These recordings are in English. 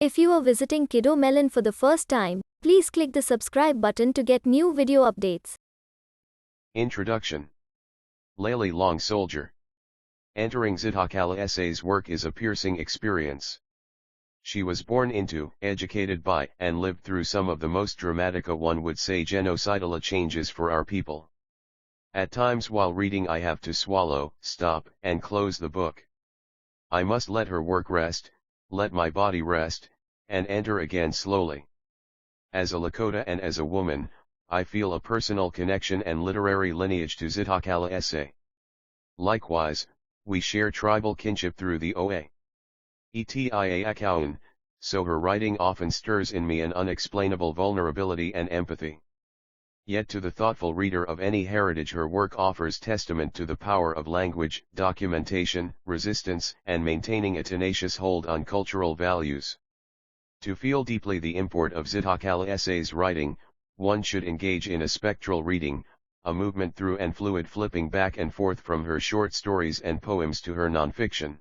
If you are visiting Kiddo Melon for the first time, please click the subscribe button to get new video updates. Introduction. Layli Long Soldier. Entering Zitkala-Ša's work is a piercing experience. She was born into, educated by, and lived through some of the most dramatic, one would say genocidal changes for our people. At times while reading I have to swallow, stop, and close the book. I must let her work rest, let my body rest, and enter again slowly. As a Lakota and as a woman, I feel a personal connection and literary lineage to Zitkala-Ša. Likewise, we share tribal kinship through the Oa. Etia Akaun, so her writing often stirs in me an unexplainable vulnerability and empathy. Yet to the thoughtful reader of any heritage her work offers testament to the power of language, documentation, resistance, and maintaining a tenacious hold on cultural values. To feel deeply the import of Zitkala-Ša's writing, one should engage in a spectral reading, a movement through and fluid flipping back and forth from her short stories and poems to her nonfiction.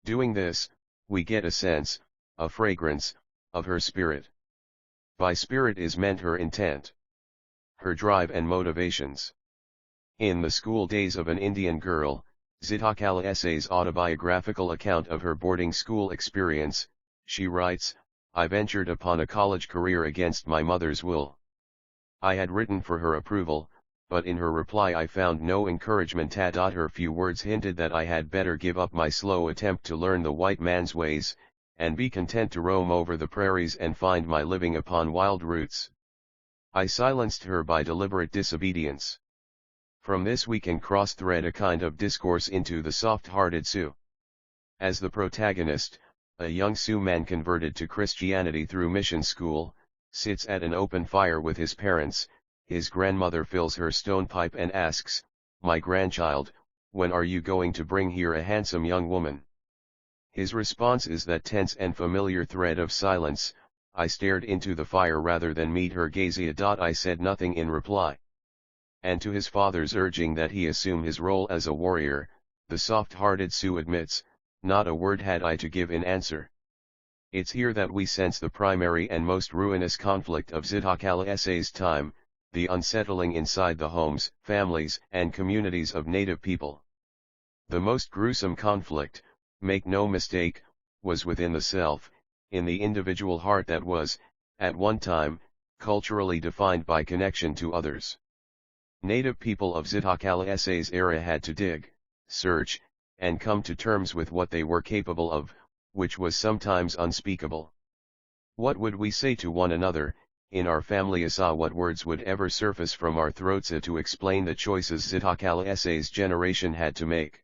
Doing this, we get a sense, a fragrance, of her spirit. By spirit is meant her intent, her drive and motivations. In The School Days of an Indian Girl, Zitkala-Ša's autobiographical account of her boarding school experience, she writes, "I ventured upon a college career against my mother's will. I had written for her approval, but in her reply I found no encouragement. Her few words hinted that I had better give up my slow attempt to learn the white man's ways, and be content to roam over the prairies and find my living upon wild roots. I silenced her by deliberate disobedience." From this we can cross-thread a kind of discourse into the soft-hearted Sioux. As the protagonist, a young Sioux man converted to Christianity through mission school, sits at an open fire with his parents. His grandmother fills her stone pipe and asks, "My grandchild, when are you going to bring here a handsome young woman?" His response is that tense and familiar thread of silence. "I stared into the fire rather than meet her gaze. I said nothing in reply." And to his father's urging that he assume his role as a warrior, the soft-hearted Sioux admits, "Not a word had I to give in answer." It's here that we sense the primary and most ruinous conflict of Zitkala-Ša's time, the unsettling inside the homes, families, and communities of Native people. The most gruesome conflict, make no mistake, was within the self, in the individual heart that was, at one time, culturally defined by connection to others. Native people of Zitkala-Ša's era had to dig, search, and come to terms with what they were capable of, which was sometimes unspeakable. What would we say to one another, in our family? What words would ever surface from our throats to explain the choices Zitkala-Ša's generation had to make?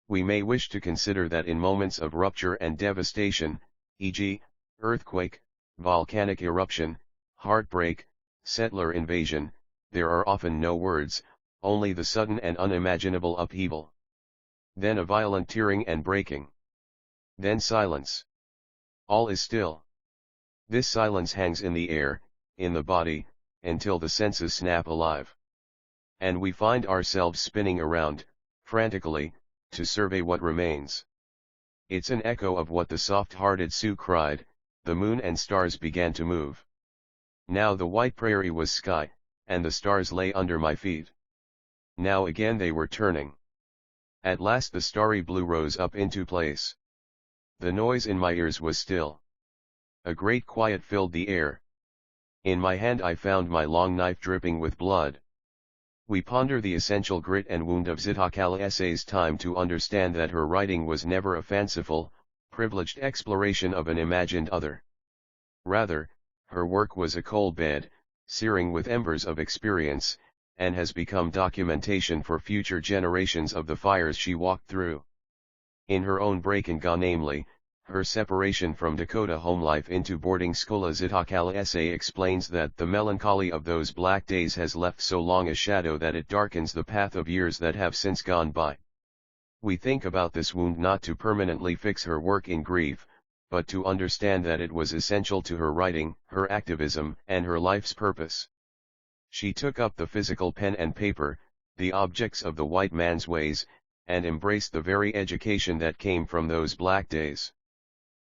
We may wish to consider that in moments of rupture and devastation, e.g., earthquake, volcanic eruption, heartbreak, settler invasion, there are often no words, only the sudden and unimaginable upheaval. Then a violent tearing and breaking. Then silence. All is still. This silence hangs in the air, in the body, until the senses snap alive. And we find ourselves spinning around, frantically, to survey what remains. It's an echo of what the soft-hearted Sioux cried. The moon and stars began to move. Now the white prairie was sky, and the stars lay under my feet. Now again they were turning. At last the starry blue rose up into place. The noise in my ears was still. A great quiet filled the air. In my hand I found my long knife dripping with blood. We ponder the essential grit and wound of Zitkala-Ša's time to understand that her writing was never a fanciful, privileged exploration of an imagined other. Rather, her work was a coal bed, searing with embers of experience, and has become documentation for future generations of the fires she walked through. In her own break and go, namely, her separation from Dakota home life into boarding school, Zitkala-Ša explains that the melancholy of those black days has left so long a shadow that it darkens the path of years that have since gone by. We think about this wound not to permanently fix her work in grief, but to understand that it was essential to her writing, her activism, and her life's purpose. She took up the physical pen and paper, the objects of the white man's ways, and embraced the very education that came from those black days.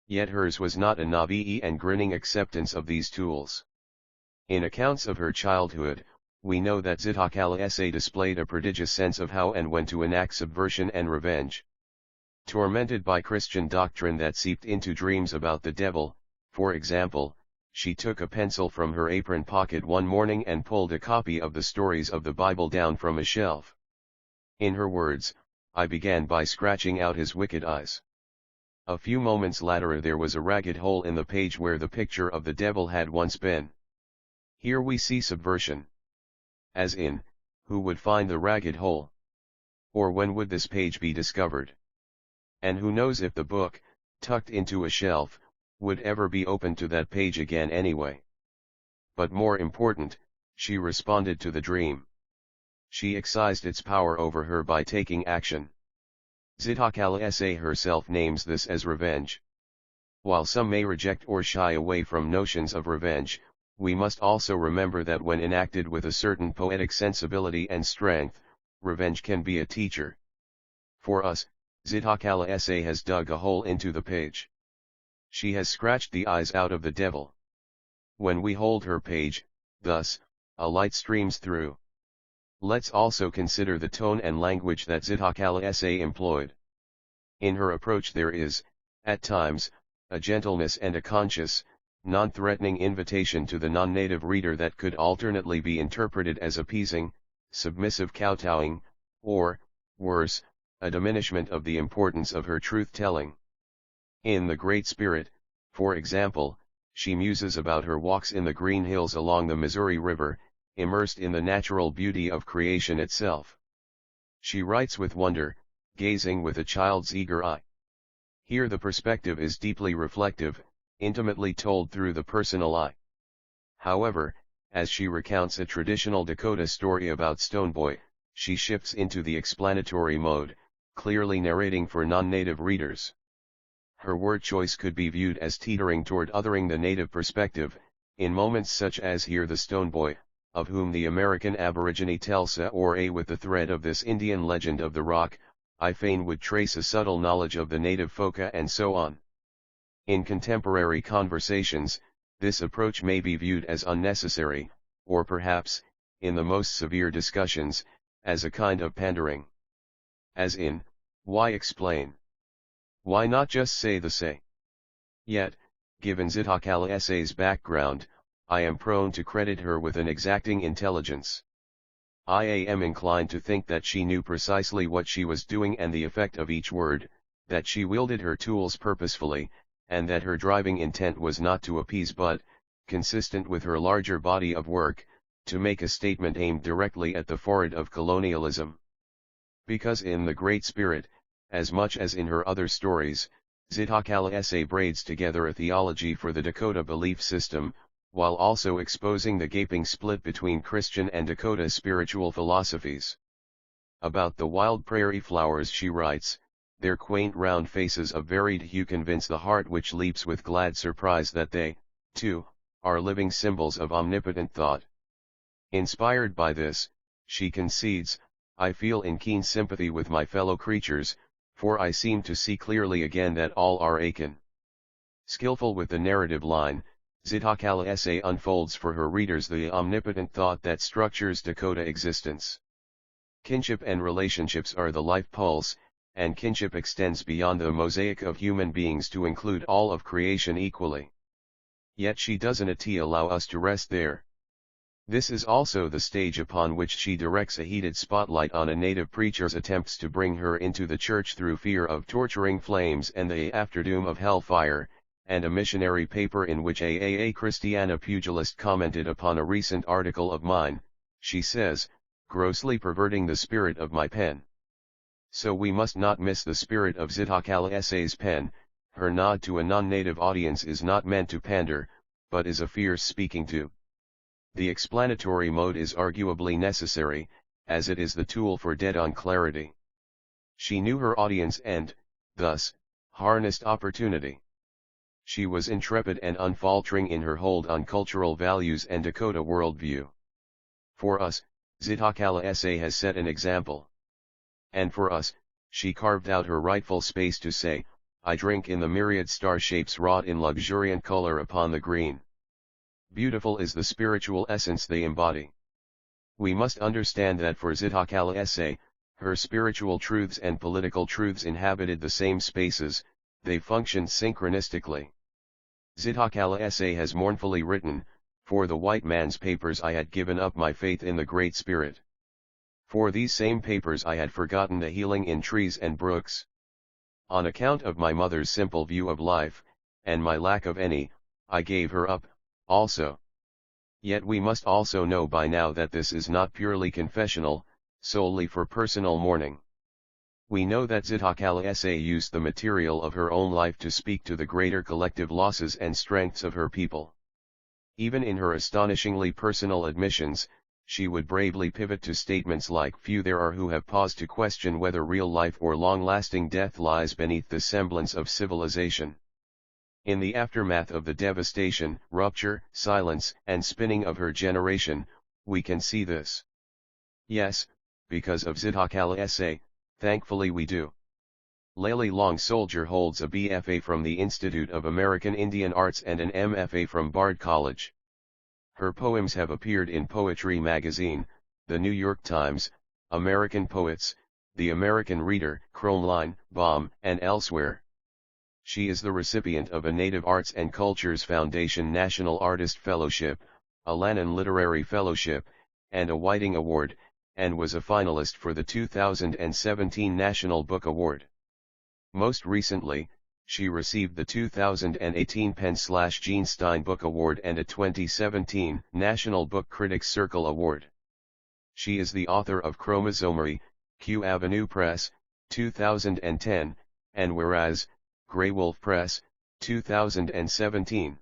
Yet hers was not a naive and grinning acceptance of these tools. In accounts of her childhood, we know that Zitkala-Ša displayed a prodigious sense of how and when to enact subversion and revenge. Tormented by Christian doctrine that seeped into dreams about the devil, for example, she took a pencil from her apron pocket one morning and pulled a copy of the stories of the Bible down from a shelf. In her words, "I began by scratching out his wicked eyes." A few moments later there was a ragged hole in the page where the picture of the devil had once been. Here we see subversion. As in, who would find the ragged hole? Or when would this page be discovered? And who knows if the book, tucked into a shelf, would ever be opened to that page again anyway? But more important, she responded to the dream. She excised its power over her by taking action. Zitkala-Ša herself names this as revenge. While some may reject or shy away from notions of revenge, we must also remember that when enacted with a certain poetic sensibility and strength, revenge can be a teacher. For us, Zitkala-Ša has dug a hole into the page. She has scratched the eyes out of the devil. When we hold her page, thus, a light streams through. Let's also consider the tone and language that Zitkala-Ša employed. In her approach there is, at times, a gentleness and a conscious, non-threatening invitation to the non-native reader that could alternately be interpreted as appeasing, submissive kowtowing, or, worse, a diminishment of the importance of her truth-telling. In The Great Spirit, for example, she muses about her walks in the green hills along the Missouri River, immersed in the natural beauty of creation itself. She writes with wonder, gazing with a child's eager eye. Here the perspective is deeply reflective, intimately told through the personal eye. However, as she recounts a traditional Dakota story about Stoneboy, she shifts into the explanatory mode, clearly narrating for non-native readers. Her word choice could be viewed as teetering toward othering the native perspective, in moments such as here the Stoneboy, of whom the American Aborigine tells or with the thread of this Indian legend of the rock, I fain would trace a subtle knowledge of the native folka and so on. In contemporary conversations, this approach may be viewed as unnecessary, or perhaps, in the most severe discussions, as a kind of pandering. As in, why explain? Why not just say the say? Yet, given Zitkala-Ša's background, I am prone to credit her with an exacting intelligence. I am inclined to think that she knew precisely what she was doing and the effect of each word, that she wielded her tools purposefully, and that her driving intent was not to appease but, consistent with her larger body of work, to make a statement aimed directly at the forehead of colonialism. Because in The Great Spirit, as much as in her other stories, Zitkala-Ša braids together a theology for the Dakota belief system, while also exposing the gaping split between Christian and Dakota spiritual philosophies. About the wild prairie flowers she writes, their quaint round faces of varied hue convince the heart which leaps with glad surprise that they, too, are living symbols of omnipotent thought. Inspired by this, she concedes, I feel in keen sympathy with my fellow creatures, for I seem to see clearly again that all are akin. Skillful with the narrative line, Zitkala-Ša unfolds for her readers the omnipotent thought that structures Dakota existence. Kinship and relationships are the life pulse, and kinship extends beyond the mosaic of human beings to include all of creation equally. Yet she doesn't allow us to rest there. This is also the stage upon which she directs a heated spotlight on a native preacher's attempts to bring her into the church through fear of torturing flames and the afterdoom of hellfire, and a missionary paper in which a Christiana pugilist commented upon a recent article of mine, she says, grossly perverting the spirit of my pen. So we must not miss the spirit of Zitkala-Ša's pen. Her nod to a non-native audience is not meant to pander, but is a fierce speaking to. The explanatory mode is arguably necessary, as it is the tool for dead-on clarity. She knew her audience and, thus, harnessed opportunity. She was intrepid and unfaltering in her hold on cultural values and Dakota worldview. For us, Zitkala-Ša has set an example. And for us, she carved out her rightful space to say, I drink in the myriad star shapes wrought in luxuriant color upon the green. Beautiful is the spiritual essence they embody. We must understand that for Zitkala-Ša, her spiritual truths and political truths inhabited the same spaces, they functioned synchronistically. Zitkala-Ša has mournfully written, "For the white man's papers I had given up my faith in the Great Spirit. For these same papers I had forgotten the healing in trees and brooks. On account of my mother's simple view of life, and my lack of any, I gave her up, also." Yet we must also know by now that this is not purely confessional, solely for personal mourning. We know that Zitkala-Ša used the material of her own life to speak to the greater collective losses and strengths of her people. Even in her astonishingly personal admissions, she would bravely pivot to statements like, "Few there are who have paused to question whether real life or long-lasting death lies beneath the semblance of civilization." In the aftermath of the devastation, rupture, silence, and spinning of her generation, we can see this. Yes, because of Zitkala-Ša, thankfully we do. Layli Long Soldier holds a BFA from the Institute of American Indian Arts and an MFA from Bard College. Her poems have appeared in Poetry Magazine, The New York Times, American Poets, The American Reader, Chromeline, Bomb, and elsewhere. She is the recipient of a Native Arts and Cultures Foundation National Artist Fellowship, a Lannan Literary Fellowship, and a Whiting Award, and was a finalist for the 2017 National Book Award. Most recently, she received the 2018 Penn/Gene Stein Book Award and a 2017 National Book Critics Circle Award. She is the author of Chromosomery, Q Avenue Press, 2010, and Whereas, Grey Wolf Press, 2017.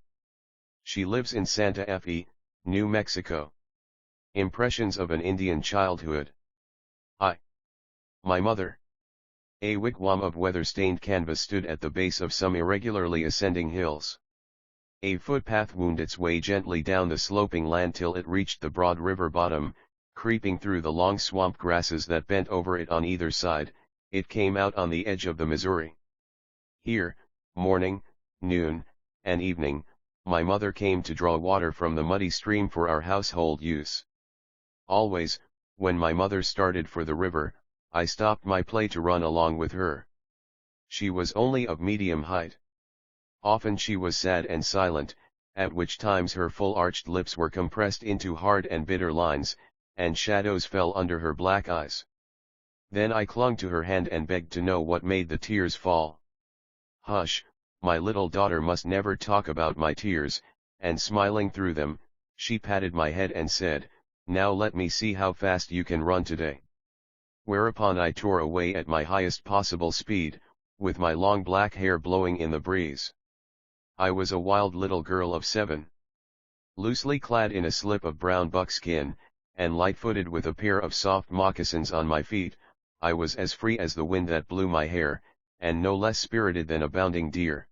She lives in Santa Fe, New Mexico. Impressions of an Indian Childhood. My mother. A wigwam of weather-stained canvas stood at the base of some irregularly ascending hills. A footpath wound its way gently down the sloping land till it reached the broad river bottom. Creeping through the long swamp grasses that bent over it on either side, it came out on the edge of the Missouri. Here, morning, noon, and evening, my mother came to draw water from the muddy stream for our household use. Always, when my mother started for the river, I stopped my play to run along with her. She was only of medium height. Often she was sad and silent, at which times her full arched lips were compressed into hard and bitter lines, and shadows fell under her black eyes. Then I clung to her hand and begged to know what made the tears fall. "Hush, my little daughter must never talk about my tears," and smiling through them, she patted my head and said, "Now let me see how fast you can run today." Whereupon I tore away at my highest possible speed, with my long black hair blowing in the breeze. I was a wild little girl of 7. Loosely clad in a slip of brown buckskin, and light-footed with a pair of soft moccasins on my feet, I was as free as the wind that blew my hair, and no less spirited than a bounding deer.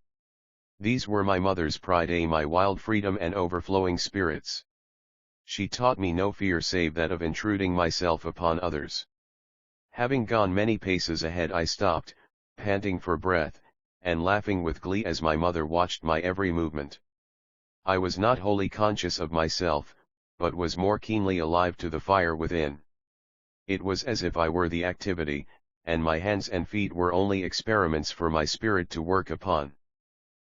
These were my mother's pride, my wild freedom and overflowing spirits. She taught me no fear save that of intruding myself upon others. Having gone many paces ahead, I stopped, panting for breath, and laughing with glee as my mother watched my every movement. I was not wholly conscious of myself, but was more keenly alive to the fire within. It was as if I were the activity, and my hands and feet were only experiments for my spirit to work upon.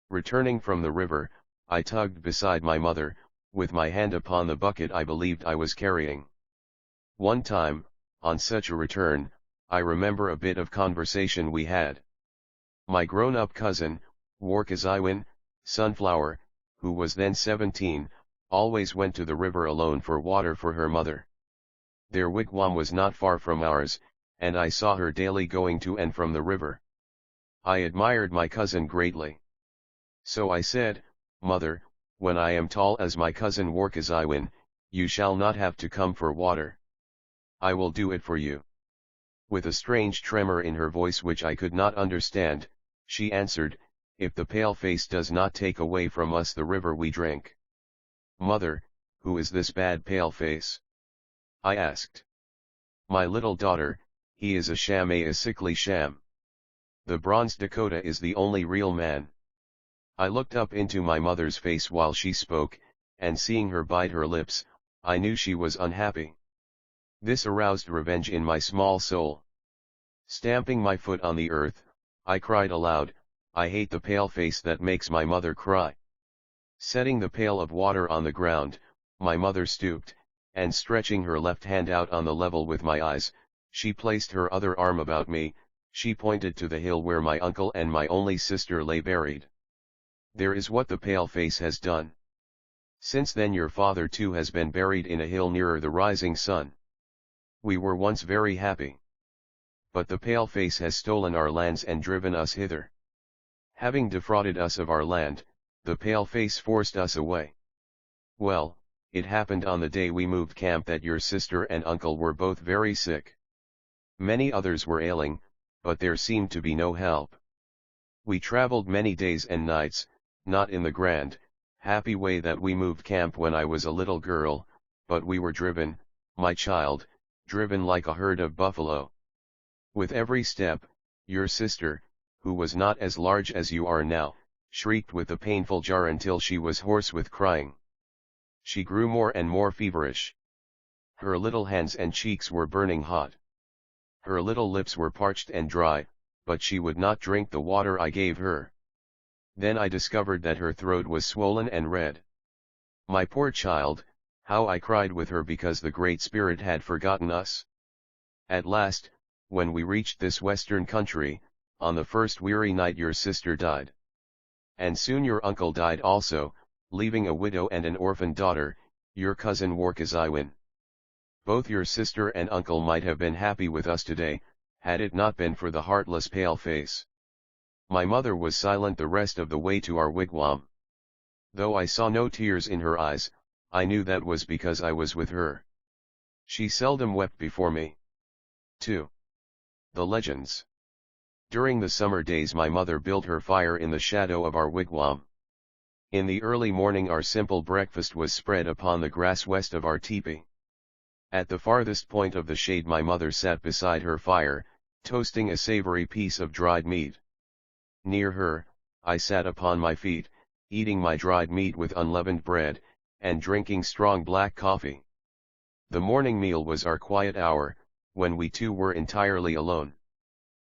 Returning from the river, I tugged beside my mother, with my hand upon the bucket I believed I was carrying. One time, on such a return, I remember a bit of conversation we had. My grown-up cousin, Warkaziwin, Sunflower, who was then 17, always went to the river alone for water for her mother. Their wigwam was not far from ours, and I saw her daily going to and from the river. I admired my cousin greatly. So I said, "Mother, when I am tall as my cousin Warkaziwin, you shall not have to come for water. I will do it for you." With a strange tremor in her voice which I could not understand, she answered, "If the pale-face does not take away from us the river we drink." "Mother, who is this bad pale-face?" I asked. "My little daughter, he is a sham, a sickly sham." The bronze Dakota is the only real man. I looked up into my mother's face while she spoke, and seeing her bite her lips, I knew she was unhappy. This aroused revenge in my small soul. Stamping my foot on the earth, I cried aloud, I hate the pale face that makes my mother cry. Setting the pail of water on the ground, my mother stooped, and stretching her left hand out on the level with my eyes, she placed her other arm about me. She pointed to the hill where my uncle and my only sister lay buried. There is what the pale face has done. Since then your father too has been buried in a hill nearer the rising sun. We were once very happy. But the pale face has stolen our lands and driven us hither. Having defrauded us of our land, the pale face forced us away. Well, it happened on the day we moved camp that your sister and uncle were both very sick. Many others were ailing, but there seemed to be no help. We traveled many days and nights, not in the grand, happy way that we moved camp when I was a little girl, but we were driven, my child, driven like a herd of buffalo. With every step, your sister, who was not as large as you are now, shrieked with a painful jar until she was hoarse with crying. She grew more and more feverish. Her little hands and cheeks were burning hot. Her little lips were parched and dry, but she would not drink the water I gave her. Then I discovered that her throat was swollen and red. My poor child, how I cried with her because the Great Spirit had forgotten us. At last, when we reached this western country, on the first weary night your sister died. And soon your uncle died also, leaving a widow and an orphan daughter, your cousin Warkaziwin. Both your sister and uncle might have been happy with us today, had it not been for the heartless pale face. My mother was silent the rest of the way to our wigwam. Though I saw no tears in her eyes, I knew that was because I was with her. She seldom wept before me. 2. The legends. During the summer days my mother built her fire in the shadow of our wigwam. In the early morning our simple breakfast was spread upon the grass west of our teepee. At the farthest point of the shade my mother sat beside her fire, toasting a savory piece of dried meat. Near her, I sat upon my feet, eating my dried meat with unleavened bread, and drinking strong black coffee. The morning meal was our quiet hour, when we two were entirely alone.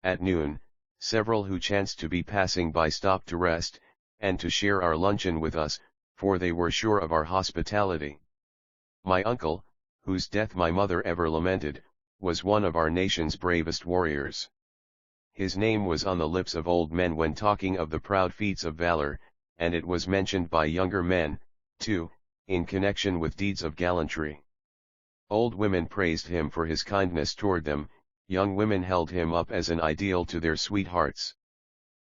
At noon, several who chanced to be passing by stopped to rest, and to share our luncheon with us, for they were sure of our hospitality. My uncle, whose death my mother ever lamented, was one of our nation's bravest warriors. His name was on the lips of old men when talking of the proud feats of valor, and it was mentioned by younger men, too, in connection with deeds of gallantry. Old women praised him for his kindness toward them, young women held him up as an ideal to their sweethearts.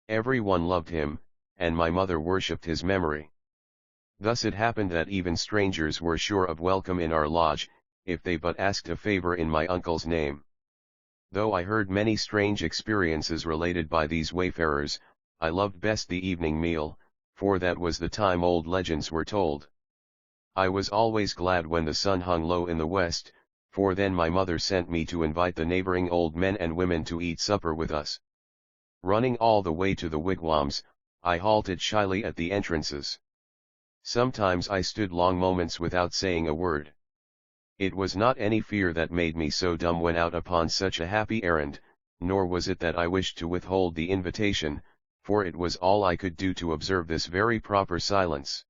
Everyone loved him, and my mother worshipped his memory. Thus it happened that even strangers were sure of welcome in our lodge, if they but asked a favor in my uncle's name. Though I heard many strange experiences related by these wayfarers, I loved best the evening meal, for that was the time old legends were told. I was always glad when the sun hung low in the west, for then my mother sent me to invite the neighboring old men and women to eat supper with us. Running all the way to the wigwams, I halted shyly at the entrances. Sometimes I stood long moments without saying a word. It was not any fear that made me so dumb when out upon such a happy errand, nor was it that I wished to withhold the invitation, for it was all I could do to observe this very proper silence.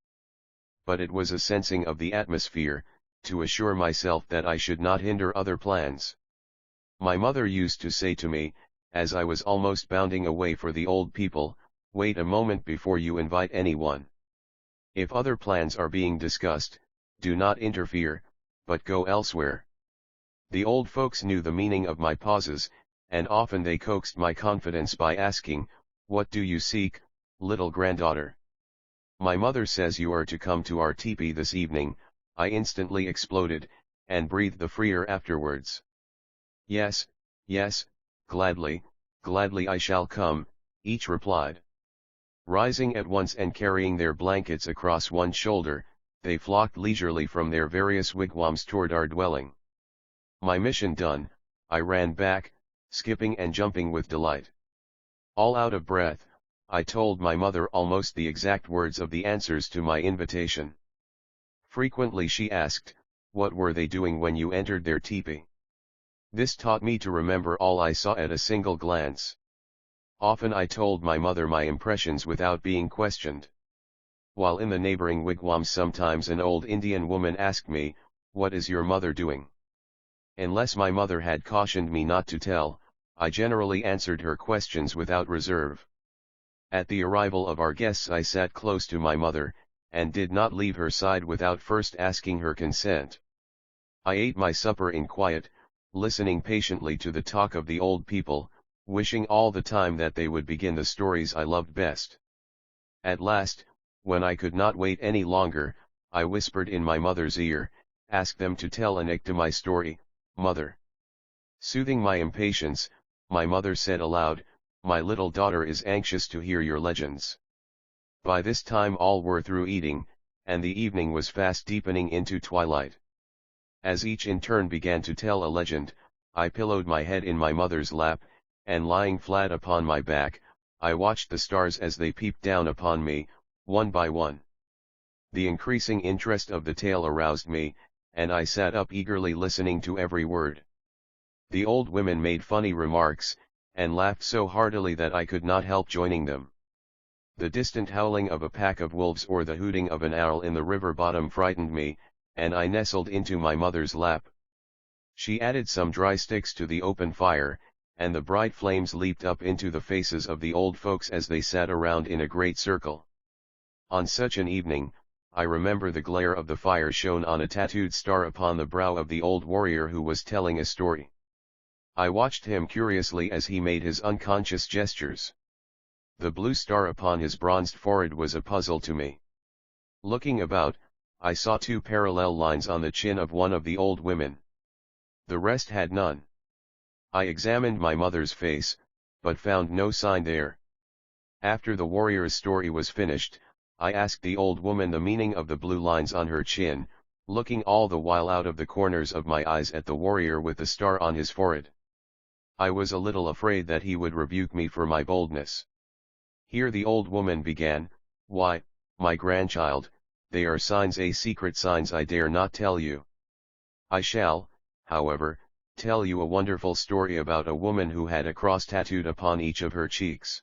But it was a sensing of the atmosphere, to assure myself that I should not hinder other plans. My mother used to say to me, as I was almost bounding away for the old people, wait a moment before you invite anyone. If other plans are being discussed, do not interfere, but go elsewhere. The old folks knew the meaning of my pauses, and often they coaxed my confidence by asking, "What do you seek, little granddaughter?" "My mother says you are to come to our teepee this evening," I instantly exploded, and breathed the freer afterwards. "Yes, yes, gladly, gladly I shall come," each replied. Rising at once and carrying their blankets across one shoulder, they flocked leisurely from their various wigwams toward our dwelling. My mission done, I ran back, skipping and jumping with delight. All out of breath, I told my mother almost the exact words of the answers to my invitation. Frequently she asked, "What were they doing when you entered their teepee?" This taught me to remember all I saw at a single glance. Often I told my mother my impressions without being questioned. While in the neighboring wigwams, sometimes an old Indian woman asked me, "What is your mother doing?" Unless my mother had cautioned me not to tell, I generally answered her questions without reserve. At the arrival of our guests I sat close to my mother, and did not leave her side without first asking her consent. I ate my supper in quiet, listening patiently to the talk of the old people, wishing all the time that they would begin the stories I loved best. At last, when I could not wait any longer, I whispered in my mother's ear, "Ask them to tell my story, mother." Soothing my impatience, my mother said aloud, "My little daughter is anxious to hear your legends." By this time all were through eating, and the evening was fast deepening into twilight. As each in turn began to tell a legend, I pillowed my head in my mother's lap, and lying flat upon my back, I watched the stars as they peeped down upon me, one by one. The increasing interest of the tale aroused me, and I sat up eagerly listening to every word. The old women made funny remarks, and laughed so heartily that I could not help joining them. The distant howling of a pack of wolves or the hooting of an owl in the river bottom frightened me, and I nestled into my mother's lap. She added some dry sticks to the open fire, and the bright flames leaped up into the faces of the old folks as they sat around in a great circle. On such an evening, I remember the glare of the fire shone on a tattooed star upon the brow of the old warrior who was telling a story. I watched him curiously as he made his unconscious gestures. The blue star upon his bronzed forehead was a puzzle to me. Looking about, I saw two parallel lines on the chin of one of the old women. The rest had none. I examined my mother's face, but found no sign there. After the warrior's story was finished, I asked the old woman the meaning of the blue lines on her chin, looking all the while out of the corners of my eyes at the warrior with the star on his forehead. I was a little afraid that he would rebuke me for my boldness. Here the old woman began, "Why, my grandchild, they are signs, secret signs I dare not tell you. I shall, however, tell you a wonderful story about a woman who had a cross tattooed upon each of her cheeks.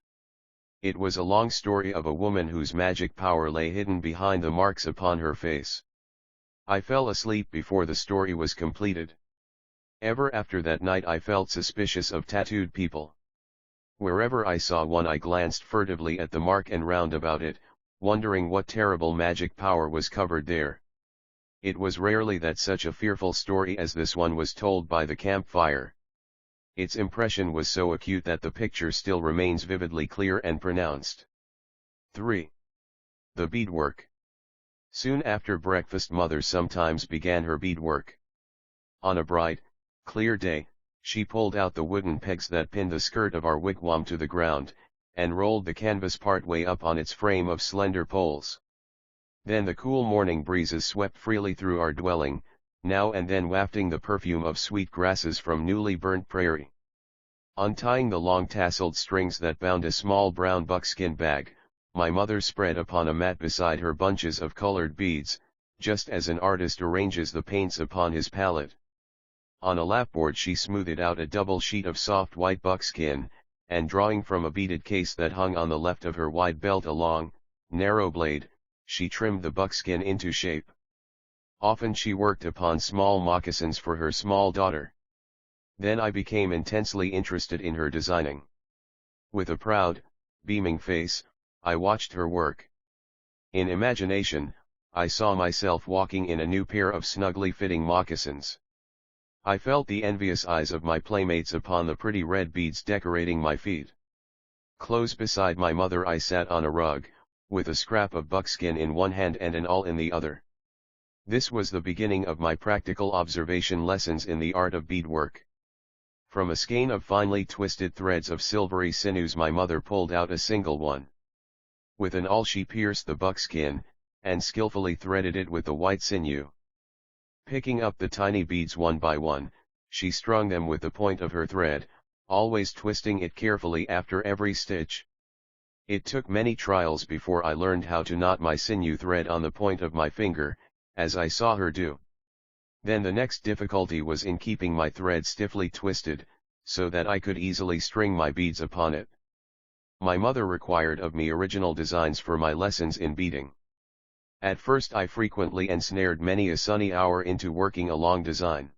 It was a long story of a woman whose magic power lay hidden behind the marks upon her face." I fell asleep before the story was completed. Ever after that night I felt suspicious of tattooed people. Wherever I saw one I glanced furtively at the mark and round about it, wondering what terrible magic power was covered there. It was rarely that such a fearful story as this one was told by the campfire. Its impression was so acute that the picture still remains vividly clear and pronounced. 3. The beadwork. Soon after breakfast mother sometimes began her beadwork. On a bright, clear day, she pulled out the wooden pegs that pinned the skirt of our wigwam to the ground, and rolled the canvas part way up on its frame of slender poles. Then the cool morning breezes swept freely through our dwelling, now and then wafting the perfume of sweet grasses from newly burnt prairie. Untying the long tasseled strings that bound a small brown buckskin bag, my mother spread upon a mat beside her bunches of colored beads, just as an artist arranges the paints upon his palette. On a lapboard she smoothed out a double sheet of soft white buckskin, and drawing from a beaded case that hung on the left of her wide belt a long, narrow blade, she trimmed the buckskin into shape. Often she worked upon small moccasins for her small daughter. Then I became intensely interested in her designing. With a proud, beaming face, I watched her work. In imagination, I saw myself walking in a new pair of snugly fitting moccasins. I felt the envious eyes of my playmates upon the pretty red beads decorating my feet. Close beside my mother I sat on a rug, with a scrap of buckskin in one hand and an awl in the other. This was the beginning of my practical observation lessons in the art of beadwork. From a skein of finely twisted threads of silvery sinews my mother pulled out a single one. With an awl she pierced the buckskin, and skillfully threaded it with the white sinew. Picking up the tiny beads one by one, she strung them with the point of her thread, always twisting it carefully after every stitch. It took many trials before I learned how to knot my sinew thread on the point of my finger, as I saw her do. Then the next difficulty was in keeping my thread stiffly twisted, so that I could easily string my beads upon it. My mother required of me original designs for my lessons in beading. At first I frequently ensnared many a sunny hour into working a long design.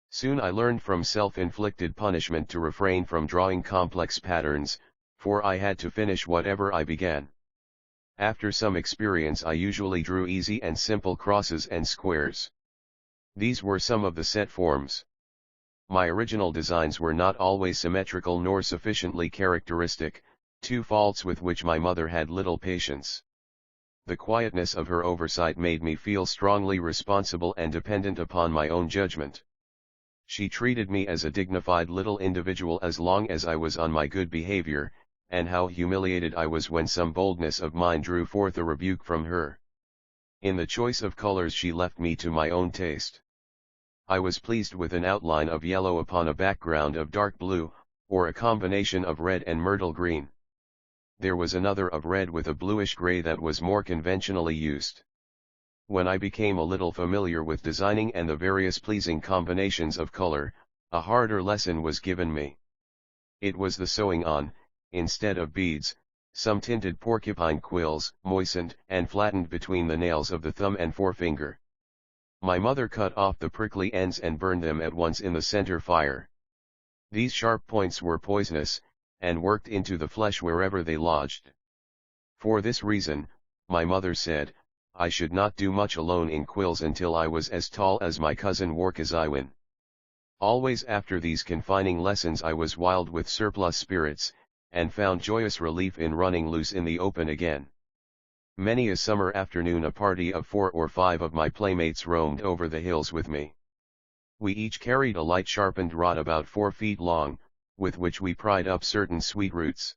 Soon I learned from self-inflicted punishment to refrain from drawing complex patterns, for I had to finish whatever I began. After some experience I usually drew easy and simple crosses and squares. These were some of the set forms. My original designs were not always symmetrical nor sufficiently characteristic, two faults with which my mother had little patience. The quietness of her oversight made me feel strongly responsible and dependent upon my own judgment. She treated me as a dignified little individual as long as I was on my good behavior, and how humiliated I was when some boldness of mine drew forth a rebuke from her. In the choice of colors she left me to my own taste. I was pleased with an outline of yellow upon a background of dark blue, or a combination of red and myrtle green. There was another of red with a bluish gray that was more conventionally used. When I became a little familiar with designing and the various pleasing combinations of color, a harder lesson was given me. It was the sewing on, instead of beads, some tinted porcupine quills, moistened and flattened between the nails of the thumb and forefinger. My mother cut off the prickly ends and burned them at once in the center fire. These sharp points were poisonous, and worked into the flesh wherever they lodged. For this reason, my mother said, I should not do much alone in quills until I was as tall as my cousin Warkaziwin. Always after these confining lessons I was wild with surplus spirits, and found joyous relief in running loose in the open again. Many a summer afternoon a party of 4 or 5 of my playmates roamed over the hills with me. We each carried a light sharpened rod about 4 feet long, with which we pried up certain sweet roots.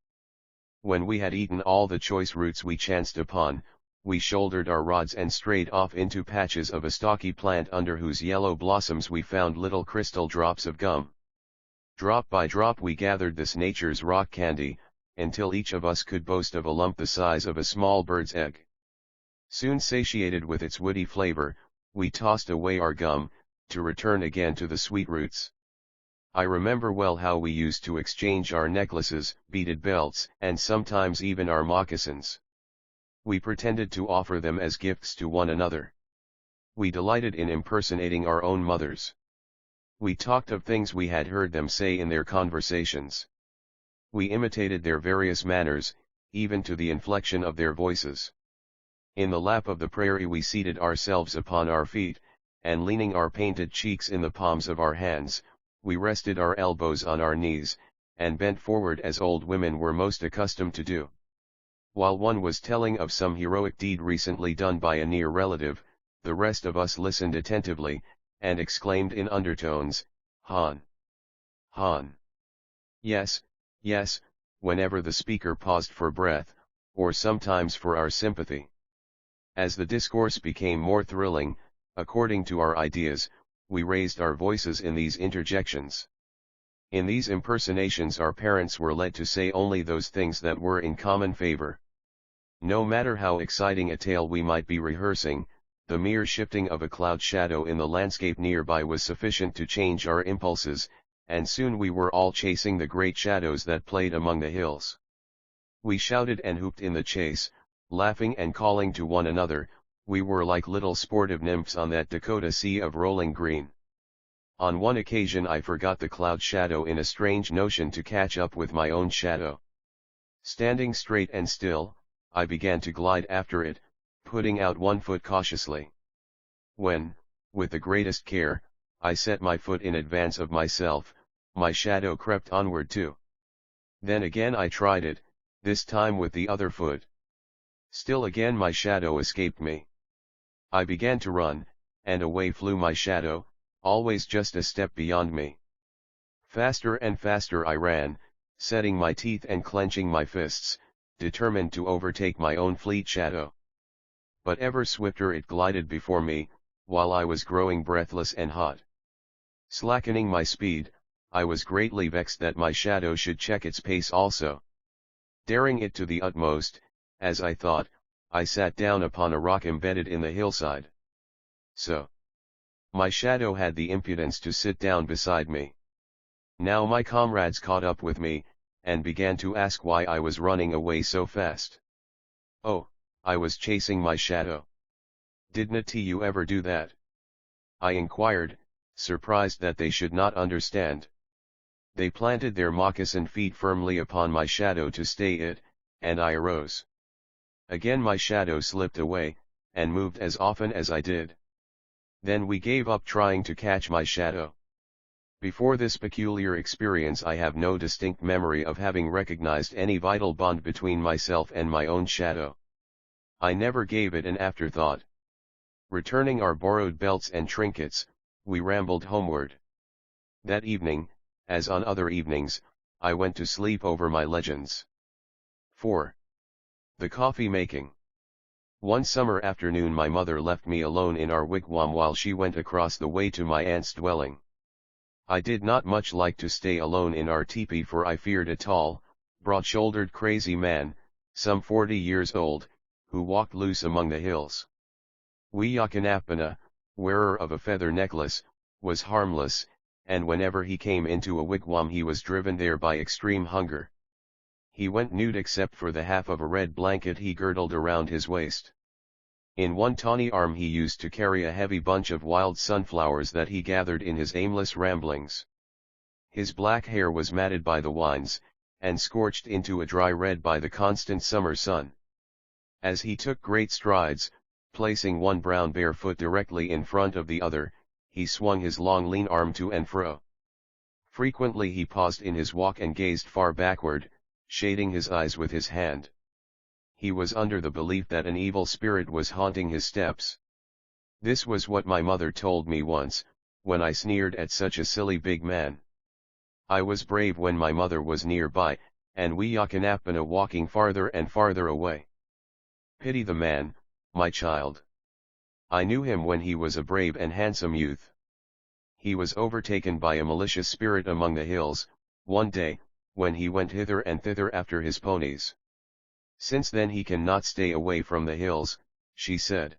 When we had eaten all the choice roots we chanced upon, we shouldered our rods and strayed off into patches of a stocky plant under whose yellow blossoms we found little crystal drops of gum. Drop by drop we gathered this nature's rock candy, until each of us could boast of a lump the size of a small bird's egg. Soon satiated with its woody flavor, we tossed away our gum, to return again to the sweet roots. I remember well how we used to exchange our necklaces, beaded belts, and sometimes even our moccasins. We pretended to offer them as gifts to one another. We delighted in impersonating our own mothers. We talked of things we had heard them say in their conversations. We imitated their various manners, even to the inflection of their voices. In the lap of the prairie we seated ourselves upon our feet, and leaning our painted cheeks in the palms of our hands, we rested our elbows on our knees, and bent forward as old women were most accustomed to do. While one was telling of some heroic deed recently done by a near relative, the rest of us listened attentively, and exclaimed in undertones, "Han! Han! Yes, yes," whenever the speaker paused for breath, or sometimes for our sympathy. As the discourse became more thrilling, according to our ideas, we raised our voices in these interjections. In these impersonations our parents were led to say only those things that were in common favor. No matter how exciting a tale we might be rehearsing, the mere shifting of a cloud shadow in the landscape nearby was sufficient to change our impulses, and soon we were all chasing the great shadows that played among the hills. We shouted and whooped in the chase, laughing and calling to one another. We were like little sportive nymphs on that Dakota sea of rolling green. On one occasion I forgot the cloud shadow in a strange notion to catch up with my own shadow. Standing straight and still, I began to glide after it, putting out one foot cautiously. When, with the greatest care, I set my foot in advance of myself, my shadow crept onward too. Then again I tried it, this time with the other foot. Still again my shadow escaped me. I began to run, and away flew my shadow, always just a step beyond me. Faster and faster I ran, setting my teeth and clenching my fists, determined to overtake my own fleet shadow. But ever swifter it glided before me, while I was growing breathless and hot. Slackening my speed, I was greatly vexed that my shadow should check its pace also. Daring it to the utmost, as I thought, I sat down upon a rock embedded in the hillside. So, my shadow had the impudence to sit down beside me. Now my comrades caught up with me, and began to ask why I was running away so fast. Oh, I was chasing my shadow. Didn't you ever do that? I inquired, surprised that they should not understand. They planted their moccasined feet firmly upon my shadow to stay it, and I arose. Again my shadow slipped away, and moved as often as I did. Then we gave up trying to catch my shadow. Before this peculiar experience I have no distinct memory of having recognized any vital bond between myself and my own shadow. I never gave it an afterthought. Returning our borrowed belts and trinkets, we rambled homeward. That evening, as on other evenings, I went to sleep over my legends. 4. The coffee making. One summer afternoon my mother left me alone in our wigwam while she went across the way to my aunt's dwelling. I did not much like to stay alone in our teepee, for I feared a tall, broad-shouldered crazy man, some 40 years old, who walked loose among the hills. Wiyakanapana, wearer of a feather necklace, was harmless, and whenever he came into a wigwam he was driven there by extreme hunger. He went nude except for the half of a red blanket he girdled around his waist. In one tawny arm he used to carry a heavy bunch of wild sunflowers that he gathered in his aimless ramblings. His black hair was matted by the winds, and scorched into a dry red by the constant summer sun. As he took great strides, placing one brown bare foot directly in front of the other, he swung his long lean arm to and fro. Frequently he paused in his walk and gazed far backward, shading his eyes with his hand. He was under the belief that an evil spirit was haunting his steps. This was what my mother told me once, when I sneered at such a silly big man. I was brave when my mother was nearby, and Wiyakanapana walking farther and farther away. Pity the man, my child. I knew him when he was a brave and handsome youth. He was overtaken by a malicious spirit among the hills, one day, when he went hither and thither after his ponies. Since then he cannot stay away from the hills, she said.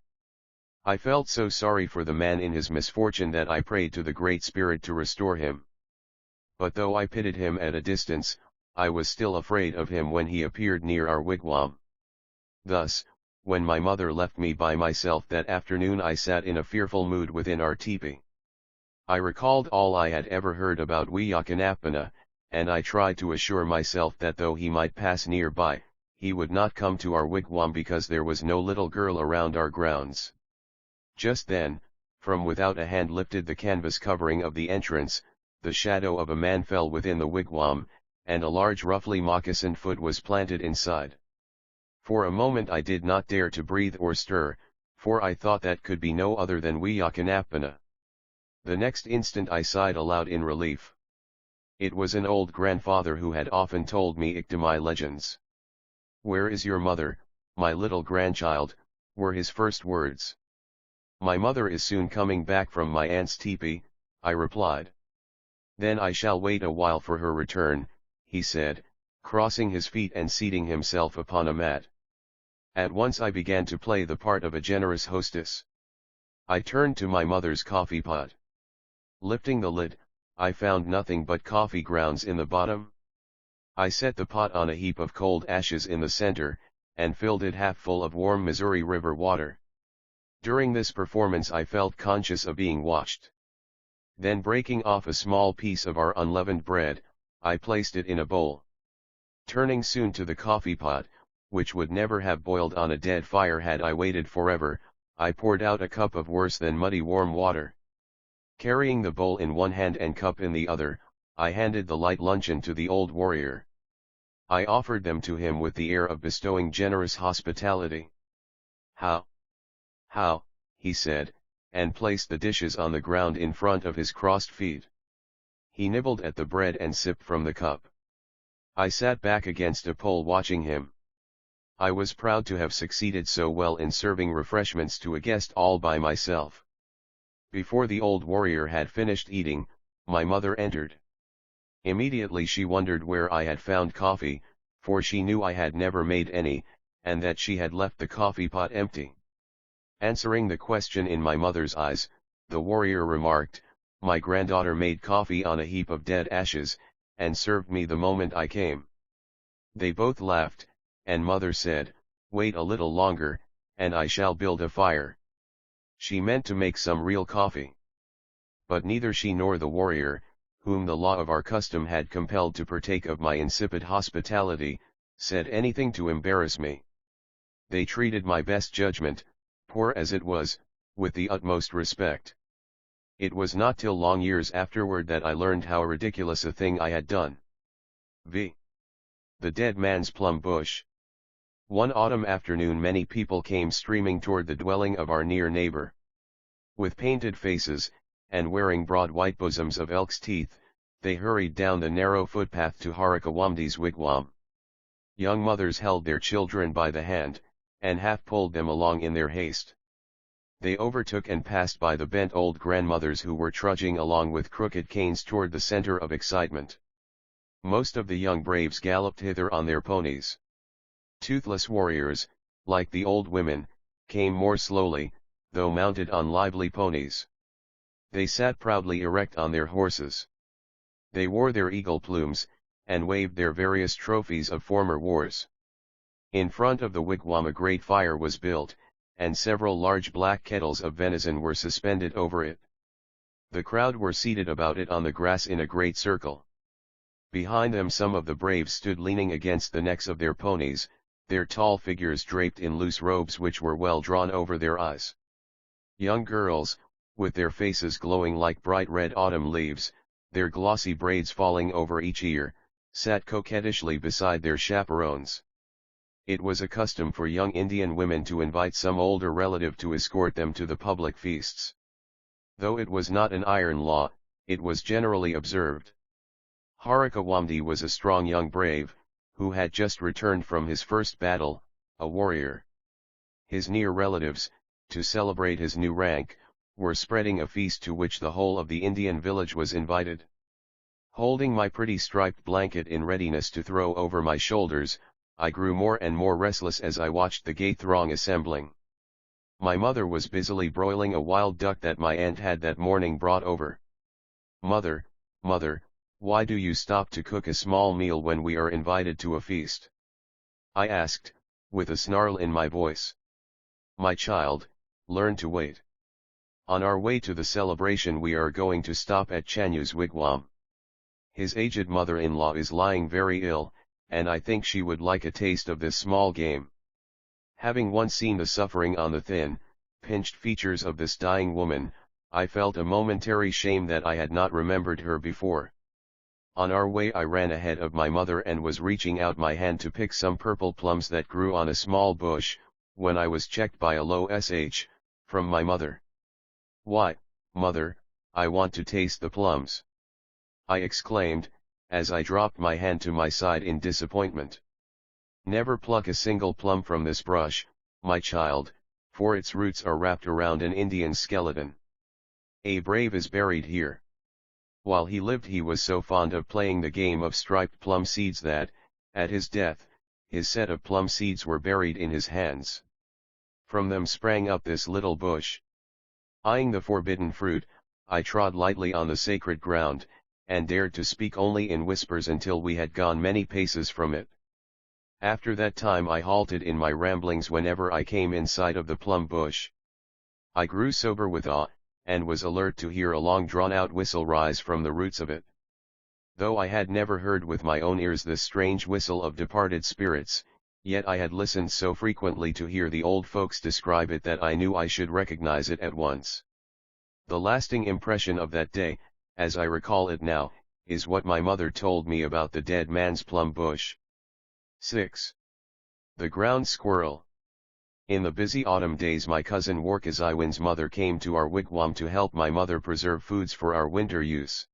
I felt so sorry for the man in his misfortune that I prayed to the Great Spirit to restore him. But though I pitied him at a distance, I was still afraid of him when he appeared near our wigwam. Thus, when my mother left me by myself that afternoon I sat in a fearful mood within our teepee. I recalled all I had ever heard about Wiyakanapana, and I tried to assure myself that though he might pass nearby, he would not come to our wigwam because there was no little girl around our grounds. Just then, from without a hand lifted the canvas covering of the entrance, the shadow of a man fell within the wigwam, and a large roughly moccasined foot was planted inside. For a moment I did not dare to breathe or stir, for I thought that could be no other than Wiyakanapana. The next instant I sighed aloud in relief. It was an old grandfather who had often told me Iktamai legends. "Where is your mother, my little grandchild?" were his first words. "My mother is soon coming back from my aunt's teepee," I replied. "Then I shall wait a while for her return," he said, crossing his feet and seating himself upon a mat. At once I began to play the part of a generous hostess. I turned to my mother's coffee pot. Lifting the lid, I found nothing but coffee grounds in the bottom. I set the pot on a heap of cold ashes in the center, and filled it half full of warm Missouri River water. During this performance I felt conscious of being watched. Then breaking off a small piece of our unleavened bread, I placed it in a bowl. Turning soon to the coffee pot, which would never have boiled on a dead fire had I waited forever, I poured out a cup of worse than muddy warm water. Carrying the bowl in one hand and cup in the other, I handed the light luncheon to the old warrior. I offered them to him with the air of bestowing generous hospitality. How, he said, and placed the dishes on the ground in front of his crossed feet. He nibbled at the bread and sipped from the cup. I sat back against a pole watching him. I was proud to have succeeded so well in serving refreshments to a guest all by myself. Before the old warrior had finished eating, my mother entered. Immediately she wondered where I had found coffee, for she knew I had never made any, and that she had left the coffee pot empty. Answering the question in my mother's eyes, the warrior remarked, "My granddaughter made coffee on a heap of dead ashes, and served me the moment I came." They both laughed, and mother said, "Wait a little longer, and I shall build a fire." She meant to make some real coffee. But neither she nor the warrior, whom the law of our custom had compelled to partake of my insipid hospitality, said anything to embarrass me. They treated my best judgment, poor as it was, with the utmost respect. It was not till long years afterward that I learned how ridiculous a thing I had done. V. The dead man's plum bush. One autumn afternoon many people came streaming toward the dwelling of our near neighbor. With painted faces, and wearing broad white bosoms of elk's teeth, they hurried down the narrow footpath to Harakawamdi's wigwam. Young mothers held their children by the hand, and half pulled them along in their haste. They overtook and passed by the bent old grandmothers who were trudging along with crooked canes toward the center of excitement. Most of the young braves galloped hither on their ponies. Toothless warriors, like the old women, came more slowly, though mounted on lively ponies. They sat proudly erect on their horses. They wore their eagle plumes, and waved their various trophies of former wars. In front of the wigwam a great fire was built, and several large black kettles of venison were suspended over it. The crowd were seated about it on the grass in a great circle. Behind them some of the braves stood leaning against the necks of their ponies, their tall figures draped in loose robes which were well drawn over their eyes. Young girls, with their faces glowing like bright red autumn leaves, their glossy braids falling over each ear, sat coquettishly beside their chaperones. It was a custom for young Indian women to invite some older relative to escort them to the public feasts. Though it was not an iron law, it was generally observed. Harakawamdi was a strong young brave, who had just returned from his first battle, a warrior. His near relatives, to celebrate his new rank, were spreading a feast to which the whole of the Indian village was invited. Holding my pretty striped blanket in readiness to throw over my shoulders, I grew more and more restless as I watched the gay throng assembling. My mother was busily broiling a wild duck that my aunt had that morning brought over. "Mother, mother, why do you stop to cook a small meal when we are invited to a feast?" I asked, with a snarl in my voice. "My child, learn to wait. On our way to the celebration we are going to stop at Chanyu's wigwam. His aged mother-in-law is lying very ill, and I think she would like a taste of this small game." Having once seen the suffering on the thin, pinched features of this dying woman, I felt a momentary shame that I had not remembered her before. On our way I ran ahead of my mother and was reaching out my hand to pick some purple plums that grew on a small bush, when I was checked by a low sh, from my mother. "Why, mother, I want to taste the plums," I exclaimed, as I dropped my hand to my side in disappointment. "Never pluck a single plum from this brush, my child, for its roots are wrapped around an Indian skeleton. A brave is buried here. While he lived he was so fond of playing the game of striped plum seeds that, at his death, his set of plum seeds were buried in his hands. From them sprang up this little bush." Eyeing the forbidden fruit, I trod lightly on the sacred ground, and dared to speak only in whispers until we had gone many paces from it. After that time I halted in my ramblings whenever I came in sight of the plum bush. I grew sober with awe, and was alert to hear a long drawn-out whistle rise from the roots of it. Though I had never heard with my own ears this strange whistle of departed spirits, yet I had listened so frequently to hear the old folks describe it that I knew I should recognize it at once. The lasting impression of that day, as I recall it now, is what my mother told me about the dead man's plum bush. 6. The ground squirrel. In the busy autumn days my cousin Warkaziwin's mother came to our wigwam to help my mother preserve foods for our winter use.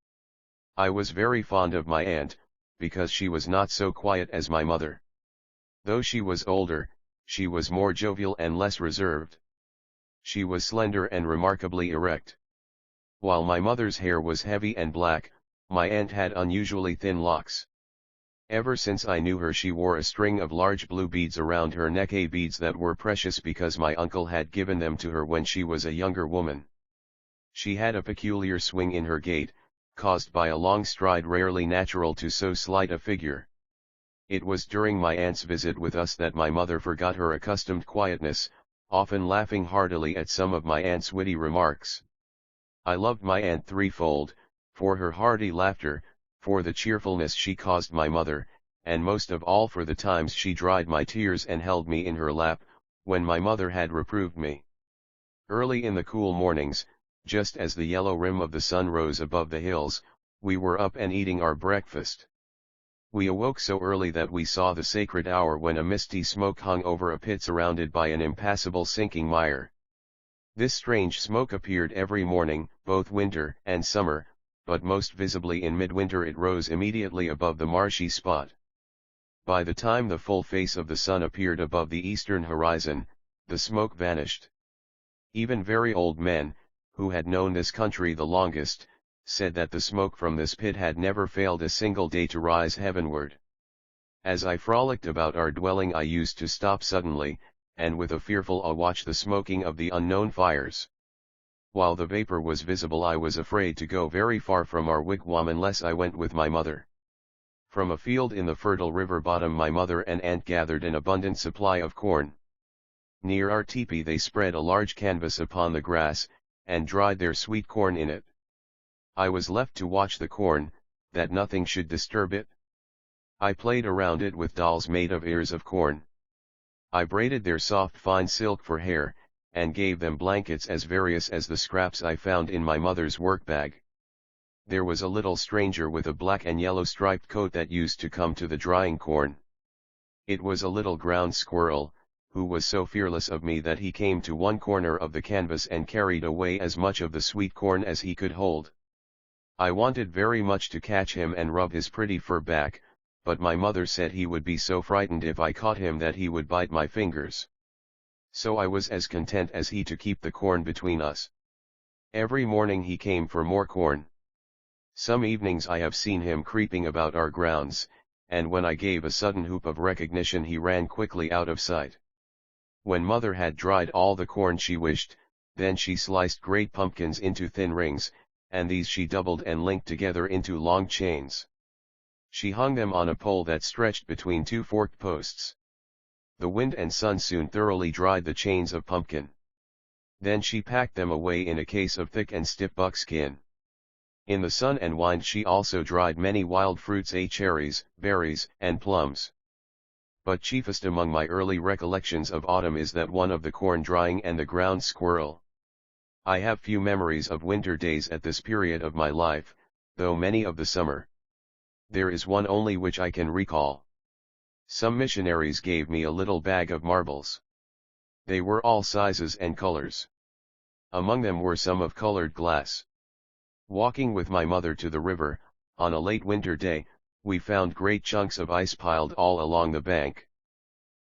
I was very fond of my aunt, because she was not so quiet as my mother. Though she was older, she was more jovial and less reserved. She was slender and remarkably erect. While my mother's hair was heavy and black, My aunt had unusually thin locks. Ever since I knew her, she wore a string of large blue beads around her neck, beads that were precious because my uncle had given them to her when she was a younger woman. She had a peculiar swing in her gait, caused by a long stride rarely natural to so slight a figure. It was during my aunt's visit with us that my mother forgot her accustomed quietness, often laughing heartily at some of my aunt's witty remarks. I loved my aunt threefold, for her hearty laughter, for the cheerfulness she caused my mother, and most of all for the times she dried my tears and held me in her lap, when my mother had reproved me. Early in the cool mornings, just as the yellow rim of the sun rose above the hills, we were up and eating our breakfast. We awoke so early that we saw the sacred hour when a misty smoke hung over a pit surrounded by an impassable sinking mire. This strange smoke appeared every morning, both winter and summer, but most visibly in midwinter it rose immediately above the marshy spot. By the time the full face of the sun appeared above the eastern horizon, the smoke vanished. Even very old men, who had known this country the longest, said that the smoke from this pit had never failed a single day to rise heavenward. As I frolicked about our dwelling, I used to stop suddenly, and with a fearful awe watch the smoking of the unknown fires. While the vapor was visible, I was afraid to go very far from our wigwam unless I went with my mother. From a field in the fertile river bottom my mother and aunt gathered an abundant supply of corn. Near our teepee they spread a large canvas upon the grass, and dried their sweet corn in it. I was left to watch the corn, that nothing should disturb it. I played around it with dolls made of ears of corn. I braided their soft fine silk for hair, and gave them blankets as various as the scraps I found in my mother's workbag. There was a little stranger with a black and yellow striped coat that used to come to the drying corn. It was a little ground squirrel, who was so fearless of me that he came to one corner of the canvas and carried away as much of the sweet corn as he could hold. I wanted very much to catch him and rub his pretty fur back, but my mother said he would be so frightened if I caught him that he would bite my fingers. So I was as content as he to keep the corn between us. Every morning he came for more corn. Some evenings I have seen him creeping about our grounds, and when I gave a sudden whoop of recognition he ran quickly out of sight. When mother had dried all the corn she wished, then she sliced great pumpkins into thin rings, and these she doubled and linked together into long chains. She hung them on a pole that stretched between two forked posts. The wind and sun soon thoroughly dried the chains of pumpkin. Then she packed them away in a case of thick and stiff buckskin. In the sun and wind she also dried many wild fruits, cherries, berries, and plums. But chiefest among my early recollections of autumn is that one of the corn drying and the ground squirrel. I have few memories of winter days at this period of my life, though many of the summer. There is one only which I can recall. Some missionaries gave me a little bag of marbles. They were all sizes and colors. Among them were some of colored glass. Walking with my mother to the river, on a late winter day, we found great chunks of ice piled all along the bank.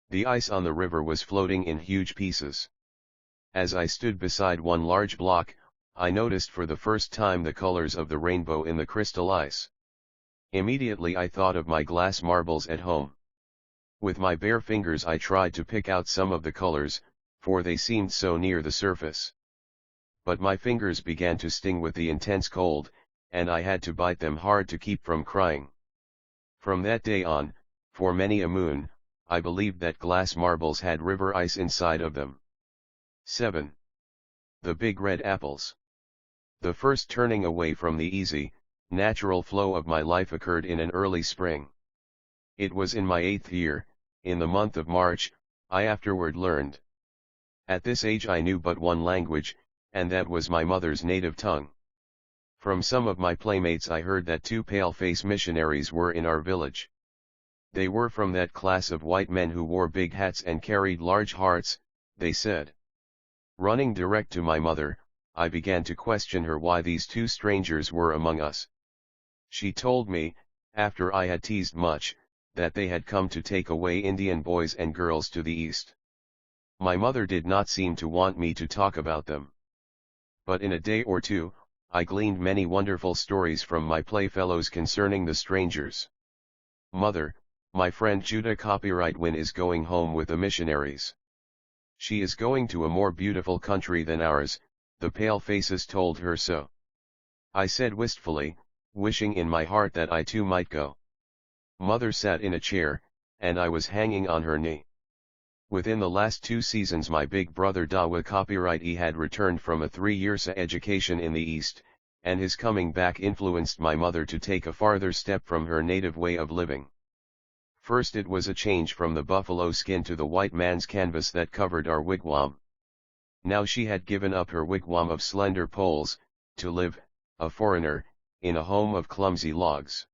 The ice on the river was floating in huge pieces. As I stood beside one large block, I noticed for the first time the colors of the rainbow in the crystal ice. Immediately I thought of my glass marbles at home. With my bare fingers I tried to pick out some of the colors, for they seemed so near the surface. But my fingers began to sting with the intense cold, and I had to bite them hard to keep from crying. From that day on, for many a moon, I believed that glass marbles had river ice inside of them. 7. The big red apples. The first turning away from the easy, natural flow of my life occurred in an early spring. It was in my 8th year, in the month of March, I afterward learned. At this age I knew but one language, and that was my mother's native tongue. From some of my playmates I heard that 2 pale-face missionaries were in our village. They were from that class of white men who wore big hats and carried large hearts, they said. Running direct to my mother, I began to question her why these 2 strangers were among us. She told me, after I had teased much, that they had come to take away Indian boys and girls to the east. My mother did not seem to want me to talk about them. But in a day or two, I gleaned many wonderful stories from my playfellows concerning the strangers. Mother, my friend Judah Copyright Win is going home with the missionaries. She is going to a more beautiful country than ours, the pale faces told her so. I said wistfully, wishing in my heart that I too might go. Mother sat in a chair, and I was hanging on her knee. Within the last 2 seasons my big brother Dawa Copyright had returned from a 3-year education in the East, and his coming back influenced my mother to take a farther step from her native way of living. First it was a change from the buffalo skin to the white man's canvas that covered our wigwam. Now she had given up her wigwam of slender poles, to live, a foreigner, in a home of clumsy logs.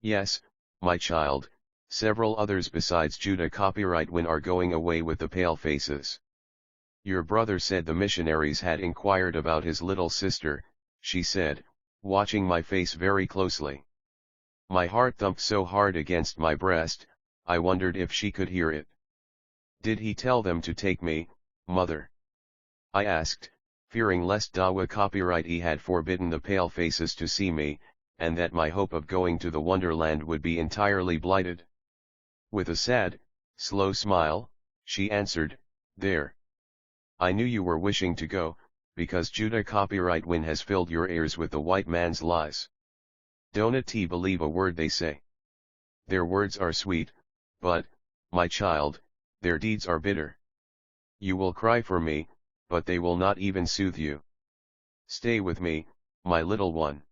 Yes, my child, several others besides Judah Copyright Win are going away with the pale faces. Your brother said the missionaries had inquired about his little sister, she said, watching my face very closely. My heart thumped so hard against my breast, I wondered if she could hear it. Did he tell them to take me, mother? I asked, fearing lest Dawa Copyright had forbidden the pale faces to see me, and that my hope of going to the Wonderland would be entirely blighted. With a sad, slow smile, she answered, there. I knew you were wishing to go, because Judah Copyright Win has filled your ears with the white man's lies. Don't believe a word they say. Their words are sweet, but, my child, their deeds are bitter. You will cry for me, but they will not even soothe you. Stay with me, my little one.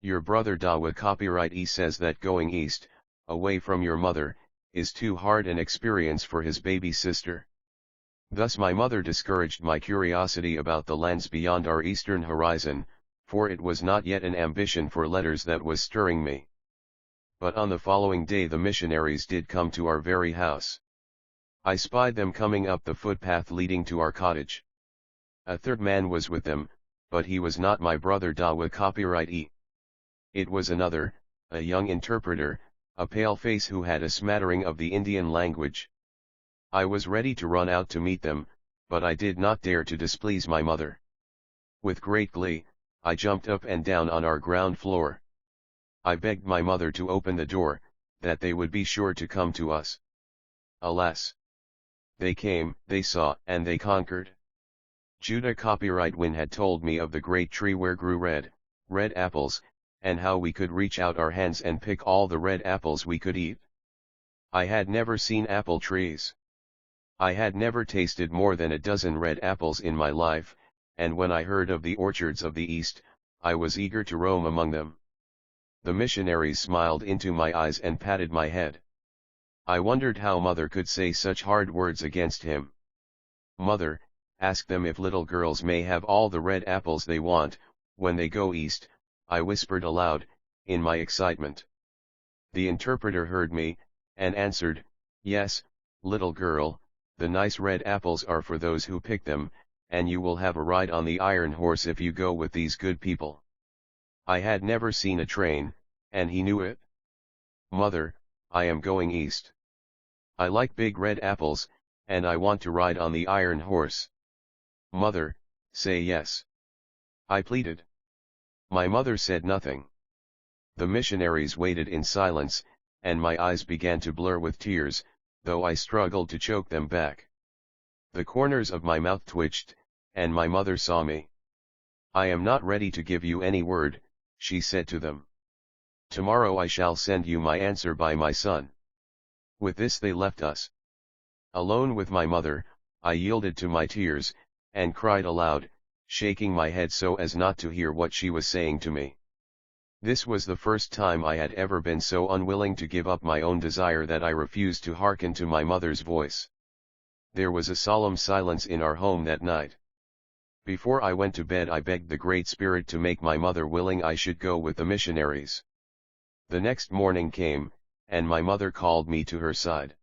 Your brother Dawa Copyright says that going east, away from your mother, is too hard an experience for his baby sister. Thus my mother discouraged my curiosity about the lands beyond our eastern horizon, for it was not yet an ambition for letters that was stirring me. But on the following day the missionaries did come to our very house. I spied them coming up the footpath leading to our cottage. A third man was with them, but he was not my brother Dawa Copyright. It was another, a young interpreter, a pale face who had a smattering of the Indian language. I was ready to run out to meet them, but I did not dare to displease my mother. With great glee, I jumped up and down on our ground floor. I begged my mother to open the door, that they would be sure to come to us. Alas! They came, they saw, and they conquered. Judah Copyright Win had told me of the great tree where grew red apples, and how we could reach out our hands and pick all the red apples we could eat. I had never seen apple trees. I had never tasted more than a dozen red apples in my life, and when I heard of the orchards of the East, I was eager to roam among them. The missionaries smiled into my eyes and patted my head. I wondered how mother could say such hard words against him. Mother, ask them if little girls may have all the red apples they want, when they go east, I whispered aloud, in my excitement. The interpreter heard me, and answered, yes, little girl, the nice red apples are for those who pick them, and you will have a ride on the iron horse if you go with these good people. I had never seen a train, and he knew it. Mother, I am going east. I like big red apples, and I want to ride on the iron horse. Mother, say yes. I pleaded. My mother said nothing. The missionaries waited in silence, and my eyes began to blur with tears, though I struggled to choke them back. The corners of my mouth twitched, and my mother saw me. I am not ready to give you any word, she said to them. Tomorrow I shall send you my answer by my son. With this they left us. Alone with my mother, I yielded to my tears, and cried aloud, shaking my head so as not to hear what she was saying to me. This was the first time I had ever been so unwilling to give up my own desire that I refused to hearken to my mother's voice. There was a solemn silence in our home that night. Before I went to bed I begged the Great Spirit to make my mother willing I should go with the missionaries. The next morning came, and my mother called me to her side.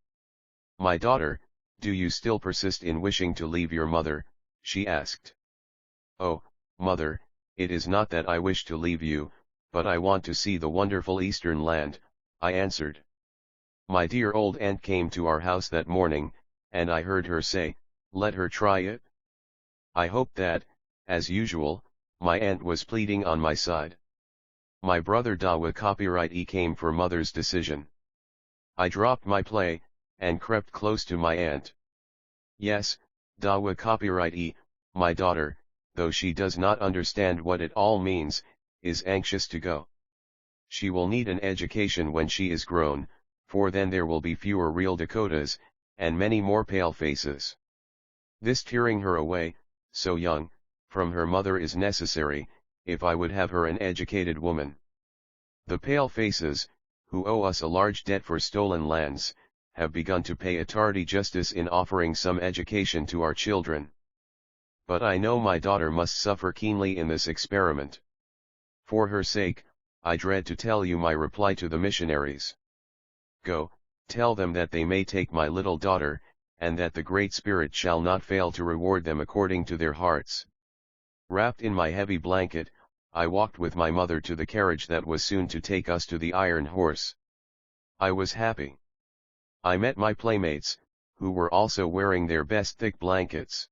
My daughter, do you still persist in wishing to leave your mother? She asked. Oh, mother, it is not that I wish to leave you, but I want to see the wonderful Eastern land, I answered. My dear old aunt came to our house that morning, and I heard her say, let her try it. I hoped that, as usual, My aunt was pleading on my side. My brother Dawa copyright came for mother's decision. I dropped my play, and crept close to my aunt. Yes, Dawa copyright my daughter, though she does not understand what it all means, is anxious to go. She will need an education when she is grown, for then there will be fewer real Dakotas, and many more pale faces. This tearing her away, so young, from her mother is necessary, if I would have her an educated woman. The pale faces, who owe us a large debt for stolen lands, have begun to pay a tardy justice in offering some education to our children. But I know my daughter must suffer keenly in this experiment. For her sake, I dread to tell you my reply to the missionaries. Go, tell them that they may take my little daughter, and that the Great Spirit shall not fail to reward them according to their hearts. Wrapped in my heavy blanket, I walked with my mother to the carriage that was soon to take us to the Iron Horse. I was happy. I met my playmates, who were also wearing their best thick blankets.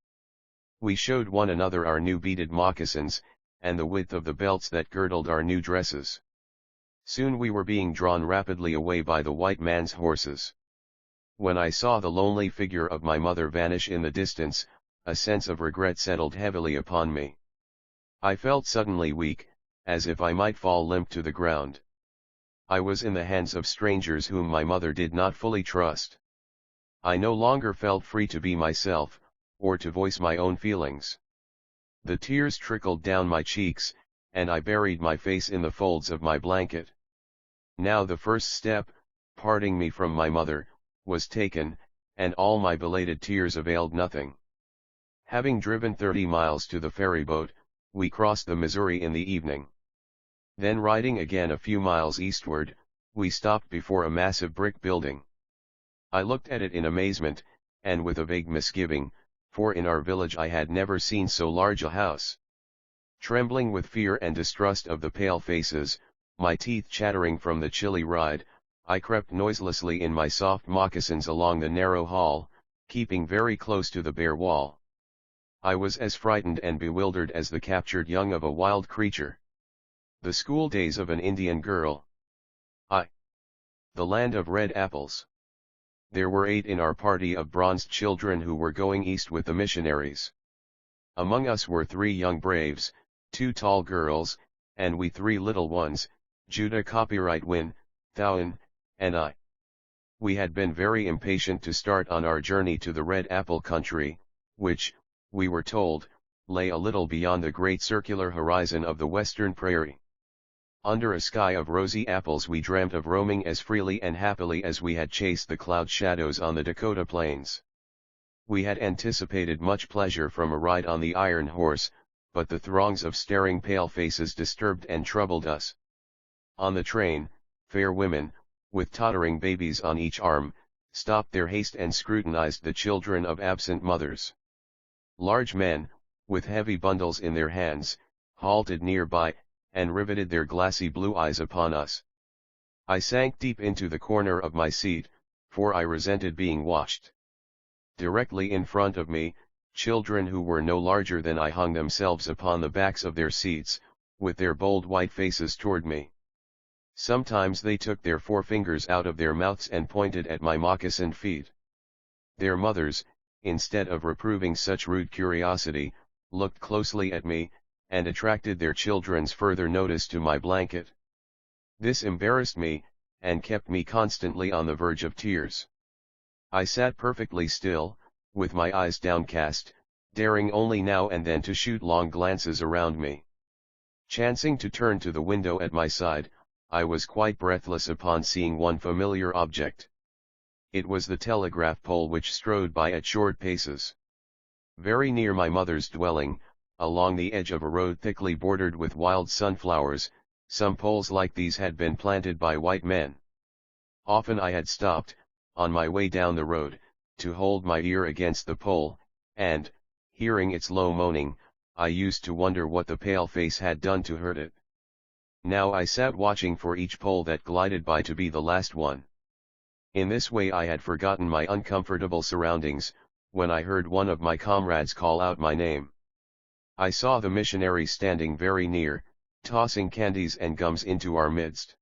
We showed one another our new beaded moccasins, and the width of the belts that girdled our new dresses. Soon we were being drawn rapidly away by the white man's horses. When I saw the lonely figure of my mother vanish in the distance, a sense of regret settled heavily upon me. I felt suddenly weak, as if I might fall limp to the ground. I was in the hands of strangers whom my mother did not fully trust. I no longer felt free to be myself, or to voice my own feelings. The tears trickled down my cheeks, and I buried my face in the folds of my blanket. Now the first step, parting me from my mother, was taken, and all my belated tears availed nothing. Having driven 30 miles to the ferry boat, we crossed the Missouri in the evening. Then riding again a few miles eastward, we stopped before a massive brick building. I looked at it in amazement, and with a vague misgiving, for in our village I had never seen so large a house. Trembling with fear and distrust of the pale faces, my teeth chattering from the chilly ride, I crept noiselessly in my soft moccasins along the narrow hall, keeping very close to the bare wall. I was as frightened and bewildered as the captured young of a wild creature. The school days of an Indian girl. The land of red apples. There were 8 in our party of bronzed children who were going east with the missionaries. Among us were 3 young braves, 2 tall girls, and we 3 little ones, Judah copyright Win, Thowan, and I. We had been very impatient to start on our journey to the red apple country, which, we were told, lay a little beyond the great circular horizon of the western prairie. Under a sky of rosy apples we dreamt of roaming as freely and happily as we had chased the cloud shadows on the Dakota plains. We had anticipated much pleasure from a ride on the Iron Horse, but the throngs of staring pale faces disturbed and troubled us. On the train, fair women, with tottering babies on each arm, stopped their haste and scrutinized the children of absent mothers. Large men, with heavy bundles in their hands, halted nearby, and riveted their glassy blue eyes upon us. I sank deep into the corner of my seat, for I resented being watched. Directly in front of me, children who were no larger than I hung themselves upon the backs of their seats, with their bold white faces toward me. Sometimes they took their forefingers out of their mouths and pointed at my moccasined feet. Their mothers, instead of reproving such rude curiosity, looked closely at me, and attracted their children's further notice to my blanket. This embarrassed me, and kept me constantly on the verge of tears. I sat perfectly still, with my eyes downcast, daring only now and then to shoot long glances around me. Chancing to turn to the window at my side, I was quite breathless upon seeing one familiar object. It was the telegraph pole which strode by at short paces. Very near my mother's dwelling, along the edge of a road thickly bordered with wild sunflowers, some poles like these had been planted by white men. Often I had stopped, on my way down the road, to hold my ear against the pole, and, hearing its low moaning, I used to wonder what the pale face had done to hurt it. Now I sat watching for each pole that glided by to be the last one. In this way I had forgotten my uncomfortable surroundings, when I heard one of my comrades call out my name. I saw the missionary standing very near, tossing candies and gums into our midst.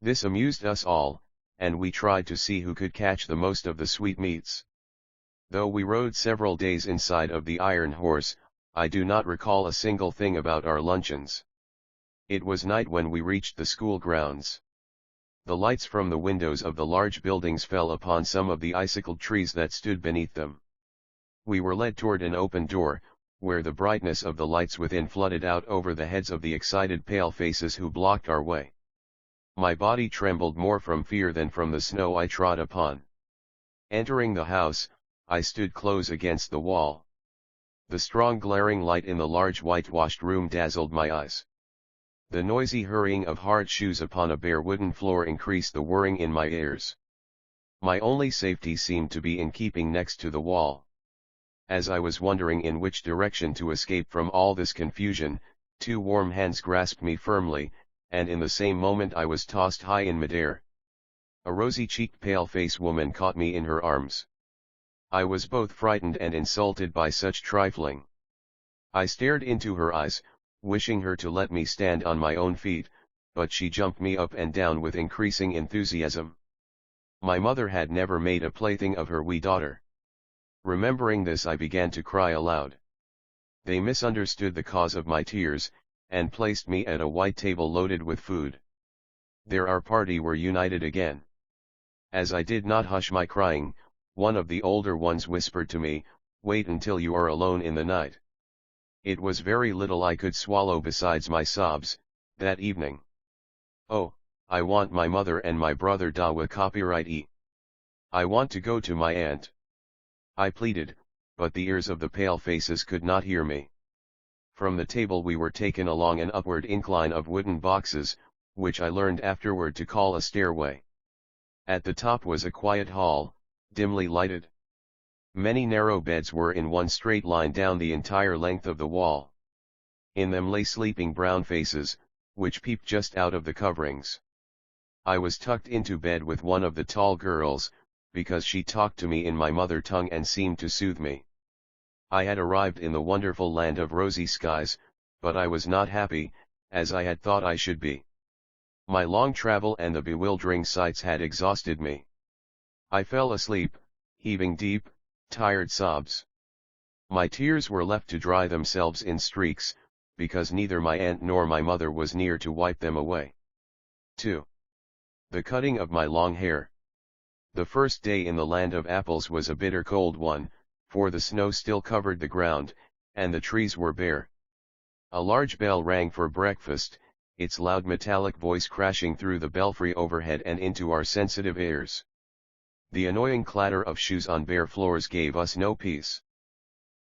This amused us all, and we tried to see who could catch the most of the sweetmeats. Though we rode several days inside of the Iron Horse, I do not recall a single thing about our luncheons. It was night when we reached the school grounds. The lights from the windows of the large buildings fell upon some of the icicled trees that stood beneath them. We were led toward an open door, where the brightness of the lights within flooded out over the heads of the excited pale faces who blocked our way. My body trembled more from fear than from the snow I trod upon. Entering the house, I stood close against the wall. The strong glaring light in the large whitewashed room dazzled my eyes. The noisy hurrying of hard shoes upon a bare wooden floor increased the whirring in my ears. My only safety seemed to be in keeping next to the wall. As I was wondering in which direction to escape from all this confusion, two warm hands grasped me firmly, and in the same moment I was tossed high in midair. A rosy-cheeked pale-faced woman caught me in her arms. I was both frightened and insulted by such trifling. I stared into her eyes, wishing her to let me stand on my own feet, but she jumped me up and down with increasing enthusiasm. My mother had never made a plaything of her wee daughter. Remembering this, I began to cry aloud. They misunderstood the cause of my tears, and placed me at a white table loaded with food. There our party were united again. As I did not hush my crying, one of the older ones whispered to me, "Wait until you are alone in the night." It was very little I could swallow besides my sobs, that evening. "Oh, I want my mother and my brother Dawa copyright. I want to go to my aunt," I pleaded, but the ears of the pale faces could not hear me. From the table we were taken along an upward incline of wooden boxes, which I learned afterward to call a stairway. At the top was a quiet hall, dimly lighted. Many narrow beds were in one straight line down the entire length of the wall. In them lay sleeping brown faces, which peeped just out of the coverings. I was tucked into bed with one of the tall girls, because she talked to me in my mother tongue and seemed to soothe me. I had arrived in the wonderful land of rosy skies, but I was not happy, as I had thought I should be. My long travel and the bewildering sights had exhausted me. I fell asleep, heaving deep, tired sobs. My tears were left to dry themselves in streaks, because neither my aunt nor my mother was near to wipe them away. 2. The cutting of my long hair. The first day in the land of apples was a bitter cold one, for the snow still covered the ground, and the trees were bare. A large bell rang for breakfast, its loud metallic voice crashing through the belfry overhead and into our sensitive ears. The annoying clatter of shoes on bare floors gave us no peace.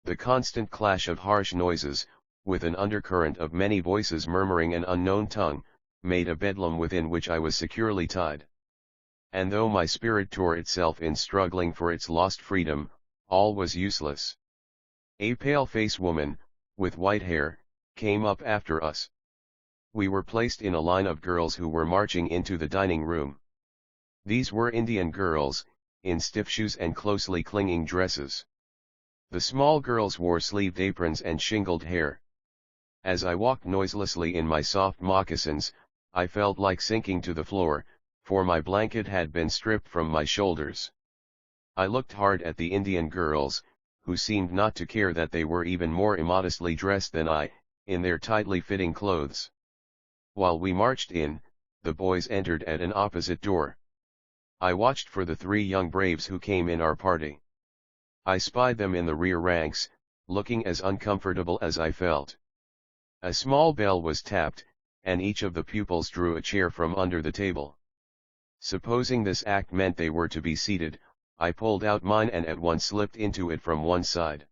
The constant clash of harsh noises, with an undercurrent of many voices murmuring an unknown tongue, made a bedlam within which I was securely tied. And though my spirit tore itself in struggling for its lost freedom, all was useless. A pale-faced woman, with white hair, came up after us. We were placed in a line of girls who were marching into the dining room. These were Indian girls, in stiff shoes and closely clinging dresses. The small girls wore sleeved aprons and shingled hair. As I walked noiselessly in my soft moccasins, I felt like sinking to the floor, for my blanket had been stripped from my shoulders. I looked hard at the Indian girls, who seemed not to care that they were even more immodestly dressed than I, in their tightly fitting clothes. While we marched in, the boys entered at an opposite door. I watched for the 3 young braves who came in our party. I spied them in the rear ranks, looking as uncomfortable as I felt. A small bell was tapped, and each of the pupils drew a chair from under the table. Supposing this act meant they were to be seated, I pulled out mine and at once slipped into it from one side.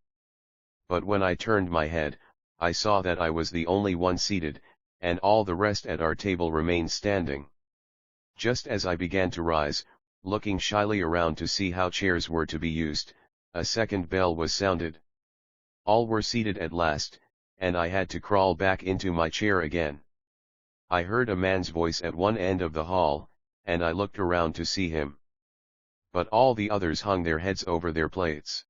But when I turned my head, I saw that I was the only one seated, and all the rest at our table remained standing. Just as I began to rise, looking shyly around to see how chairs were to be used, a second bell was sounded. All were seated at last, and I had to crawl back into my chair again. I heard a man's voice at one end of the hall, and I looked around to see him. But all the others hung their heads over their plates.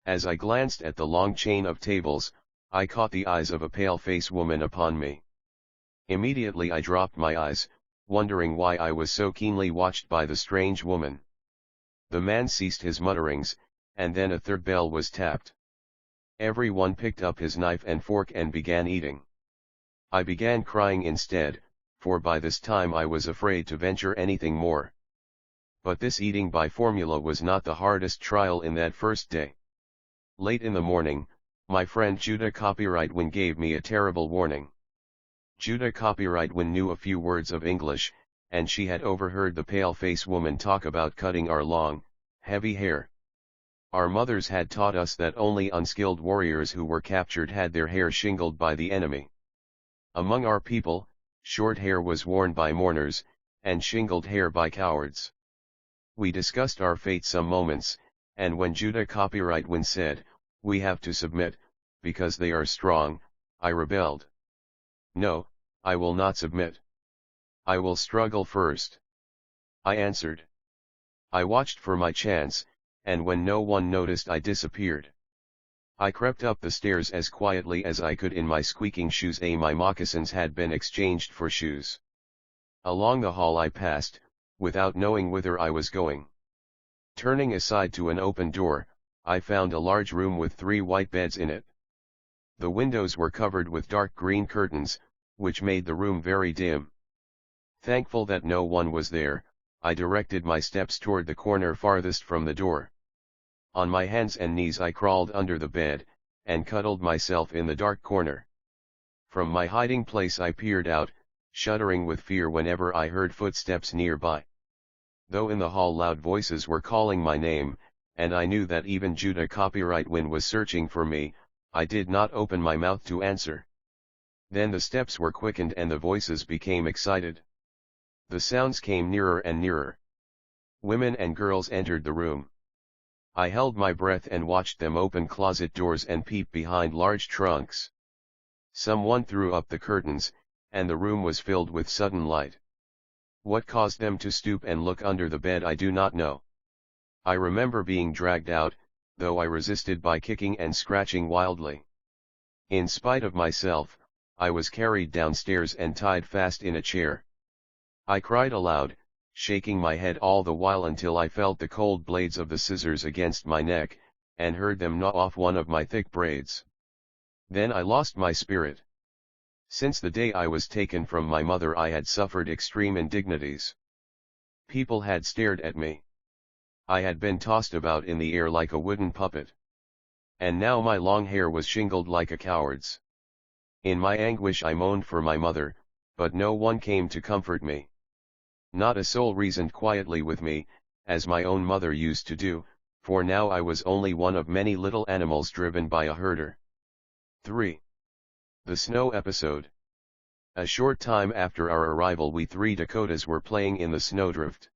As I glanced at the long chain of tables, I caught the eyes of a pale-faced woman upon me. Immediately I dropped my eyes, wondering why I was so keenly watched by the strange woman. The man ceased his mutterings, and then a third bell was tapped. Everyone picked up his knife and fork and began eating. I began crying instead, for by this time I was afraid to venture anything more. But this eating by formula was not the hardest trial in that first day. Late in the morning, my friend Judah Copyrightwin gave me a terrible warning. Judah Copyrightwin knew a few words of English, and she had overheard the pale-faced woman talk about cutting our long, heavy hair. Our mothers had taught us that only unskilled warriors who were captured had their hair shingled by the enemy. Among our people, short hair was worn by mourners, and shingled hair by cowards. We discussed our fate some moments, and when Judah Copyrightwin said, "We have to submit, because they are strong," I rebelled. "No, I will not submit. I will struggle first," I answered. I watched for my chance, and when no one noticed I disappeared. I crept up the stairs as quietly as I could in my squeaking shoes. My moccasins had been exchanged for shoes. Along the hall I passed, without knowing whither I was going. Turning aside to an open door, I found a large room with 3 white beds in it. The windows were covered with dark green curtains, which made the room very dim. Thankful that no one was there, I directed my steps toward the corner farthest from the door. On my hands and knees I crawled under the bed, and cuddled myself in the dark corner. From my hiding place I peered out, shuddering with fear whenever I heard footsteps nearby. Though in the hall loud voices were calling my name, and I knew that even Judah Copyrightwin was searching for me, I did not open my mouth to answer. Then the steps were quickened and the voices became excited. The sounds came nearer and nearer. Women and girls entered the room. I held my breath and watched them open closet doors and peep behind large trunks. Someone threw up the curtains, and the room was filled with sudden light. What caused them to stoop and look under the bed I do not know. I remember being dragged out, though I resisted by kicking and scratching wildly. In spite of myself, I was carried downstairs and tied fast in a chair. I cried aloud, shaking my head all the while until I felt the cold blades of the scissors against my neck, and heard them gnaw off one of my thick braids. Then I lost my spirit. Since the day I was taken from my mother I had suffered extreme indignities. People had stared at me. I had been tossed about in the air like a wooden puppet. And now my long hair was shingled like a coward's. In my anguish I moaned for my mother, but no one came to comfort me. Not a soul reasoned quietly with me, as my own mother used to do, for now I was only one of many little animals driven by a herder. 3. The Snow Episode. A short time after our arrival we 3 Dakotas were playing in the snowdrift.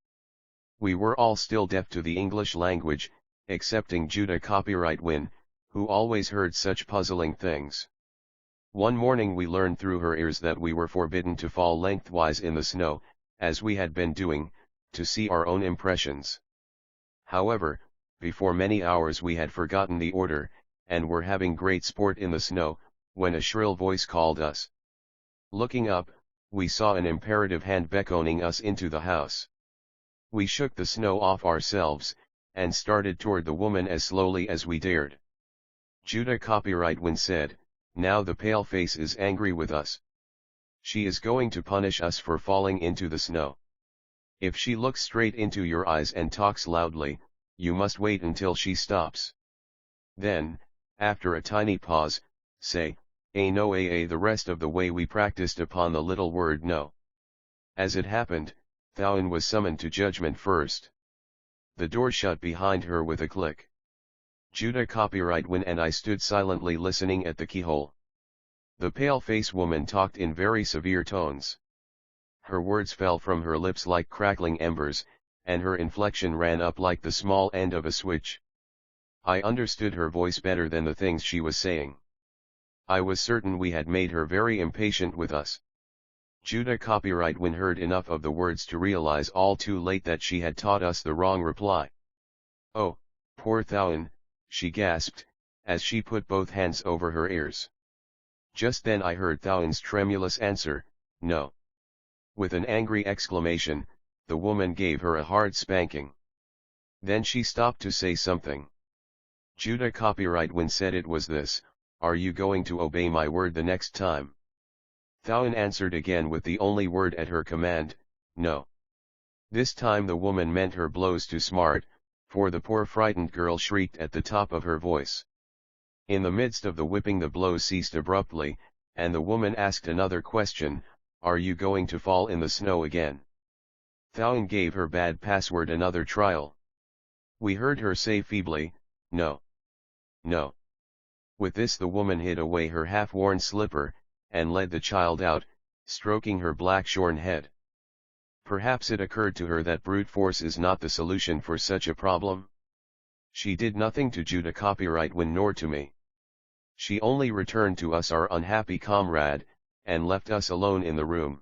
We were all still deaf to the English language, excepting Judah Copyrightwin, who always heard such puzzling things. One morning we learned through her ears that we were forbidden to fall lengthwise in the snow, as we had been doing, to see our own impressions. However, before many hours we had forgotten the order, and were having great sport in the snow, when a shrill voice called us. Looking up, we saw an imperative hand beckoning us into the house. We shook the snow off ourselves, and started toward the woman as slowly as we dared. Judah Copyrightwin said, "Now the pale-face is angry with us. She is going to punish us for falling into the snow. If she looks straight into your eyes and talks loudly, you must wait until she stops. Then, after a tiny pause, say, 'No, the rest of the way we practiced upon the little word no.'" As it happened, Thowen was summoned to judgment first. The door shut behind her with a click. Judah Copyrightwin and I stood silently listening at the keyhole. The pale-faced woman talked in very severe tones. Her words fell from her lips like crackling embers, and her inflection ran up like the small end of a switch. I understood her voice better than the things she was saying. I was certain we had made her very impatient with us. Judah Copyrightwin heard enough of the words to realize all too late that she had taught us the wrong reply. "Oh, poor Thowen," she gasped, as she put both hands over her ears. Just then I heard Thouin's tremulous answer, "No." With an angry exclamation, the woman gave her a hard spanking. Then she stopped to say something. Judah copyright when said it was this, "Are you going to obey my word the next time?" Thouin answered again with the only word at her command, "No." This time the woman meant her blows to smart, for the poor frightened girl shrieked at the top of her voice. In the midst of the whipping the blows ceased abruptly, and the woman asked another question, "Are you going to fall in the snow again?" Thouin gave her bad password another trial. We heard her say feebly, "No. No." With this the woman hid away her half-worn slipper, and led the child out, stroking her black shorn head. Perhaps it occurred to her that brute force is not the solution for such a problem. She did nothing to Judah copyright when nor to me. She only returned to us our unhappy comrade, and left us alone in the room.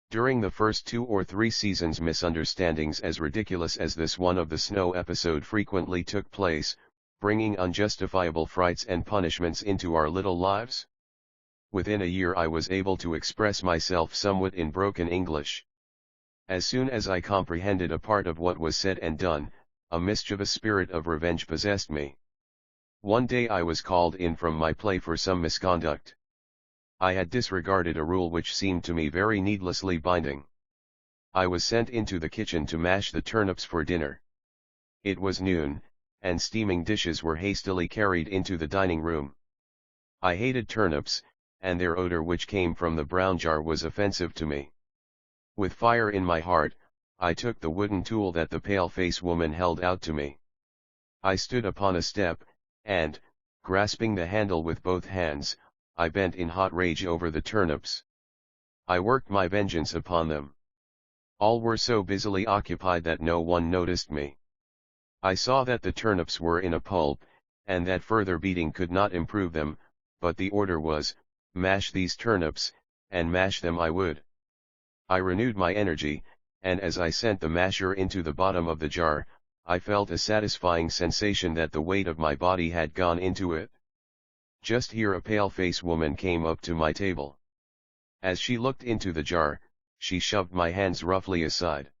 During the first 2 or 3 seasons misunderstandings as ridiculous as this one of the snow episode frequently took place, bringing unjustifiable frights and punishments into our little lives. Within a year I was able to express myself somewhat in broken English. As soon as I comprehended a part of what was said and done, a mischievous spirit of revenge possessed me. One day I was called in from my play for some misconduct. I had disregarded a rule which seemed to me very needlessly binding. I was sent into the kitchen to mash the turnips for dinner. It was noon, and steaming dishes were hastily carried into the dining room. I hated turnips, and their odor which came from the brown jar was offensive to me. With fire in my heart, I took the wooden tool that the pale-faced woman held out to me. I stood upon a step, and, grasping the handle with both hands, I bent in hot rage over the turnips. I worked my vengeance upon them. All were so busily occupied that no one noticed me. I saw that the turnips were in a pulp, and that further beating could not improve them, but the order was, "Mash these turnips," and mash them I would. I renewed my energy, and as I sent the masher into the bottom of the jar, I felt a satisfying sensation that the weight of my body had gone into it. Just here a pale-faced woman came up to my table. As she looked into the jar, she shoved my hands roughly aside.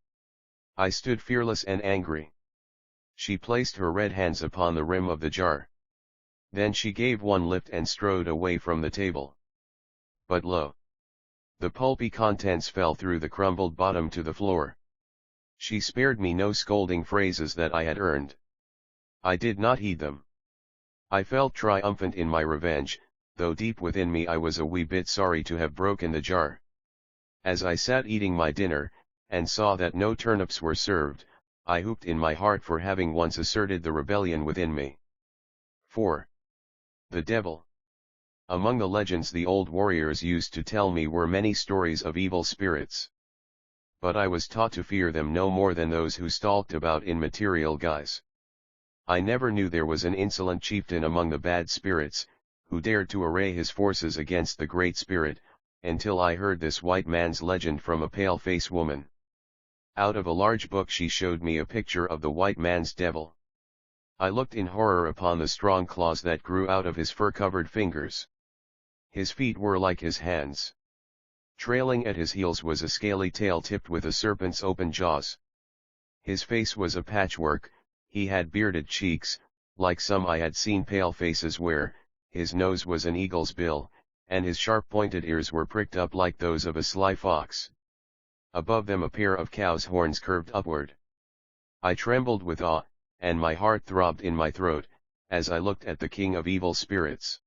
I stood fearless and angry. She placed her red hands upon the rim of the jar. Then she gave one lift and strode away from the table. But lo! The pulpy contents fell through the crumbled bottom to the floor. She spared me no scolding phrases that I had earned. I did not heed them. I felt triumphant in my revenge, though deep within me I was a wee bit sorry to have broken the jar. As I sat eating my dinner, and saw that no turnips were served, I whooped in my heart for having once asserted the rebellion within me. 4. The Devil. Among the legends the old warriors used to tell me were many stories of evil spirits. But I was taught to fear them no more than those who stalked about in material guise. I never knew there was an insolent chieftain among the bad spirits, who dared to array his forces against the Great Spirit, until I heard this white man's legend from a pale-faced woman. Out of a large book she showed me a picture of the white man's devil. I looked in horror upon the strong claws that grew out of his fur-covered fingers. His feet were like his hands. Trailing at his heels was a scaly tail tipped with a serpent's open jaws. His face was a patchwork, he had bearded cheeks, like some I had seen pale faces wear, his nose was an eagle's bill, and his sharp-pointed ears were pricked up like those of a sly fox. Above them a pair of cow's horns curved upward. I trembled with awe, and my heart throbbed in my throat, as I looked at the king of evil spirits.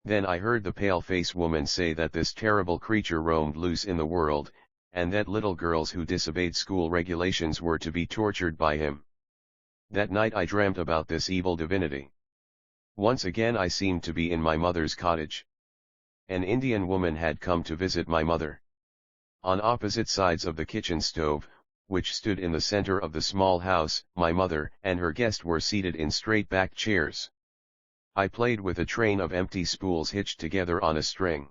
Then I heard the pale-faced woman say that this terrible creature roamed loose in the world, and that little girls who disobeyed school regulations were to be tortured by him. That night I dreamt about this evil divinity. Once again I seemed to be in my mother's cottage. An Indian woman had come to visit my mother. On opposite sides of the kitchen stove, which stood in the center of the small house, my mother and her guest were seated in straight-backed chairs. I played with a train of empty spools hitched together on a string.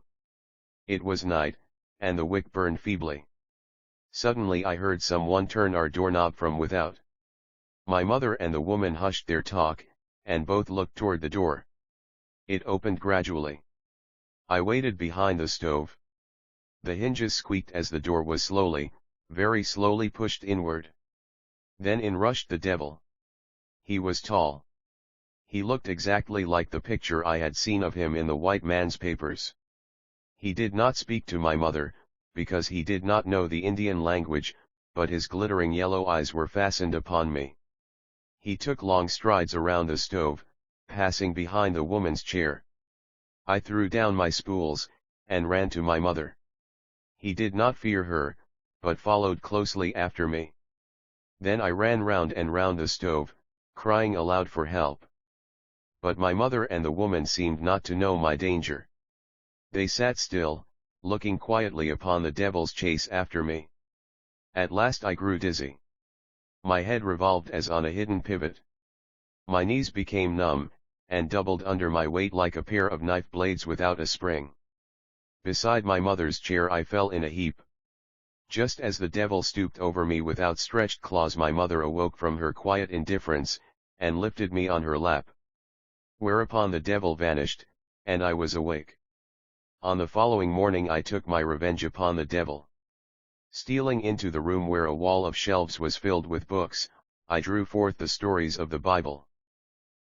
It was night, and the wick burned feebly. Suddenly I heard someone turn our doorknob from without. My mother and the woman hushed their talk, and both looked toward the door. It opened gradually. I waited behind the stove. The hinges squeaked as the door was slowly, very slowly pushed inward. Then in rushed the devil. He was tall. He looked exactly like the picture I had seen of him in the white man's papers. He did not speak to my mother, because he did not know the Indian language, but his glittering yellow eyes were fastened upon me. He took long strides around the stove, passing behind the woman's chair. I threw down my spools, and ran to my mother. He did not fear her, but followed closely after me. Then I ran round and round the stove, crying aloud for help. But my mother and the woman seemed not to know my danger. They sat still, looking quietly upon the devil's chase after me. At last I grew dizzy. My head revolved as on a hidden pivot. My knees became numb, and doubled under my weight like a pair of knife blades without a spring. Beside my mother's chair I fell in a heap. Just as the devil stooped over me with outstretched claws, my mother awoke from her quiet indifference, and lifted me on her lap. Whereupon the devil vanished, and I was awake. On the following morning I took my revenge upon the devil. Stealing into the room where a wall of shelves was filled with books, I drew forth the stories of the Bible.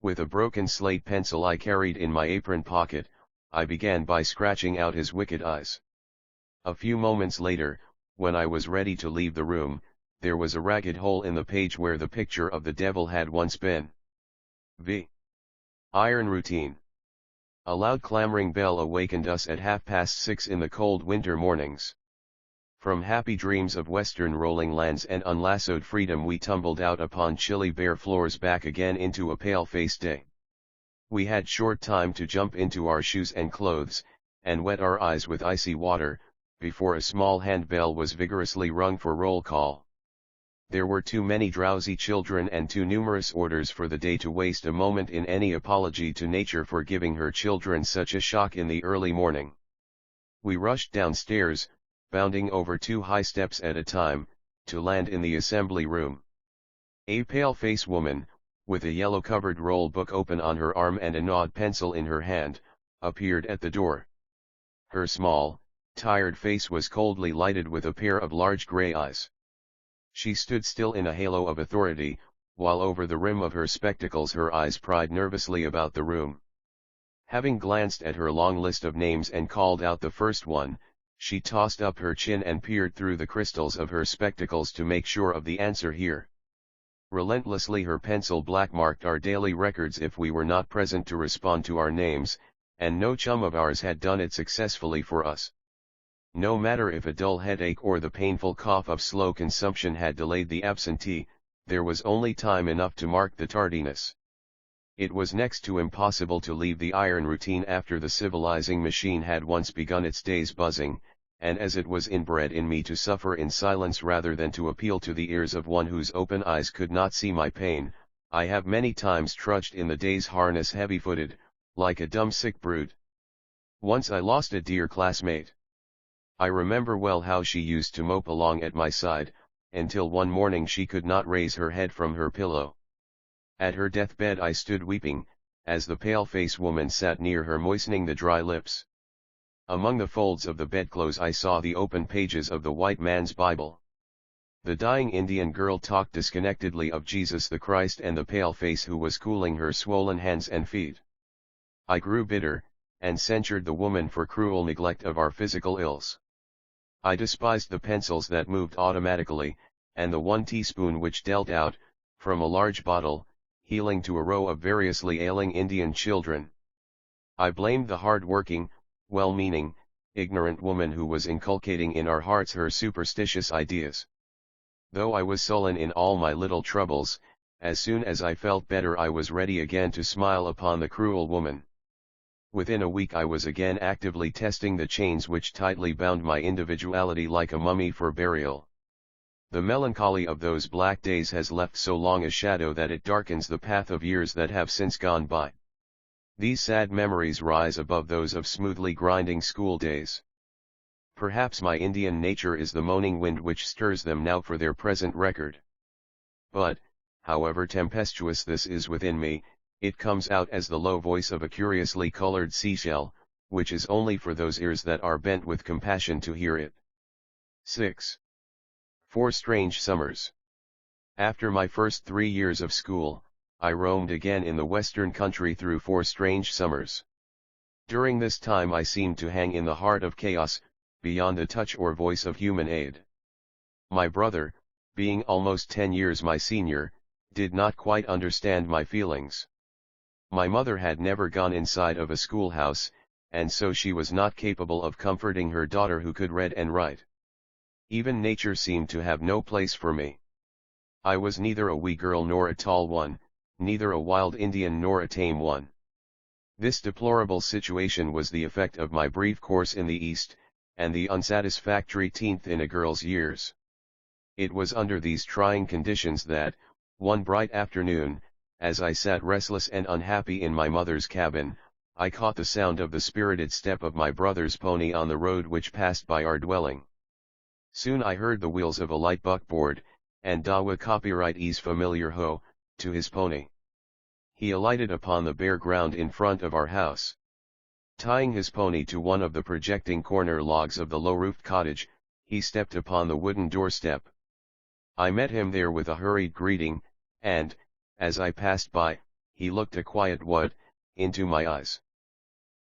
With a broken slate pencil I carried in my apron pocket, I began by scratching out his wicked eyes. A few moments later, when I was ready to leave the room, there was a ragged hole in the page where the picture of the devil had once been. V. Iron routine. A loud clamoring bell awakened us at 6:30 in the cold winter mornings. From happy dreams of western rolling lands and unlassoed freedom we tumbled out upon chilly bare floors back again into a pale-faced day. We had short time to jump into our shoes and clothes, and wet our eyes with icy water, before a small handbell was vigorously rung for roll call. There were too many drowsy children and too numerous orders for the day to waste a moment in any apology to nature for giving her children such a shock in the early morning. We rushed downstairs, bounding over 2 high steps at a time, to land in the assembly room. A pale-faced woman, with a yellow-covered roll book open on her arm and a gnawed pencil in her hand, appeared at the door. Her small, tired face was coldly lighted with a pair of large grey eyes. She stood still in a halo of authority, while over the rim of her spectacles her eyes pried nervously about the room. Having glanced at her long list of names and called out the first one, she tossed up her chin and peered through the crystals of her spectacles to make sure of the answer here. Relentlessly her pencil black-marked our daily records if we were not present to respond to our names, and no chum of ours had done it successfully for us. No matter if a dull headache or the painful cough of slow consumption had delayed the absentee, there was only time enough to mark the tardiness. It was next to impossible to leave the iron routine after the civilizing machine had once begun its day's buzzing, and as it was inbred in me to suffer in silence rather than to appeal to the ears of one whose open eyes could not see my pain, I have many times trudged in the day's harness heavy-footed, like a dumb sick brute. Once I lost a dear classmate. I remember well how she used to mope along at my side, until one morning she could not raise her head from her pillow. At her deathbed I stood weeping, as the pale-faced woman sat near her moistening the dry lips. Among the folds of the bedclothes I saw the open pages of the white man's Bible. The dying Indian girl talked disconnectedly of Jesus the Christ and the pale face who was cooling her swollen hands and feet. I grew bitter, and censured the woman for cruel neglect of our physical ills. I despised the pencils that moved automatically, and the 1 teaspoon which dealt out, from a large bottle, healing to a row of variously ailing Indian children. I blamed the hard-working, well-meaning, ignorant woman who was inculcating in our hearts her superstitious ideas. Though I was sullen in all my little troubles, as soon as I felt better I was ready again to smile upon the cruel woman. Within a week I was again actively testing the chains which tightly bound my individuality like a mummy for burial. The melancholy of those black days has left so long a shadow that it darkens the path of years that have since gone by. These sad memories rise above those of smoothly grinding school days. Perhaps my Indian nature is the moaning wind which stirs them now for their present record. But, however tempestuous this is within me, it comes out as the low voice of a curiously colored seashell, which is only for those ears that are bent with compassion to hear it. 6. 4 Strange Summers. After my first 3 years of school, I roamed again in the western country through 4 strange summers. During this time I seemed to hang in the heart of chaos, beyond the touch or voice of human aid. My brother, being almost 10 years my senior, did not quite understand my feelings. My mother had never gone inside of a schoolhouse, and so she was not capable of comforting her daughter who could read and write. Even nature seemed to have no place for me. I was neither a wee girl nor a tall one, neither a wild Indian nor a tame one. This deplorable situation was the effect of my brief course in the East, and the unsatisfactory teenth in a girl's years. It was under these trying conditions that, one bright afternoon, as I sat restless and unhappy in my mother's cabin, I caught the sound of the spirited step of my brother's pony on the road which passed by our dwelling. Soon I heard the wheels of a light buckboard, and Dawa Copyright's familiar hoe, to his pony. He alighted upon the bare ground in front of our house. Tying his pony to one of the projecting corner logs of the low-roofed cottage, he stepped upon the wooden doorstep. I met him there with a hurried greeting, and, as I passed by, he looked a quiet wad into my eyes.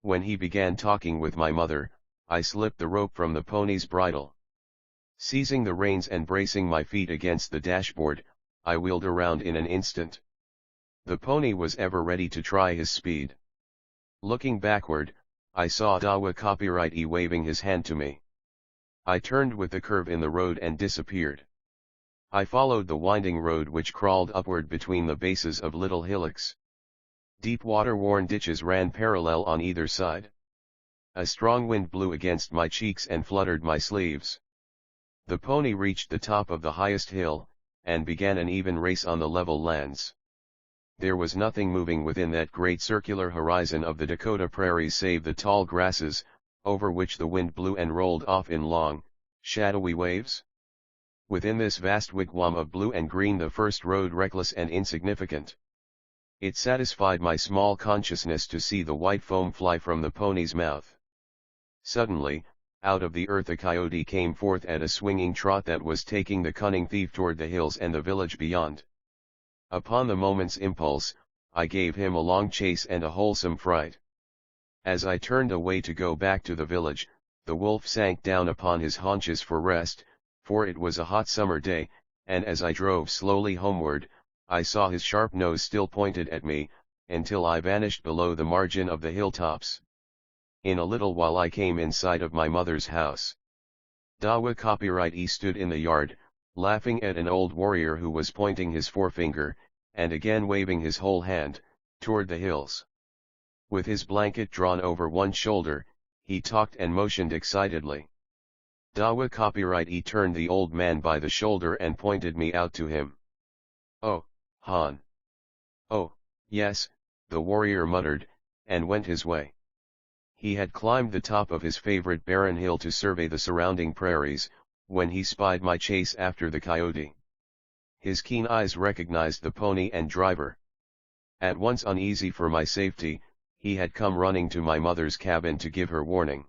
When he began talking with my mother, I slipped the rope from the pony's bridle. Seizing the reins and bracing my feet against the dashboard, I wheeled around in an instant. The pony was ever ready to try his speed. Looking backward, I saw Dawa Copyright waving his hand to me. I turned with the curve in the road and disappeared. I followed the winding road which crawled upward between the bases of little hillocks. Deep water-worn ditches ran parallel on either side. A strong wind blew against my cheeks and fluttered my sleeves. The pony reached the top of the highest hill, and began an even race on the level lands. There was nothing moving within that great circular horizon of the Dakota prairies save the tall grasses, over which the wind blew and rolled off in long, shadowy waves. Within this vast wigwam of blue and green the first rode reckless and insignificant. It satisfied my small consciousness to see the white foam fly from the pony's mouth. Suddenly, out of the earth a coyote came forth at a swinging trot that was taking the cunning thief toward the hills and the village beyond. Upon the moment's impulse, I gave him a long chase and a wholesome fright. As I turned away to go back to the village, the wolf sank down upon his haunches for rest, for it was a hot summer day, and as I drove slowly homeward, I saw his sharp nose still pointed at me, until I vanished below the margin of the hilltops. In a little while I came in sight of my mother's house. Dawa Copyright stood in the yard, laughing at an old warrior who was pointing his forefinger, and again waving his whole hand, toward the hills. With his blanket drawn over one shoulder, he talked and motioned excitedly. Dawa Copyright turned the old man by the shoulder and pointed me out to him. "Oh, Han." "Oh, yes," the warrior muttered, and went his way. He had climbed the top of his favorite barren hill to survey the surrounding prairies, when he spied my chase after the coyote. His keen eyes recognized the pony and driver. At once uneasy for my safety, he had come running to my mother's cabin to give her warning.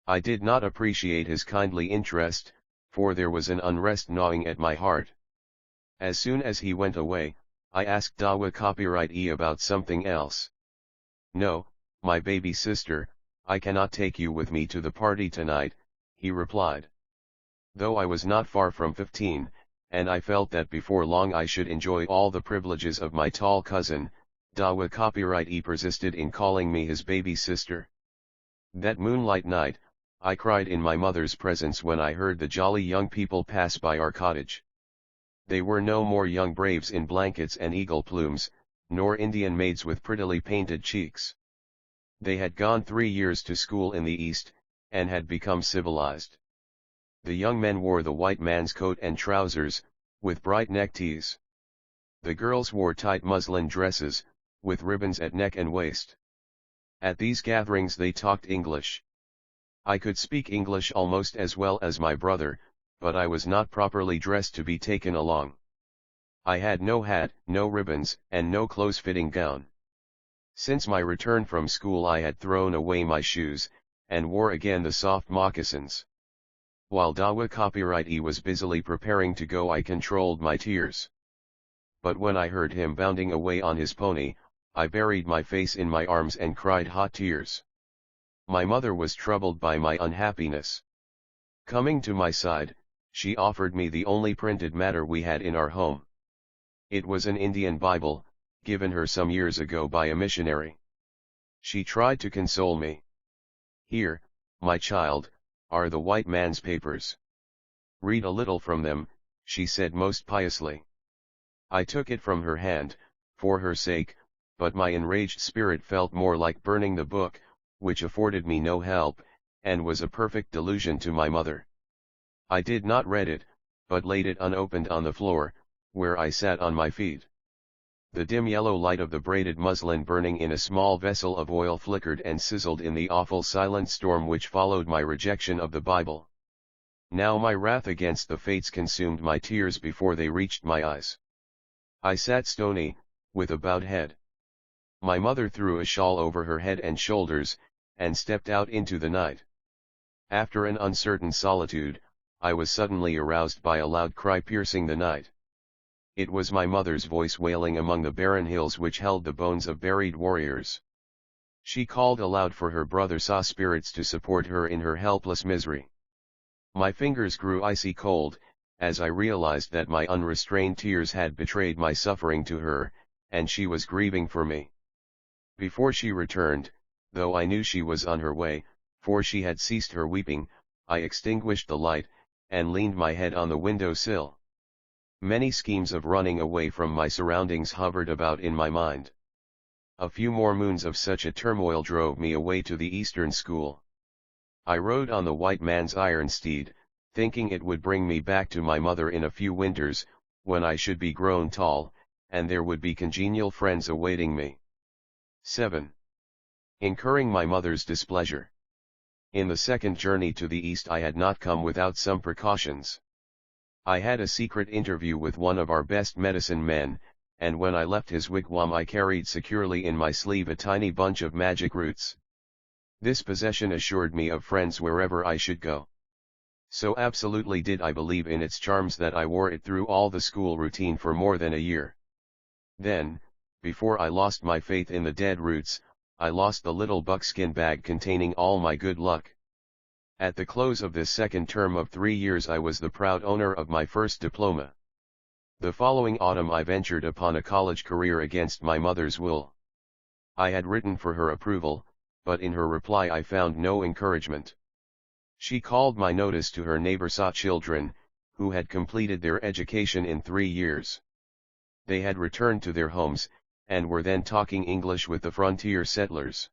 I did not appreciate his kindly interest, for there was an unrest gnawing at my heart. As soon as he went away, I asked Dawa Copyright about something else. "No, my baby sister, I cannot take you with me to the party tonight," he replied. Though I was not far from 15, and I felt that before long I should enjoy all the privileges of my tall cousin, Dawa Copyright persisted in calling me his baby sister. That moonlight night, I cried in my mother's presence when I heard the jolly young people pass by our cottage. They were no more young braves in blankets and eagle plumes, nor Indian maids with prettily painted cheeks. They had gone 3 years to school in the East, and had become civilized. The young men wore the white man's coat and trousers, with bright neckties. The girls wore tight muslin dresses, with ribbons at neck and waist. At these gatherings they talked English. I could speak English almost as well as my brother, but I was not properly dressed to be taken along. I had no hat, no ribbons, and no close-fitting gown. Since my return from school I had thrown away my shoes, and wore again the soft moccasins. While Dawa copyright was busily preparing to go, I controlled my tears. But when I heard him bounding away on his pony, I buried my face in my arms and cried hot tears. My mother was troubled by my unhappiness. Coming to my side, she offered me the only printed matter we had in our home. It was an Indian Bible, given her some years ago by a missionary. She tried to console me. "Here, my child, are the white man's papers. Read a little from them," she said most piously. I took it from her hand, for her sake, but my enraged spirit felt more like burning the book, which afforded me no help, and was a perfect delusion to my mother. I did not read it, but laid it unopened on the floor, where I sat on my feet. The dim yellow light of the braided muslin burning in a small vessel of oil flickered and sizzled in the awful silent storm which followed my rejection of the Bible. Now my wrath against the fates consumed my tears before they reached my eyes. I sat stony, with a bowed head. My mother threw a shawl over her head and shoulders, and stepped out into the night. After an uncertain solitude, I was suddenly aroused by a loud cry piercing the night. It was my mother's voice wailing among the barren hills which held the bones of buried warriors. She called aloud for her brother Sa spirits to support her in her helpless misery. My fingers grew icy cold, as I realized that my unrestrained tears had betrayed my suffering to her, and she was grieving for me. Before she returned, though I knew she was on her way, for she had ceased her weeping, I extinguished the light, and leaned my head on the window sill. Many schemes of running away from my surroundings hovered about in my mind. A few more moons of such a turmoil drove me away to the Eastern school. I rode on the white man's iron steed, thinking it would bring me back to my mother in a few winters, when I should be grown tall, and there would be congenial friends awaiting me. 7. Incurring my mother's displeasure. In the second journey to the east I had not come without some precautions. I had a secret interview with one of our best medicine men, and when I left his wigwam I carried securely in my sleeve a tiny bunch of magic roots. This possession assured me of friends wherever I should go. So absolutely did I believe in its charms that I wore it through all the school routine for more than a year. Then, before I lost my faith in the dead roots, I lost the little buckskin bag containing all my good luck. At the close of this second term of 3 years I was the proud owner of my first diploma. The following autumn I ventured upon a college career against my mother's will. I had written for her approval, but in her reply I found no encouragement. She called my notice to her neighbor Sa children, who had completed their education in 3 years. They had returned to their homes, and were then talking English with the frontier settlers.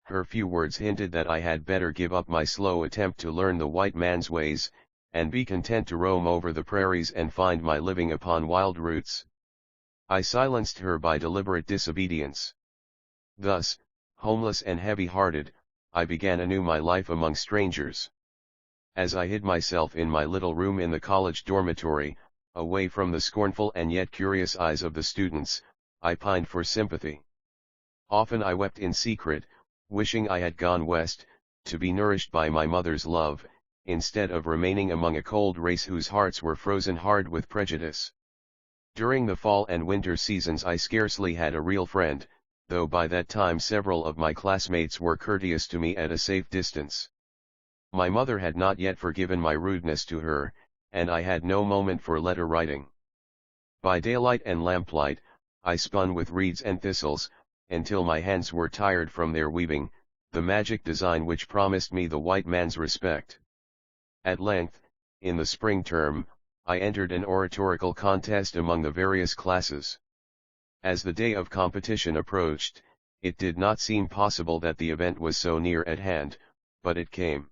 Her few words hinted that I had better give up my slow attempt to learn the white man's ways, and be content to roam over the prairies and find my living upon wild roots. I silenced her by deliberate disobedience. Thus, homeless and heavy-hearted, I began anew my life among strangers. As I hid myself in my little room in the college dormitory, away from the scornful and yet curious eyes of the students, I pined for sympathy. Often I wept in secret, wishing I had gone west, to be nourished by my mother's love, instead of remaining among a cold race whose hearts were frozen hard with prejudice. During the fall and winter seasons I scarcely had a real friend, though by that time several of my classmates were courteous to me at a safe distance. My mother had not yet forgiven my rudeness to her, and I had no moment for letter writing. By daylight and lamplight, I spun with reeds and thistles, until my hands were tired from their weaving, the magic design which promised me the white man's respect. At length, in the spring term, I entered an oratorical contest among the various classes. As the day of competition approached, it did not seem possible that the event was so near at hand, but it came.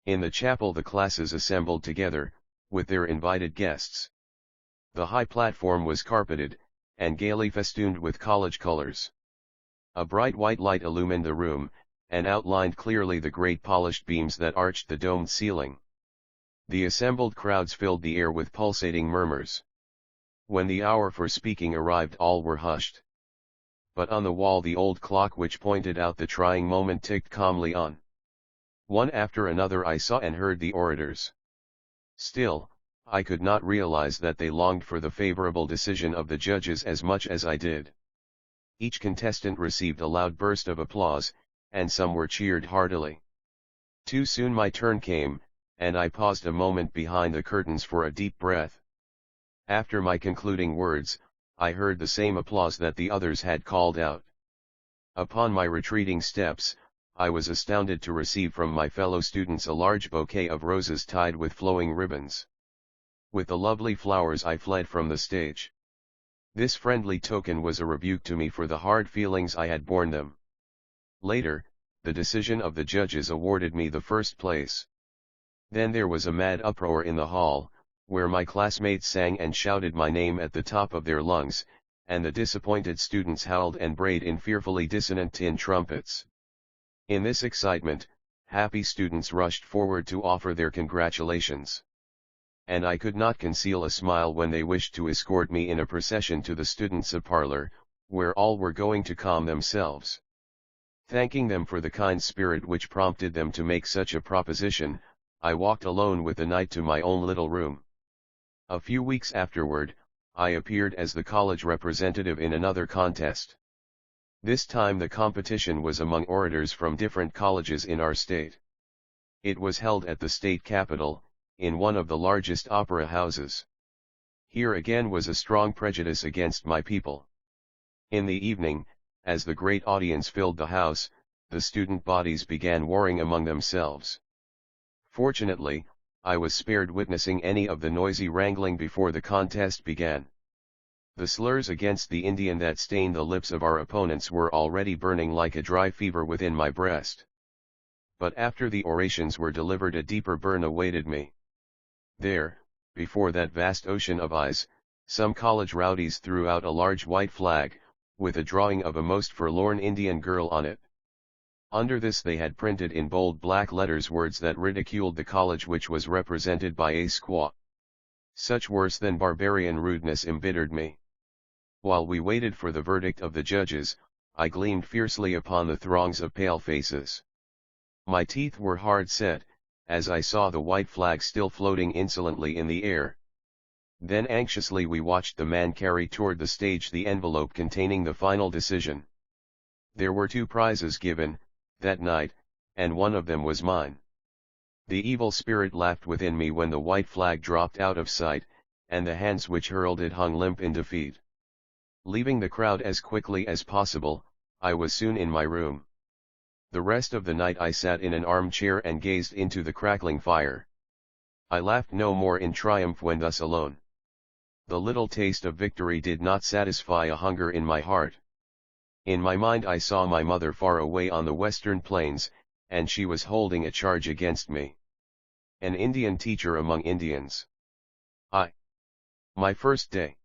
In the chapel the classes assembled together, with their invited guests. The high platform was carpeted, and gaily festooned with college colors. A bright white light illumined the room, and outlined clearly the great polished beams that arched the domed ceiling. The assembled crowds filled the air with pulsating murmurs. When the hour for speaking arrived all were hushed. but on the wall the old clock which pointed out the trying moment ticked calmly on. One after another I saw and heard the orators. Still, I could not realize that they longed for the favorable decision of the judges as much as I did. Each contestant received a loud burst of applause, and some were cheered heartily. Too soon my turn came, and I paused a moment behind the curtains for a deep breath. After my concluding words, I heard the same applause that the others had called out. Upon my retreating steps, I was astounded to receive from my fellow students a large bouquet of roses tied with flowing ribbons. With the lovely flowers I fled from the stage. This friendly token was a rebuke to me for the hard feelings I had borne them. Later, the decision of the judges awarded me the first place. Then there was a mad uproar in the hall, where my classmates sang and shouted my name at the top of their lungs, and the disappointed students howled and brayed in fearfully dissonant tin trumpets. In this excitement, happy students rushed forward to offer their congratulations. And I could not conceal a smile when they wished to escort me in a procession to the students' parlor, where all were going to calm themselves. Thanking them for the kind spirit which prompted them to make such a proposition, I walked alone with the knight to my own little room. A few weeks afterward, I appeared as the college representative in another contest. This time the competition was among orators from different colleges in our state. It was held at the state capitol, in one of the largest opera houses. Here again was a strong prejudice against my people. In the evening, as the great audience filled the house, the student bodies began warring among themselves. Fortunately, I was spared witnessing any of the noisy wrangling before the contest began. The slurs against the Indian that stained the lips of our opponents were already burning like a dry fever within my breast. But after the orations were delivered, a deeper burn awaited me. There, before that vast ocean of eyes, some college rowdies threw out a large white flag, with a drawing of a most forlorn Indian girl on it. Under this they had printed in bold black letters words that ridiculed the college which was represented by a squaw. Such worse than barbarian rudeness embittered me. While we waited for the verdict of the judges, I gleamed fiercely upon the throngs of pale faces. My teeth were hard set, as I saw the white flag still floating insolently in the air. Then anxiously we watched the man carry toward the stage the envelope containing the final decision. There were 2 prizes given, that night, and one of them was mine. The evil spirit laughed within me when the white flag dropped out of sight, and the hands which hurled it hung limp in defeat. Leaving the crowd as quickly as possible, I was soon in my room. The rest of the night I sat in an armchair and gazed into the crackling fire. I laughed no more in triumph when thus alone. The little taste of victory did not satisfy a hunger in my heart. In my mind I saw my mother far away on the western plains, and she was holding a charge against me. An Indian teacher among Indians. My first day.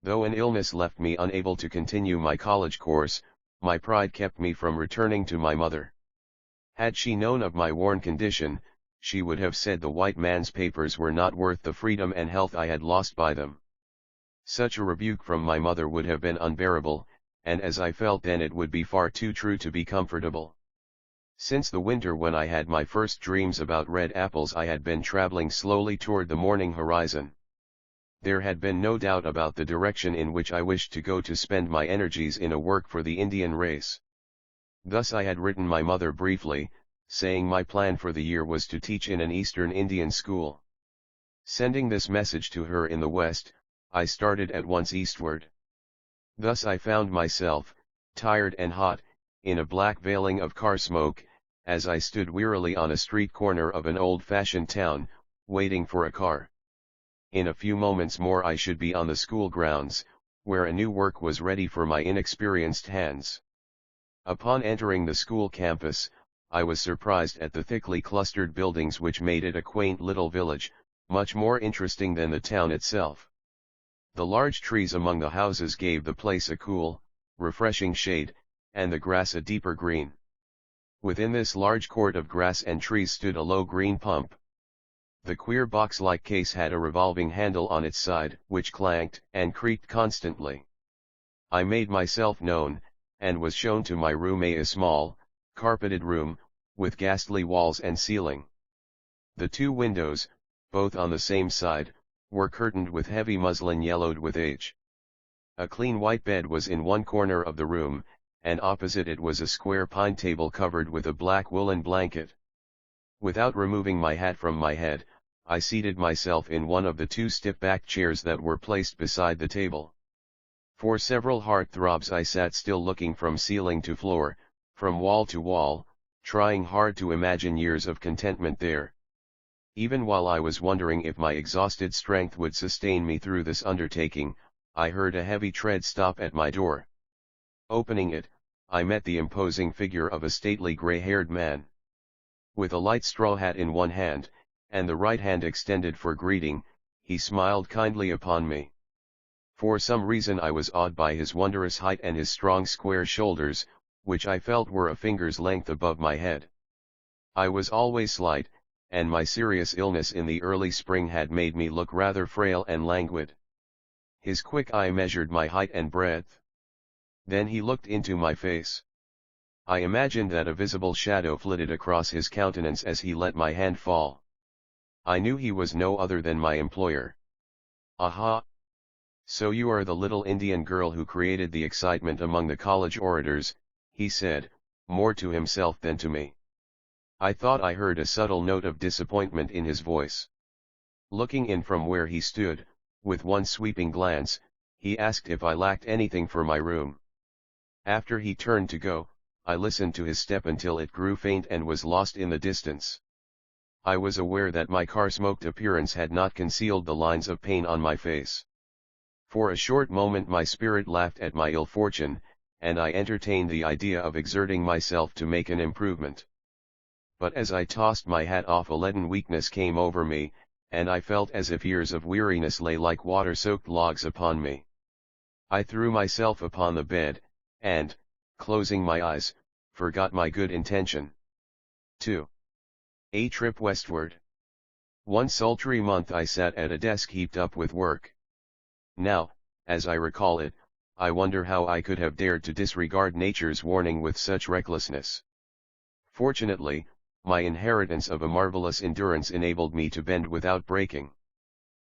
Though an illness left me unable to continue my college course, my pride kept me from returning to my mother. Had she known of my worn condition, she would have said the white man's papers were not worth the freedom and health I had lost by them. Such a rebuke from my mother would have been unbearable, and as I felt then it would be far too true to be comfortable. Since the winter when I had my first dreams about red apples I had been traveling slowly toward the morning horizon. There had been no doubt about the direction in which I wished to go to spend my energies in a work for the Indian race. Thus I had written my mother briefly, saying my plan for the year was to teach in an Eastern Indian school. Sending this message to her in the west, I started at once eastward. Thus I found myself, tired and hot, in a black veiling of car smoke, as I stood wearily on a street corner of an old-fashioned town, waiting for a car. In a few moments more I should be on the school grounds, where a new work was ready for my inexperienced hands. Upon entering the school campus, I was surprised at the thickly clustered buildings which made it a quaint little village, much more interesting than the town itself. The large trees among the houses gave the place a cool, refreshing shade, and the grass a deeper green. Within this large court of grass and trees stood a low green pump. The queer box-like case had a revolving handle on its side, which clanked and creaked constantly. I made myself known, and was shown to my room, a small, carpeted room, with ghastly walls and ceiling. The two windows, both on the same side, were curtained with heavy muslin yellowed with age. A clean white bed was in one corner of the room, and opposite it was a square pine table covered with a black woolen blanket. Without removing my hat from my head, I seated myself in one of the two stiff-backed chairs that were placed beside the table. For several heart-throbs I sat still, looking from ceiling to floor, from wall to wall, trying hard to imagine years of contentment there. Even while I was wondering if my exhausted strength would sustain me through this undertaking, I heard a heavy tread stop at my door. Opening it, I met the imposing figure of a stately gray-haired man. With a light straw hat in one hand, and the right hand extended for greeting, he smiled kindly upon me. For some reason I was awed by his wondrous height and his strong square shoulders, which I felt were a finger's length above my head. I was always slight, and my serious illness in the early spring had made me look rather frail and languid. His quick eye measured my height and breadth. Then he looked into my face. I imagined that a visible shadow flitted across his countenance as he let my hand fall. I knew he was no other than my employer. "Aha! So you are the little Indian girl who created the excitement among the college orators," he said, more to himself than to me. I thought I heard a subtle note of disappointment in his voice. Looking in from where he stood, with one sweeping glance, he asked if I lacked anything for my room. After he turned to go, I listened to his step until it grew faint and was lost in the distance. I was aware that my car-smoked appearance had not concealed the lines of pain on my face. For a short moment my spirit laughed at my ill fortune, and I entertained the idea of exerting myself to make an improvement. But as I tossed my hat off, a leaden weakness came over me, and I felt as if years of weariness lay like water-soaked logs upon me. I threw myself upon the bed, and, closing my eyes, forgot my good intention. 2. A trip westward. One sultry month I sat at a desk heaped up with work. Now, as I recall it, I wonder how I could have dared to disregard nature's warning with such recklessness. Fortunately, my inheritance of a marvelous endurance enabled me to bend without breaking.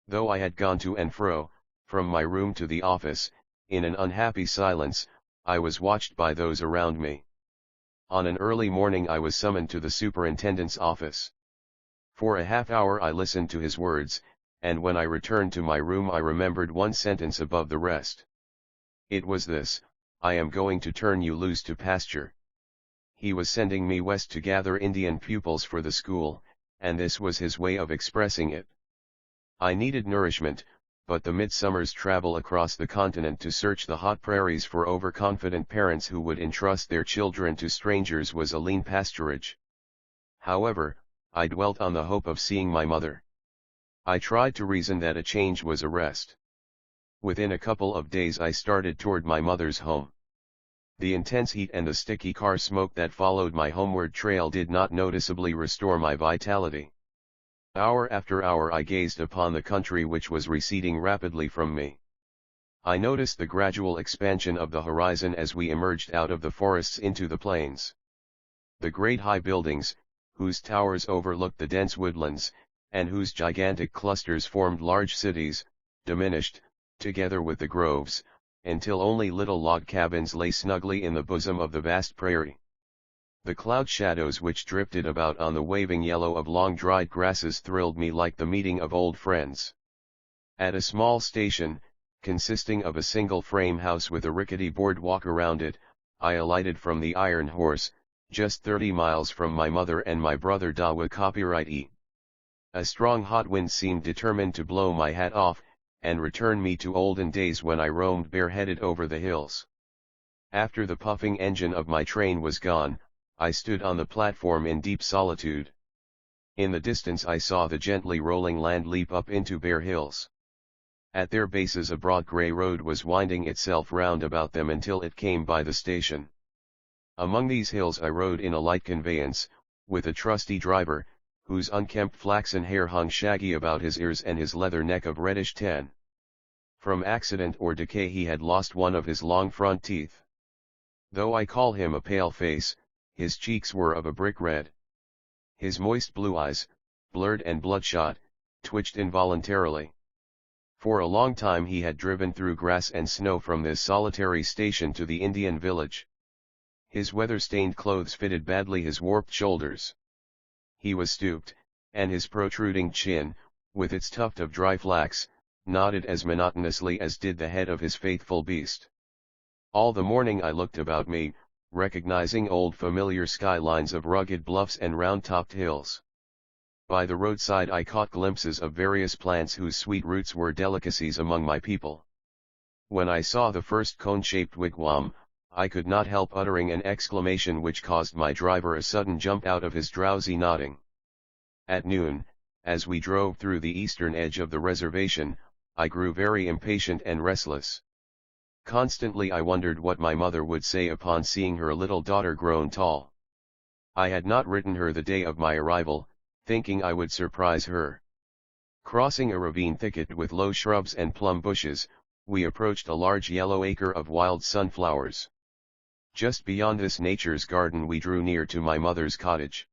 Though I had gone to and fro, from my room to the office, in an unhappy silence, I was watched by those around me. On an early morning I was summoned to the superintendent's office. For a half-hour I listened to his words, and when I returned to my room I remembered one sentence above the rest. It was this: "I am going to turn you loose to pasture." He was sending me west to gather Indian pupils for the school, and this was his way of expressing it. I needed nourishment, but the midsummer's travel across the continent to search the hot prairies for overconfident parents who would entrust their children to strangers was a lean pasturage. However, I dwelt on the hope of seeing my mother. I tried to reason that a change was a rest. Within a couple of days I started toward my mother's home. The intense heat and the sticky car smoke that followed my homeward trail did not noticeably restore my vitality. Hour after hour I gazed upon the country which was receding rapidly from me. I noticed the gradual expansion of the horizon as we emerged out of the forests into the plains. The great high buildings, whose towers overlooked the dense woodlands, and whose gigantic clusters formed large cities, diminished, together with the groves, until only little log cabins lay snugly in the bosom of the vast prairie. The cloud shadows which drifted about on the waving yellow of long-dried grasses thrilled me like the meeting of old friends. At a small station, consisting of a single frame house with a rickety boardwalk around it, I alighted from the Iron Horse, just 30 miles from my mother and my brother Dawa copyright. A strong hot wind seemed determined to blow my hat off, and return me to olden days when I roamed bareheaded over the hills. After the puffing engine of my train was gone, I stood on the platform in deep solitude. In the distance I saw the gently rolling land leap up into bare hills. At their bases a broad grey road was winding itself round about them until it came by the station. Among these hills I rode in a light conveyance, with a trusty driver, whose unkempt flaxen hair hung shaggy about his ears and his leather neck of reddish tan. From accident or decay he had lost one of his long front teeth. Though I call him a pale face, his cheeks were of a brick red. His moist blue eyes, blurred and bloodshot, twitched involuntarily. For a long time he had driven through grass and snow from this solitary station to the Indian village. His weather-stained clothes fitted badly his warped shoulders. He was stooped, and his protruding chin, with its tuft of dry flax, nodded as monotonously as did the head of his faithful beast. All the morning I looked about me, recognizing old familiar skylines of rugged bluffs and round-topped hills. By the roadside I caught glimpses of various plants whose sweet roots were delicacies among my people. When I saw the first cone-shaped wigwam, I could not help uttering an exclamation which caused my driver a sudden jump out of his drowsy nodding. At noon, as we drove through the eastern edge of the reservation, I grew very impatient and restless. Constantly I wondered what my mother would say upon seeing her little daughter grown tall. I had not written her the day of my arrival, thinking I would surprise her. Crossing a ravine thicket with low shrubs and plum bushes, we approached a large yellow acre of wild sunflowers. Just beyond this nature's garden we drew near to my mother's cottage.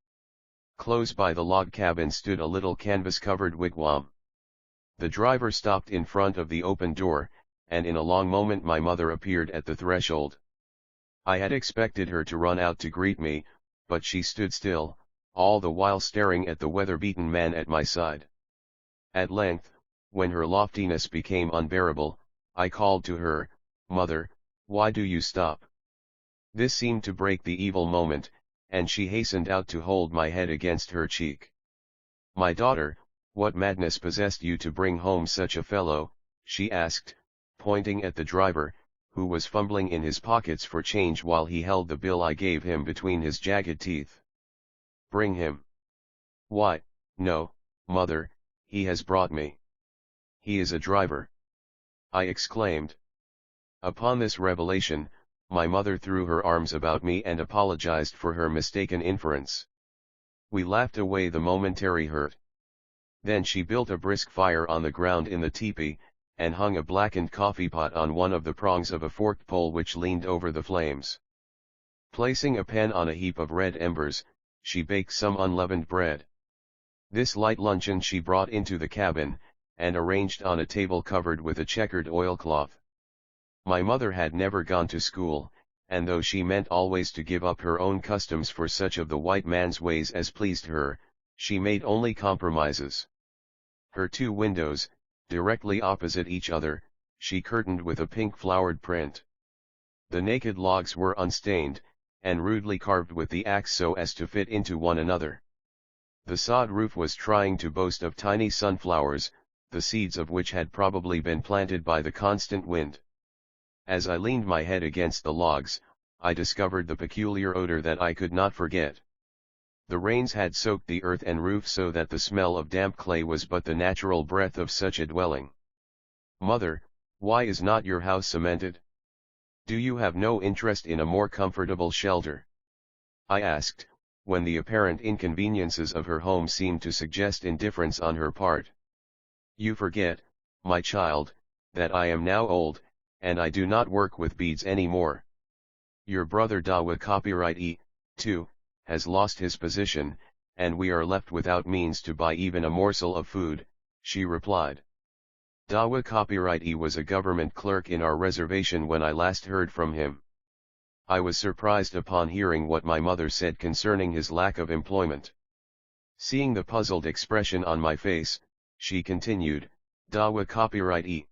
Close by the log cabin stood a little canvas-covered wigwam. The driver stopped in front of the open door, and in a long moment my mother appeared at the threshold. I had expected her to run out to greet me, but she stood still, all the while staring at the weather-beaten man at my side. At length, when her loftiness became unbearable, I called to her, "Mother, why do you stop?" This seemed to break the evil moment, and she hastened out to hold my head against her cheek. "My daughter, what madness possessed you to bring home such a fellow?" she asked, pointing at the driver, who was fumbling in his pockets for change while he held the bill I gave him between his jagged teeth. "Bring him." "Why, no, mother, he has brought me. He is a driver," I exclaimed. Upon this revelation, my mother threw her arms about me and apologized for her mistaken inference. We laughed away the momentary hurt. Then she built a brisk fire on the ground in the teepee, and hung a blackened coffee pot on one of the prongs of a forked pole which leaned over the flames. Placing a pan on a heap of red embers, she baked some unleavened bread. This light luncheon she brought into the cabin, and arranged on a table covered with a checkered oilcloth. My mother had never gone to school, and though she meant always to give up her own customs for such of the white man's ways as pleased her, she made only compromises. Her 2 windows, directly opposite each other, she curtained with a pink-flowered print. The naked logs were unstained, and rudely carved with the axe so as to fit into one another. The sod roof was trying to boast of tiny sunflowers, the seeds of which had probably been planted by the constant wind. As I leaned my head against the logs, I discovered the peculiar odor that I could not forget. The rains had soaked the earth and roof so that the smell of damp clay was but the natural breath of such a dwelling. "Mother, why is not your house cemented? Do you have no interest in a more comfortable shelter?" I asked, when the apparent inconveniences of her home seemed to suggest indifference on her part. "You forget, my child, that I am now old, and I do not work with beads any more. Your brother Dawa Copyright too, has lost his position, and we are left without means to buy even a morsel of food," she replied. Dawa Copyright was a government clerk in our reservation when I last heard from him. I was surprised upon hearing what my mother said concerning his lack of employment. Seeing the puzzled expression on my face, she continued, "Dawa Copyright.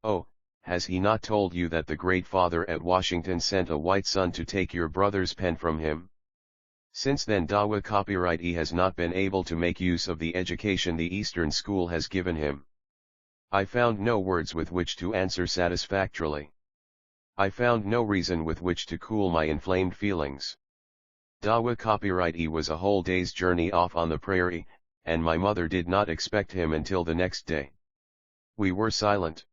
Oh, has he not told you that the Great Father at Washington sent a white son to take your brother's pen from him? Since then Dawa Copyright has not been able to make use of the education the Eastern School has given him." I found no words with which to answer satisfactorily. I found no reason with which to cool my inflamed feelings. Dawa Copyright was a whole day's journey off on the prairie, and my mother did not expect him until the next day. We were silent.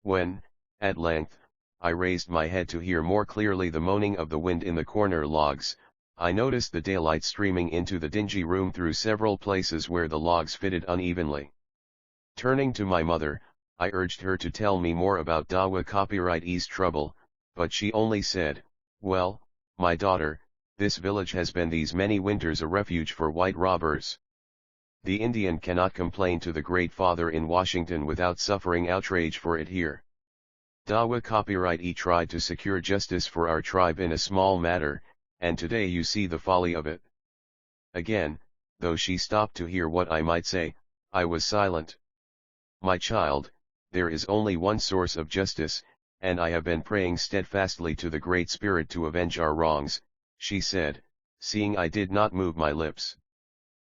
When, at length, I raised my head to hear more clearly the moaning of the wind in the corner logs, I noticed the daylight streaming into the dingy room through several places where the logs fitted unevenly. Turning to my mother, I urged her to tell me more about Dawa Copyright's trouble, but she only said, Well, my daughter, this village has been these many winters a refuge for white robbers. The Indian cannot complain to the Great Father in Washington without suffering outrage for it here. Dawa copyright tried to secure justice for our tribe in a small matter, and today you see the folly of it. Again, though she stopped to hear what I might say, I was silent. My child, there is only one source of justice, and I have been praying steadfastly to the Great Spirit to avenge our wrongs, she said, seeing I did not move my lips.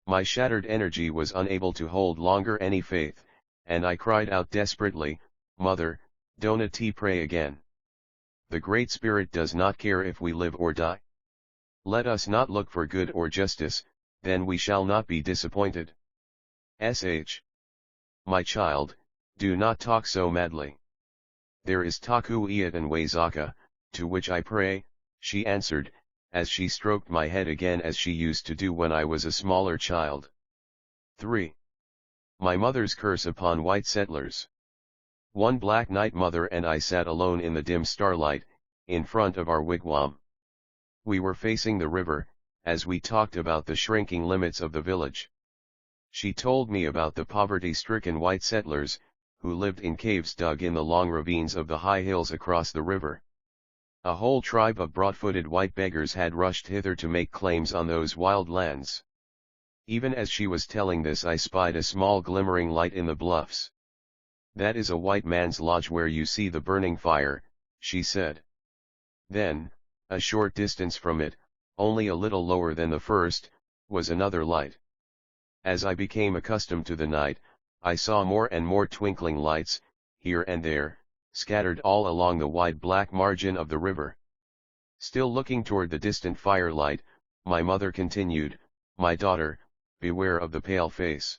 My shattered energy was unable to hold longer any faith, and I cried out desperately, Mother, don't pray again. The Great Spirit does not care if we live or die. Let us not look for good or justice, then we shall not be disappointed. Sh. My child, do not talk so madly. There is Taku Iat and Waizaka, to which I pray, she answered, as she stroked my head again as she used to do when I was a smaller child. 3. My mother's curse upon white settlers. One black night mother and I sat alone in the dim starlight, in front of our wigwam. We were facing the river, as we talked about the shrinking limits of the village. She told me about the poverty-stricken white settlers, who lived in caves dug in the long ravines of the high hills across the river. A whole tribe of broad-footed white beggars had rushed hither to make claims on those wild lands. Even as she was telling this, I spied a small glimmering light in the bluffs. That is a white man's lodge where you see the burning fire, she said. Then, a short distance from it, only a little lower than the first, was another light. As I became accustomed to the night, I saw more and more twinkling lights, here and there, scattered all along the wide black margin of the river. Still looking toward the distant firelight, my mother continued, My daughter, beware of the pale face.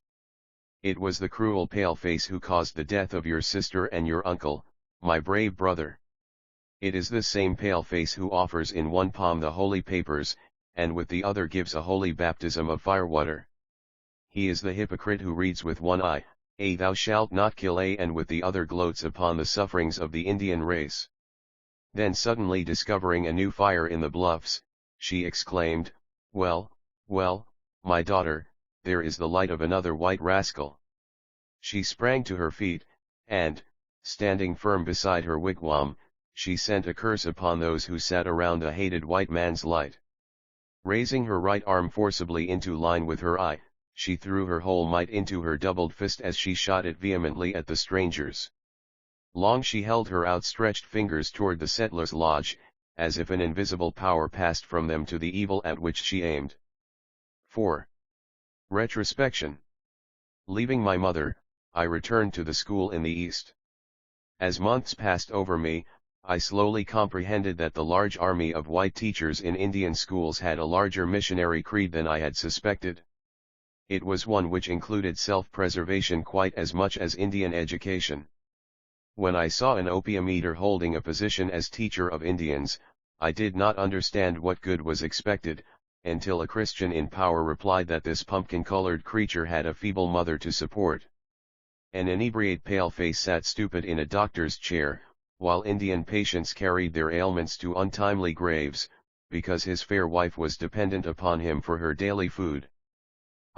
It was the cruel pale face who caused the death of your sister and your uncle, my brave brother. It is this same pale face who offers in one palm the holy papers, and with the other gives a holy baptism of firewater. He is the hypocrite who reads with one eye, Thou shalt not kill, and with the other gloats upon the sufferings of the Indian race. Then suddenly discovering a new fire in the bluffs, she exclaimed, Well, my daughter, there is the light of another white rascal. She sprang to her feet, and, standing firm beside her wigwam, she sent a curse upon those who sat around the hated white man's light. Raising her right arm forcibly into line with her eye, she threw her whole might into her doubled fist as she shot it vehemently at the strangers. Long she held her outstretched fingers toward the settlers' lodge, as if an invisible power passed from them to the evil at which she aimed. 4. Retrospection. Leaving my mother, I returned to the school in the east. As months passed over me, I slowly comprehended that the large army of white teachers in Indian schools had a larger missionary creed than I had suspected. It was one which included self-preservation quite as much as Indian education. When I saw an opium eater holding a position as teacher of Indians, I did not understand what good was expected, until a Christian in power replied that this pumpkin-colored creature had a feeble mother to support. An inebriate pale-face sat stupid in a doctor's chair, while Indian patients carried their ailments to untimely graves, because his fair wife was dependent upon him for her daily food.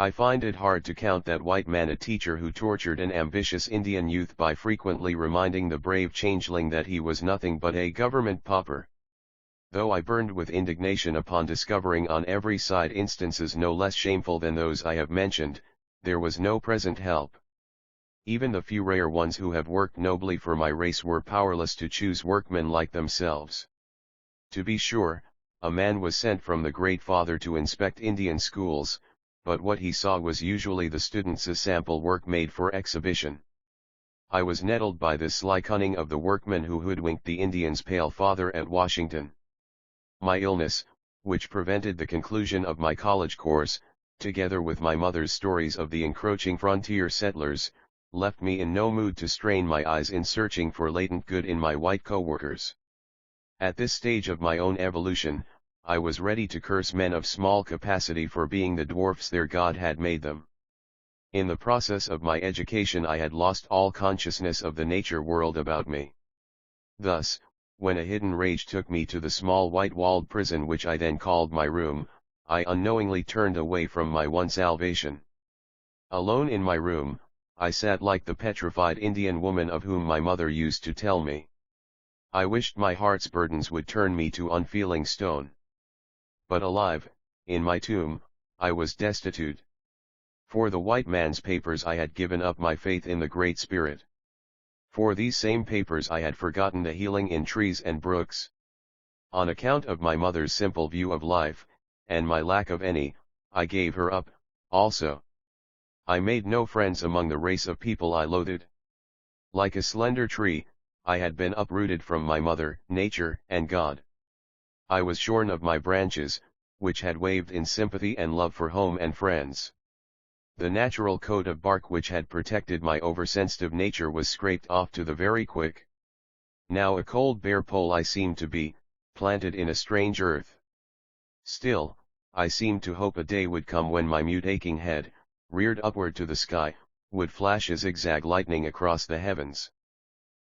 I find it hard to count that white man a teacher who tortured an ambitious Indian youth by frequently reminding the brave changeling that he was nothing but a government pauper. Though I burned with indignation upon discovering on every side instances no less shameful than those I have mentioned, there was no present help. Even the few rare ones who have worked nobly for my race were powerless to choose workmen like themselves. To be sure, a man was sent from the Great Father to inspect Indian schools, but what he saw was usually the students' sample work made for exhibition. I was nettled by this sly cunning of the workmen who hoodwinked the Indians' pale father at Washington. My illness, which prevented the conclusion of my college course, together with my mother's stories of the encroaching frontier settlers, left me in no mood to strain my eyes in searching for latent good in my white co-workers. At this stage of my own evolution, I was ready to curse men of small capacity for being the dwarfs their God had made them. In the process of my education I had lost all consciousness of the nature world about me. Thus, When a hidden rage took me to the small white-walled prison which I then called my room, I unknowingly turned away from my one salvation. Alone in my room, I sat like the petrified Indian woman of whom my mother used to tell me. I wished my heart's burdens would turn me to unfeeling stone. But alive, in my tomb, I was destitute. For the white man's papers I had given up my faith in the Great Spirit. For these same papers I had forgotten the healing in trees and brooks. On account of my mother's simple view of life, and my lack of any, I gave her up, also. I made no friends among the race of people I loathed. Like a slender tree, I had been uprooted from my mother, nature, and God. I was shorn of my branches, which had waved in sympathy and love for home and friends. The natural coat of bark which had protected my oversensitive nature was scraped off to the very quick. Now a cold bare pole I seemed to be, planted in a strange earth. Still, I seemed to hope a day would come when my mute aching head, reared upward to the sky, would flash a zigzag lightning across the heavens.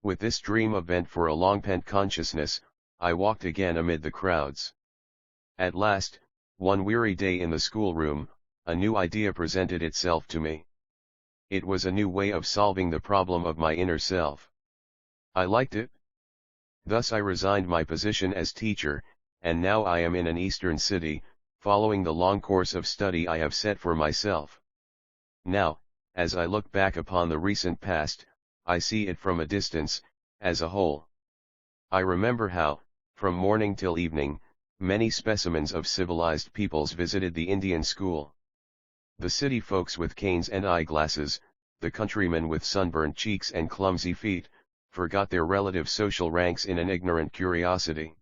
With this dream of vent for a long-pent consciousness, I walked again amid the crowds. At last, one weary day in the schoolroom, a new idea presented itself to me. It was a new way of solving the problem of my inner self. I liked it. Thus I resigned my position as teacher, and now I am in an eastern city, following the long course of study I have set for myself. Now, as I look back upon the recent past, I see it from a distance, as a whole. I remember how, from morning till evening, many specimens of civilized peoples visited the Indian school. The city folks with canes and eyeglasses, the countrymen with sunburnt cheeks and clumsy feet, forgot their relative social ranks in an ignorant curiosity.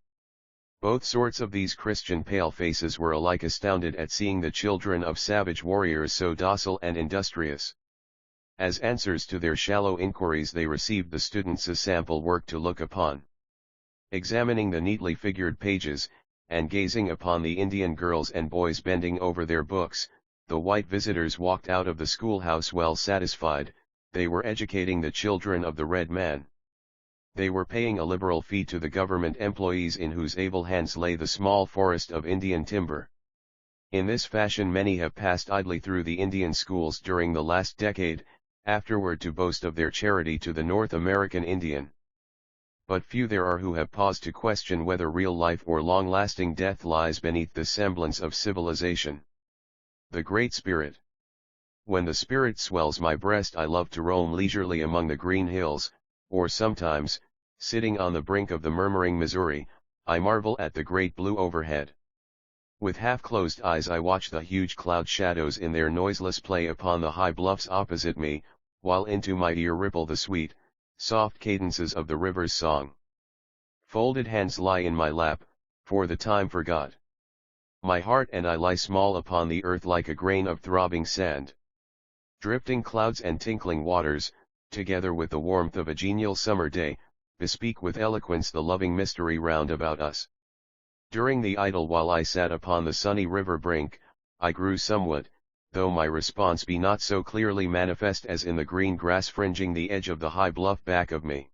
Both sorts of these Christian pale-faces were alike astounded at seeing the children of savage warriors so docile and industrious. As answers to their shallow inquiries they received the students a sample work to look upon. Examining the neatly figured pages, and gazing upon the Indian girls and boys bending over their books, the white visitors walked out of the schoolhouse well satisfied. They were educating the children of the red man. They were paying a liberal fee to the government employees in whose able hands lay the small forest of Indian timber. In this fashion many have passed idly through the Indian schools during the last decade, afterward to boast of their charity to the North American Indian. But few there are who have paused to question whether real life or long-lasting death lies beneath the semblance of civilization. The Great Spirit. When the Spirit swells my breast I love to roam leisurely among the green hills, or sometimes, sitting on the brink of the murmuring Missouri, I marvel at the great blue overhead. With half-closed eyes I watch the huge cloud shadows in their noiseless play upon the high bluffs opposite me, while into my ear ripple the sweet, soft cadences of the river's song. Folded hands lie in my lap, for the time forgot. My heart and I lie small upon the earth like a grain of throbbing sand. Drifting clouds and tinkling waters, together with the warmth of a genial summer day, bespeak with eloquence the loving mystery round about us. During the idle while I sat upon the sunny river brink, I grew somewhat, though my response be not so clearly manifest as in the green grass fringing the edge of the high bluff back of me.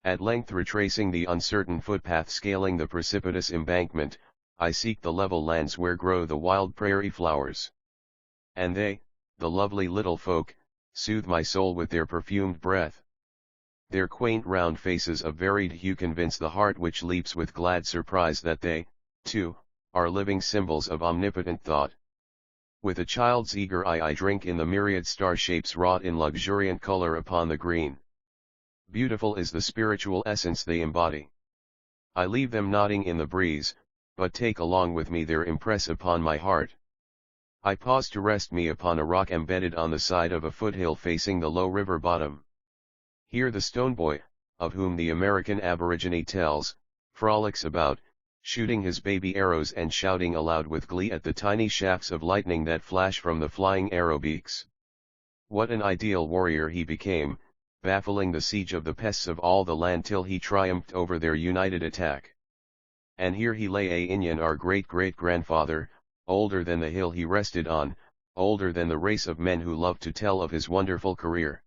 At length retracing the uncertain footpath scaling the precipitous embankment, I seek the level lands where grow the wild prairie flowers. And they, the lovely little folk, soothe my soul with their perfumed breath. Their quaint round faces of varied hue convince the heart which leaps with glad surprise that they, too, are living symbols of omnipotent thought. With a child's eager eye I drink in the myriad star shapes wrought in luxuriant color upon the green. Beautiful is the spiritual essence they embody. I leave them nodding in the breeze, but take along with me their impress upon my heart. I pause to rest me upon a rock embedded on the side of a foothill facing the low river bottom. Here the stone boy, of whom the American aborigine tells, frolics about, shooting his baby arrows and shouting aloud with glee at the tiny shafts of lightning that flash from the flying arrow beaks. What an ideal warrior he became, baffling the siege of the pests of all the land till he triumphed over their united attack. And here he lay a Indian, our great-great-grandfather, older than the hill he rested on, older than the race of men who loved to tell of his wonderful career.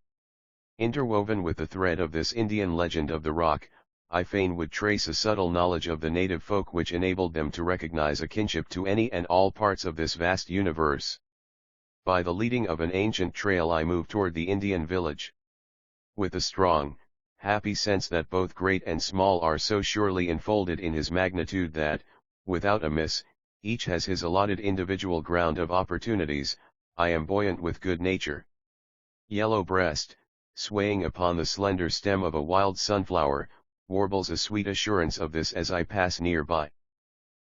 Interwoven with the thread of this Indian legend of the rock, I fain would trace a subtle knowledge of the native folk which enabled them to recognize a kinship to any and all parts of this vast universe. By the leading of an ancient trail I moved toward the Indian village. With a strong, happy sense that both great and small are so surely enfolded in his magnitude that, without a miss, each has his allotted individual ground of opportunities, I am buoyant with good nature. Yellow Breast, swaying upon the slender stem of a wild sunflower, warbles a sweet assurance of this as I pass nearby.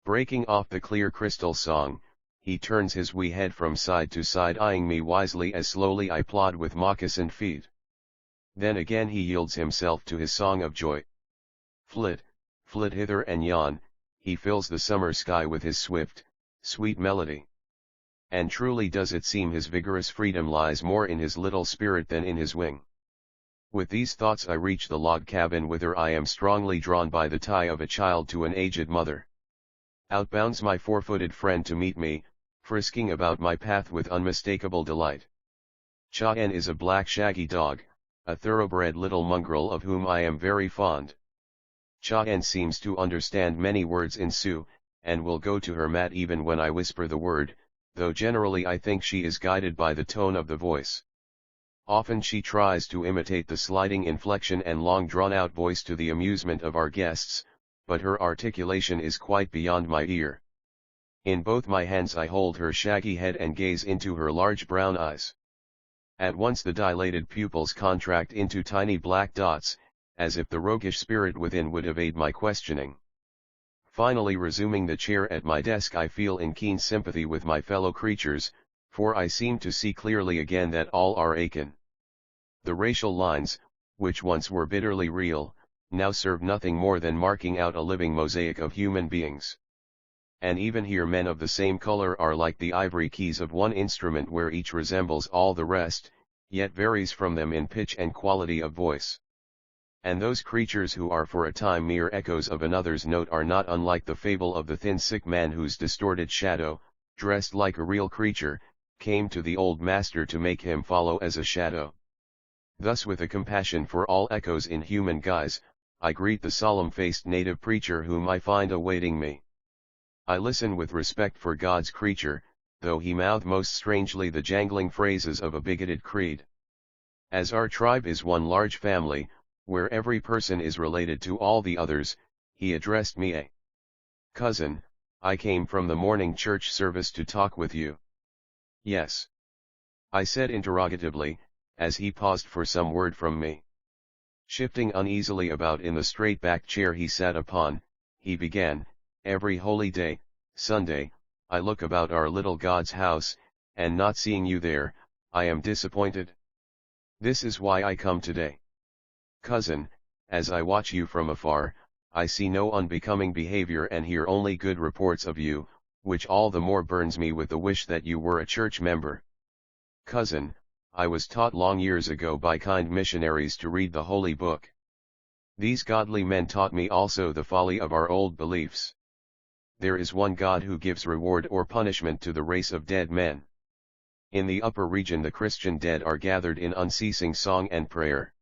Breaking off the clear crystal song, he turns his wee head from side to side, eyeing me wisely as slowly I plod with moccasined feet. Then again he yields himself to his song of joy. Flit, flit hither and yon, he fills the summer sky with his swift, sweet melody. And truly does it seem his vigorous freedom lies more in his little spirit than in his wing. With these thoughts I reach the log cabin, whither I am strongly drawn by the tie of a child to an aged mother. Out bounds my four-footed friend to meet me, frisking about my path with unmistakable delight. Cha-en is a black shaggy dog, a thoroughbred little mongrel of whom I am very fond. Cha-en seems to understand many words in Sioux, and will go to her mat even when I whisper the word, though generally I think she is guided by the tone of the voice. Often she tries to imitate the sliding inflection and long drawn-out voice to the amusement of our guests, but her articulation is quite beyond my ear. In both my hands I hold her shaggy head and gaze into her large brown eyes. At once the dilated pupils contract into tiny black dots, as if the roguish spirit within would evade my questioning. Finally resuming the chair at my desk, I feel in keen sympathy with my fellow creatures, for I seem to see clearly again that all are akin. The racial lines, which once were bitterly real, now serve nothing more than marking out a living mosaic of human beings. And even here men of the same color are like the ivory keys of one instrument, where each resembles all the rest, yet varies from them in pitch and quality of voice. And those creatures who are for a time mere echoes of another's note are not unlike the fable of the thin sick man whose distorted shadow, dressed like a real creature, came to the old master to make him follow as a shadow. Thus, with a compassion for all echoes in human guise, I greet the solemn-faced native preacher whom I find awaiting me. I listen with respect for God's creature, though he mouth most strangely the jangling phrases of a bigoted creed. As our tribe is one large family, where every person is related to all the others, he addressed me a cousin. I came from the morning church service to talk with you. Yes, I said interrogatively, as he paused for some word from me. Shifting uneasily about in the straight-backed chair he sat upon, he began, every holy day, Sunday, I look about our little God's house, and not seeing you there, I am disappointed. This is why I come today. Cousin, as I watch you from afar, I see no unbecoming behavior and hear only good reports of you, which all the more burns me with the wish that you were a church member. Cousin, I was taught long years ago by kind missionaries to read the Holy Book. These godly men taught me also the folly of our old beliefs. There is one God who gives reward or punishment to the race of dead men. In the upper region the Christian dead are gathered in unceasing song and prayer.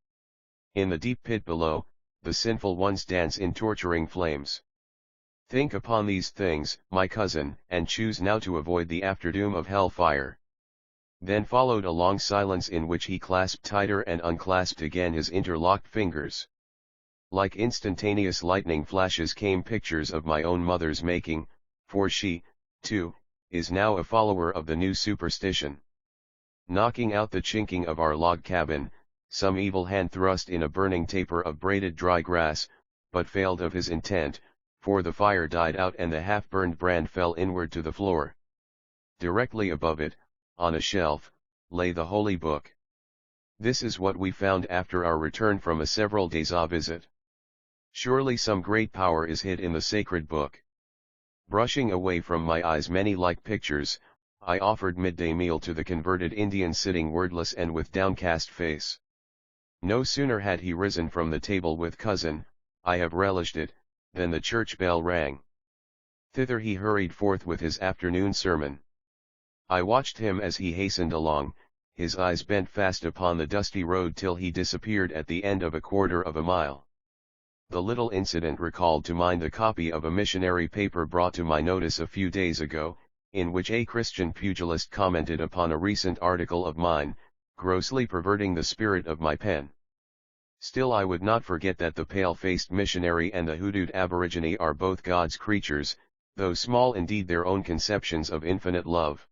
In the deep pit below, the sinful ones dance in torturing flames. Think upon these things, my cousin, and choose now to avoid the afterdoom of hell-fire. Then followed a long silence in which he clasped tighter and unclasped again his interlocked fingers. Like instantaneous lightning flashes came pictures of my own mother's making, for she, too, is now a follower of the new superstition. Knocking out the chinking of our log cabin, some evil hand thrust in a burning taper of braided dry grass, but failed of his intent, for the fire died out and the half-burned brand fell inward to the floor. Directly above it, on a shelf, lay the Holy Book. This is what we found after our return from a several days' visit. Surely some great power is hid in the sacred book. Brushing away from my eyes many like pictures, I offered midday meal to the converted Indian sitting wordless and with downcast face. No sooner had he risen from the table with cousin, I have relished it, than the church bell rang. Thither he hurried forth with his afternoon sermon. I watched him as he hastened along, his eyes bent fast upon the dusty road till he disappeared at the end of a quarter of a mile. The little incident recalled to mind the copy of a missionary paper brought to my notice a few days ago, in which a Christian pugilist commented upon a recent article of mine, grossly perverting the spirit of my pen. Still, I would not forget that the pale-faced missionary and the hoodooed aborigine are both God's creatures, though small indeed their own conceptions of infinite love.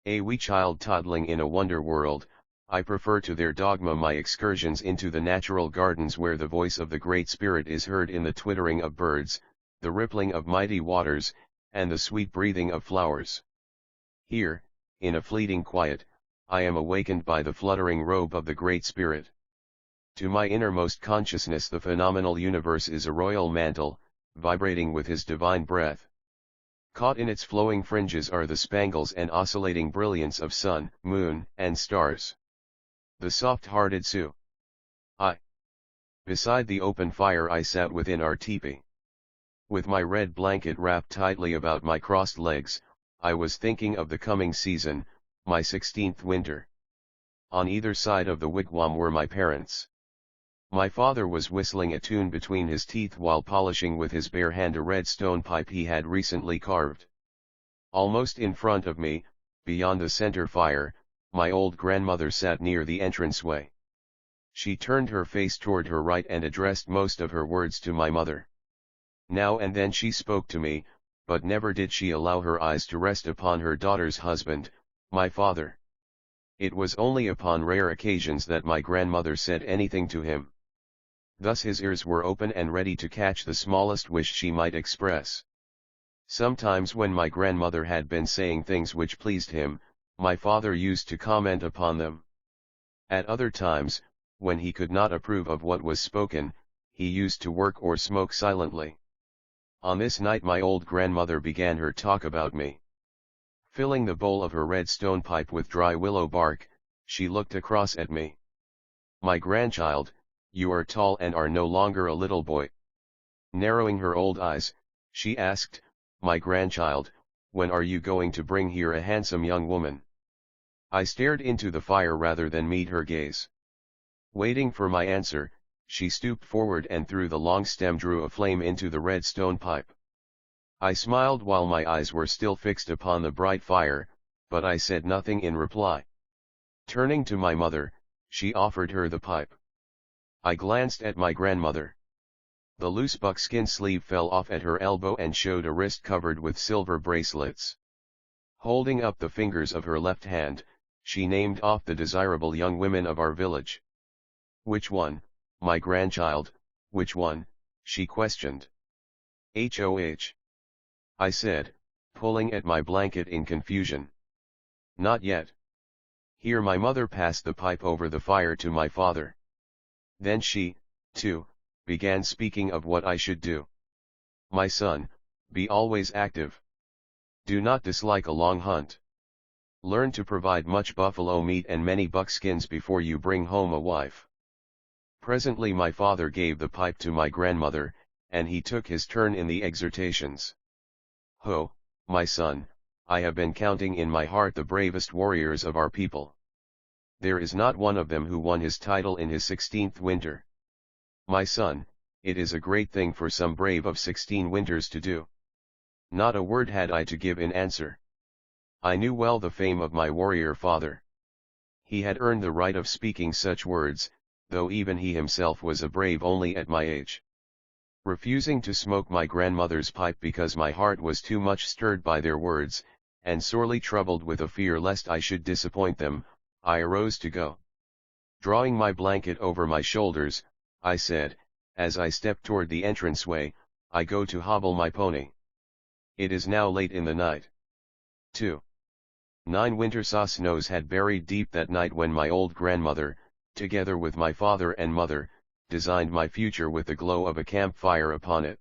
A wee child toddling in a wonder world, I prefer to their dogma my excursions into the natural gardens where the voice of the Great Spirit is heard in the twittering of birds, the rippling of mighty waters, and the sweet breathing of flowers. Here, in a fleeting quiet, I am awakened by the fluttering robe of the Great Spirit. To my innermost consciousness the phenomenal universe is a royal mantle, vibrating with his divine breath. Caught in its flowing fringes are the spangles and oscillating brilliance of sun, moon, and stars. The soft-hearted Sioux. Beside the open fire I sat within our teepee. With my red blanket wrapped tightly about my crossed legs, I was thinking of the coming season, my 16th winter. On either side of the wigwam were my parents. My father was whistling a tune between his teeth while polishing with his bare hand a red stone pipe he had recently carved. Almost in front of me, beyond the center fire, my old grandmother sat near the entranceway. She turned her face toward her right and addressed most of her words to my mother. Now and then she spoke to me, but never did she allow her eyes to rest upon her daughter's husband, my father. It was only upon rare occasions that my grandmother said anything to him. Thus his ears were open and ready to catch the smallest wish she might express. Sometimes when my grandmother had been saying things which pleased him, my father used to comment upon them. At other times, when he could not approve of what was spoken, he used to work or smoke silently. On this night my old grandmother began her talk about me. Filling the bowl of her red stone pipe with dry willow bark, she looked across at me. "My grandchild, you are tall and are no longer a little boy." Narrowing her old eyes, she asked, "My grandchild, when are you going to bring here a handsome young woman?" I stared into the fire rather than meet her gaze. Waiting for my answer, she stooped forward and through the long stem drew a flame into the red stone pipe. I smiled while my eyes were still fixed upon the bright fire, but I said nothing in reply. Turning to my mother, she offered her the pipe. I glanced at my grandmother. The loose buckskin sleeve fell off at her elbow and showed a wrist covered with silver bracelets. Holding up the fingers of her left hand, she named off the desirable young women of our village. "Which one, my grandchild, which one?" she questioned. "Hoh," I said, pulling at my blanket in confusion. "Not yet." Here my mother passed the pipe over the fire to my father. Then she, too, began speaking of what I should do. "My son, be always active. Do not dislike a long hunt. Learn to provide much buffalo meat and many buckskins before you bring home a wife." Presently my father gave the pipe to my grandmother, and he took his turn in the exhortations. "Ho, my son, I have been counting in my heart the bravest warriors of our people. There is not one of them who won his title in his 16th winter. My son, it is a great thing for some brave of 16 winters to do." Not a word had I to give in answer. I knew well the fame of my warrior father. He had earned the right of speaking such words, though even he himself was a brave only at my age. Refusing to smoke my grandmother's pipe because my heart was too much stirred by their words, and sorely troubled with a fear lest I should disappoint them, I arose to go. Drawing my blanket over my shoulders, I said, as I stepped toward the entranceway, "I go to hobble my pony. It is now late in the night." 2. 9 winter snows had buried deep that night when my old grandmother, together with my father and mother, designed my future with the glow of a campfire upon it.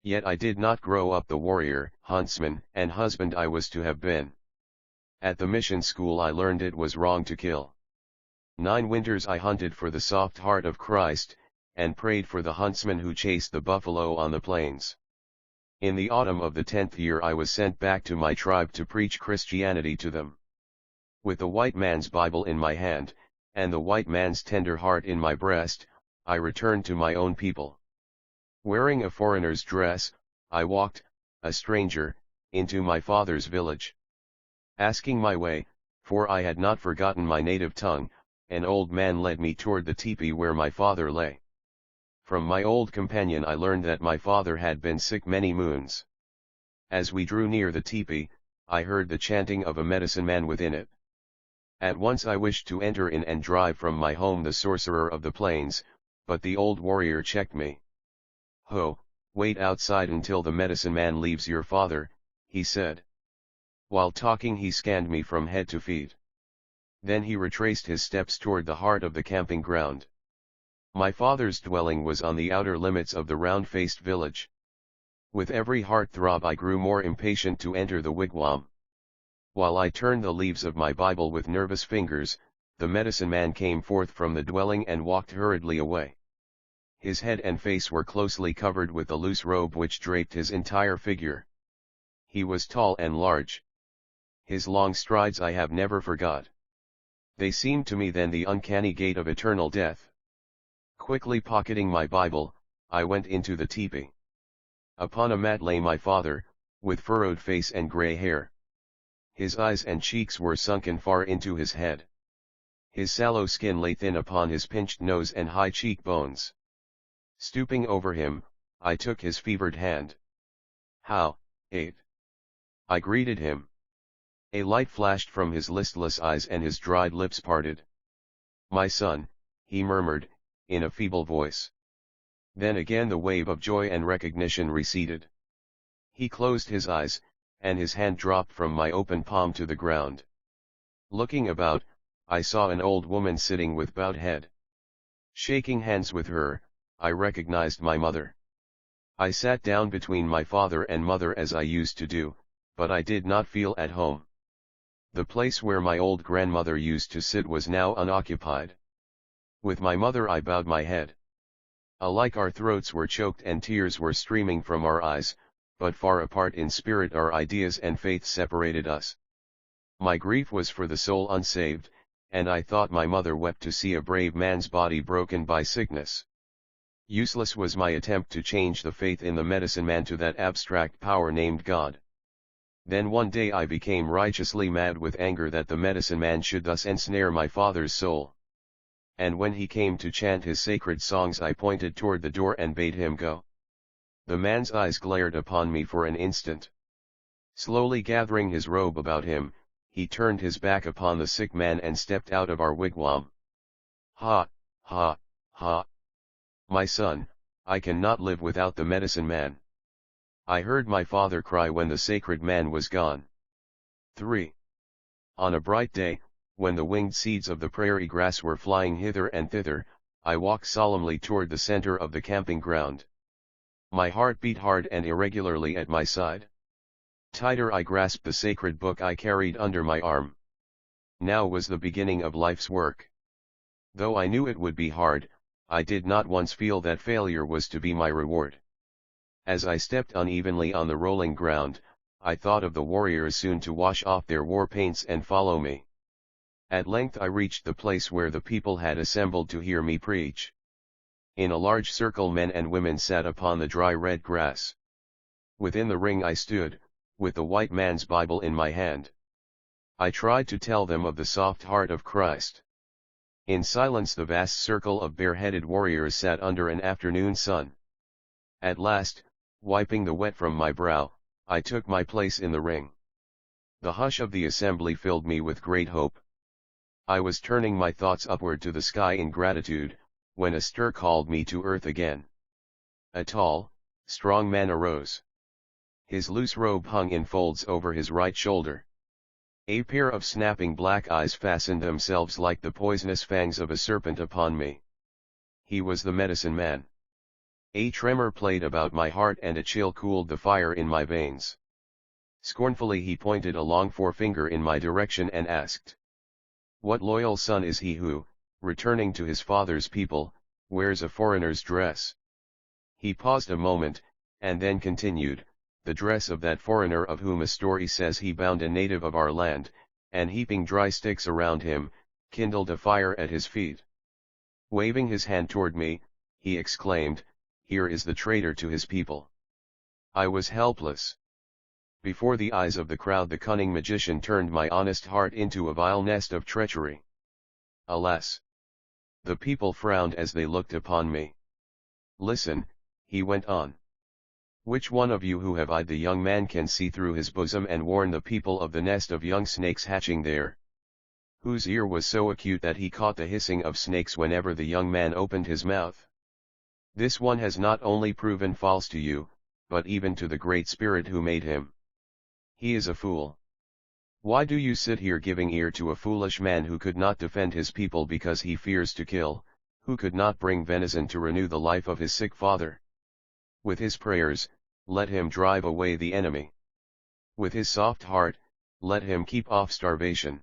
Yet I did not grow up the warrior, huntsman, and husband I was to have been. At the mission school I learned it was wrong to kill. 9 winters I hunted for the soft heart of Christ, and prayed for the huntsman who chased the buffalo on the plains. In the autumn of the 10th year I was sent back to my tribe to preach Christianity to them. With the white man's Bible in my hand, and the white man's tender heart in my breast, I returned to my own people. Wearing a foreigner's dress, I walked, a stranger, into my father's village. Asking my way, for I had not forgotten my native tongue, an old man led me toward the teepee where my father lay. From my old companion I learned that my father had been sick many moons. As we drew near the teepee, I heard the chanting of a medicine man within it. At once I wished to enter in and drive from my home the sorcerer of the plains, but the old warrior checked me. "Ho, wait outside until the medicine man leaves your father," he said. While talking he scanned me from head to feet. Then he retraced his steps toward the heart of the camping ground. My father's dwelling was on the outer limits of the round-faced village. With every heart-throb I grew more impatient to enter the wigwam. While I turned the leaves of my Bible with nervous fingers, the medicine man came forth from the dwelling and walked hurriedly away. His head and face were closely covered with the loose robe which draped his entire figure. He was tall and large. His long strides I have never forgot. They seemed to me then the uncanny gait of eternal death. Quickly pocketing my Bible, I went into the teepee. Upon a mat lay my father, with furrowed face and gray hair. His eyes and cheeks were sunken far into his head. His sallow skin lay thin upon his pinched nose and high cheekbones. Stooping over him, I took his fevered hand. "How, Abe?" I greeted him. A light flashed from his listless eyes and his dried lips parted. "My son," he murmured, in a feeble voice. Then again the wave of joy and recognition receded. He closed his eyes, and his hand dropped from my open palm to the ground. Looking about, I saw an old woman sitting with bowed head. Shaking hands with her, I recognized my mother. I sat down between my father and mother as I used to do, but I did not feel at home. The place where my old grandmother used to sit was now unoccupied. With my mother I bowed my head. Alike our throats were choked and tears were streaming from our eyes, but far apart in spirit our ideas and faith separated us. My grief was for the soul unsaved, and I thought my mother wept to see a brave man's body broken by sickness. Useless was my attempt to change the faith in the medicine man to that abstract power named God. Then one day I became righteously mad with anger that the medicine man should thus ensnare my father's soul. And when he came to chant his sacred songs I pointed toward the door and bade him go. The man's eyes glared upon me for an instant. Slowly gathering his robe about him, he turned his back upon the sick man and stepped out of our wigwam. "Ha, ha, ha. My son, I cannot live without the medicine man," I heard my father cry when the sacred man was gone. 3. On a bright day, when the winged seeds of the prairie grass were flying hither and thither, I walked solemnly toward the center of the camping ground. My heart beat hard and irregularly at my side. Tighter I grasped the sacred book I carried under my arm. Now was the beginning of life's work. Though I knew it would be hard, I did not once feel that failure was to be my reward. As I stepped unevenly on the rolling ground, I thought of the warriors soon to wash off their war paints and follow me. At length I reached the place where the people had assembled to hear me preach. In a large circle men and women sat upon the dry red grass. Within the ring I stood, with the white man's Bible in my hand. I tried to tell them of the soft heart of Christ. In silence the vast circle of bareheaded warriors sat under an afternoon sun. At last, wiping the wet from my brow, I took my place in the ring. The hush of the assembly filled me with great hope. I was turning my thoughts upward to the sky in gratitude, when a stir called me to earth again. A tall, strong man arose. His loose robe hung in folds over his right shoulder. A pair of snapping black eyes fastened themselves like the poisonous fangs of a serpent upon me. He was the medicine man. A tremor played about my heart and a chill cooled the fire in my veins. Scornfully he pointed a long forefinger in my direction and asked, "What loyal son is he who, returning to his father's people, wears a foreigner's dress?" He paused a moment, and then continued, "The dress of that foreigner of whom a story says he bound a native of our land, and heaping dry sticks around him, kindled a fire at his feet." Waving his hand toward me, he exclaimed, here is the traitor to his people. I was helpless. Before the eyes of the crowd the cunning magician turned my honest heart into a vile nest of treachery. Alas! The people frowned as they looked upon me. Listen, he went on. Which one of you who have eyed the young man can see through his bosom and warn the people of the nest of young snakes hatching there? Whose ear was so acute that he caught the hissing of snakes whenever the young man opened his mouth? This one has not only proven false to you, but even to the Great Spirit who made him. He is a fool. Why do you sit here giving ear to a foolish man who could not defend his people because he fears to kill, who could not bring venison to renew the life of his sick father? With his prayers, let him drive away the enemy. With his soft heart, let him keep off starvation.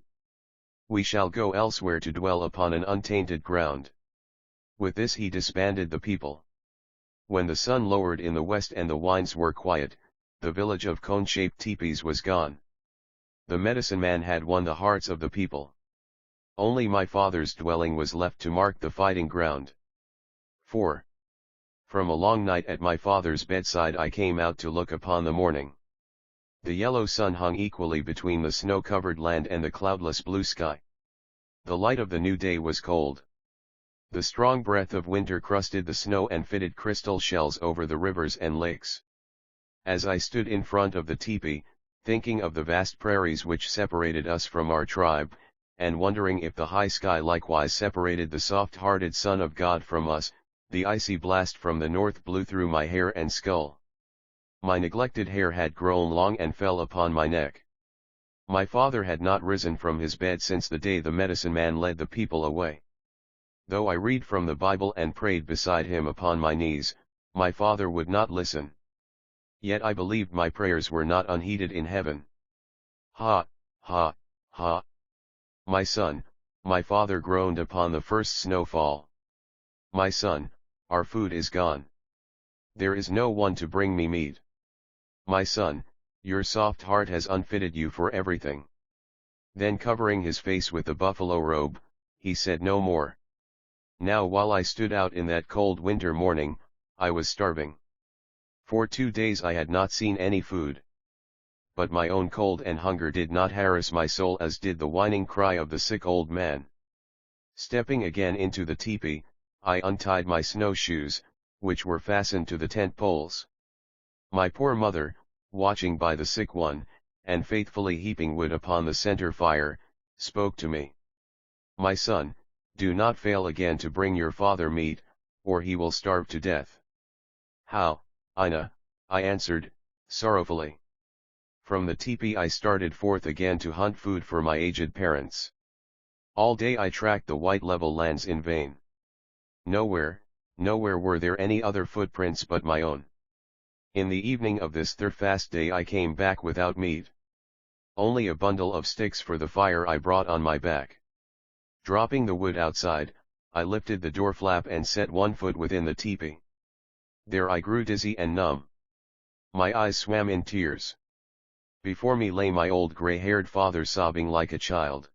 We shall go elsewhere to dwell upon an untainted ground. With this he disbanded the people. When the sun lowered in the west and the winds were quiet, the village of cone-shaped teepees was gone. The medicine man had won the hearts of the people. Only my father's dwelling was left to mark the fighting ground. 4. From a long night at my father's bedside I came out to look upon the morning. The yellow sun hung equally between the snow-covered land and the cloudless blue sky. The light of the new day was cold. The strong breath of winter crusted the snow and fitted crystal shells over the rivers and lakes. As I stood in front of the teepee, thinking of the vast prairies which separated us from our tribe, and wondering if the high sky likewise separated the soft-hearted Son of God from us, the icy blast from the north blew through my hair and skull. My neglected hair had grown long and fell upon my neck. My father had not risen from his bed since the day the medicine man led the people away. Though I read from the Bible and prayed beside him upon my knees, my father would not listen. Yet I believed my prayers were not unheeded in heaven. Ha, ha, ha. My son, my father groaned upon the first snowfall. My son, our food is gone. There is no one to bring me meat. My son, your soft heart has unfitted you for everything. Then covering his face with the buffalo robe, he said no more. Now while I stood out in that cold winter morning, I was starving. For 2 days I had not seen any food. But my own cold and hunger did not harass my soul as did the whining cry of the sick old man. Stepping again into the teepee, I untied my snowshoes, which were fastened to the tent poles. My poor mother, watching by the sick one, and faithfully heaping wood upon the center fire, spoke to me. My son, do not fail again to bring your father meat, or he will starve to death. How, Ina, I answered, sorrowfully. From the teepee I started forth again to hunt food for my aged parents. All day I tracked the white level lands in vain. Nowhere were there any other footprints but my own. In the evening of this third fast day I came back without meat. Only a bundle of sticks for the fire I brought on my back. Dropping the wood outside, I lifted the door flap and set one foot within the teepee. There I grew dizzy and numb. My eyes swam in tears. Before me lay my old gray-haired father sobbing like a child.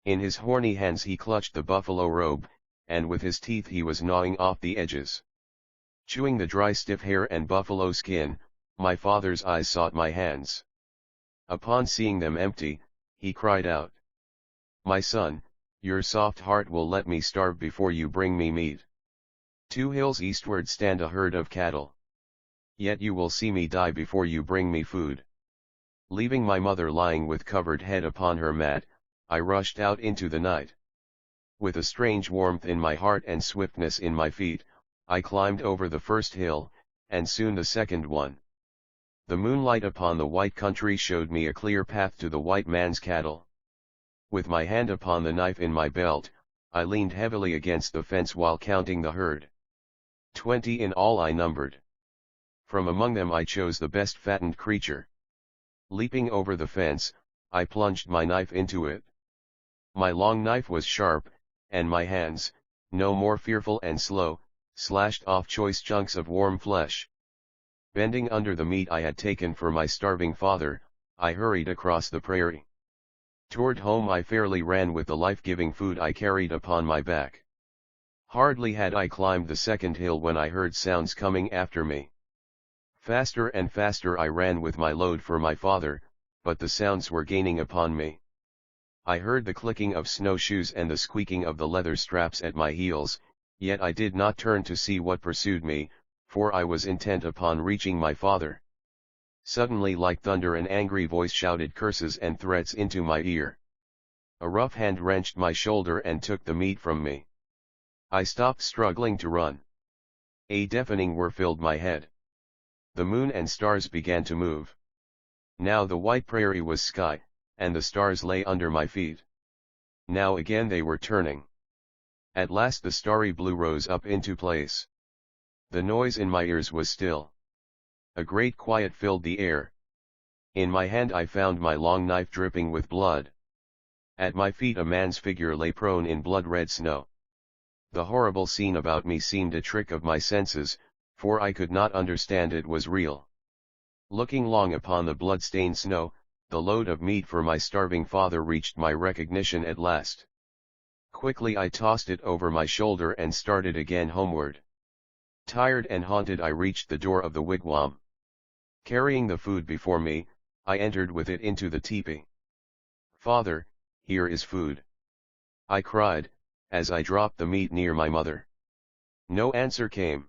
In his horny hands he clutched the buffalo robe, and with his teeth he was gnawing off the edges. Chewing the dry stiff hair and buffalo skin, my father's eyes sought my hands. Upon seeing them empty, he cried out, "My son, your soft heart will let me starve before you bring me meat. 2 hills eastward stand a herd of cattle. Yet you will see me die before you bring me food." Leaving my mother lying with covered head upon her mat, I rushed out into the night. With a strange warmth in my heart and swiftness in my feet, I climbed over the first hill, and soon the second one. The moonlight upon the white country showed me a clear path to the white man's cattle. With my hand upon the knife in my belt, I leaned heavily against the fence while counting the herd. 20 in all I numbered. From among them I chose the best fattened creature. Leaping over the fence, I plunged my knife into it. My long knife was sharp, and my hands, no more fearful and slow, slashed off choice chunks of warm flesh. Bending under the meat I had taken for my starving father, I hurried across the prairie. Toward home I fairly ran with the life-giving food I carried upon my back. Hardly had I climbed the second hill when I heard sounds coming after me. Faster and faster I ran with my load for my father, but the sounds were gaining upon me. I heard the clicking of snowshoes and the squeaking of the leather straps at my heels, yet I did not turn to see what pursued me, for I was intent upon reaching my father. Suddenly, like thunder, an angry voice shouted curses and threats into my ear. A rough hand wrenched my shoulder and took the meat from me. I stopped struggling to run. A deafening whir filled my head. The moon and stars began to move. Now the white prairie was sky, and the stars lay under my feet. Now again they were turning. At last the starry blue rose up into place. The noise in my ears was still. A great quiet filled the air. In my hand I found my long knife dripping with blood. At my feet a man's figure lay prone in blood-red snow. The horrible scene about me seemed a trick of my senses, for I could not understand it was real. Looking long upon the blood-stained snow, the load of meat for my starving father reached my recognition at last. Quickly I tossed it over my shoulder and started again homeward. Tired and haunted, I reached the door of the wigwam. Carrying the food before me, I entered with it into the teepee. "Father, here is food," I cried, as I dropped the meat near my mother. No answer came.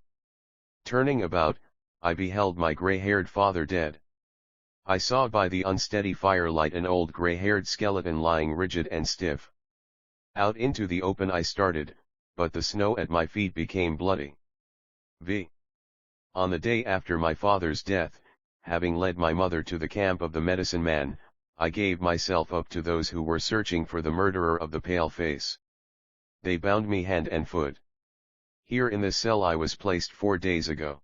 Turning about, I beheld my gray-haired father dead. I saw by the unsteady firelight an old gray-haired skeleton lying rigid and stiff. Out into the open I started, but the snow at my feet became bloody. On the day after my father's death, having led my mother to the camp of the medicine man, I gave myself up to those who were searching for the murderer of the pale face. They bound me hand and foot. Here in this cell I was placed 4 days ago.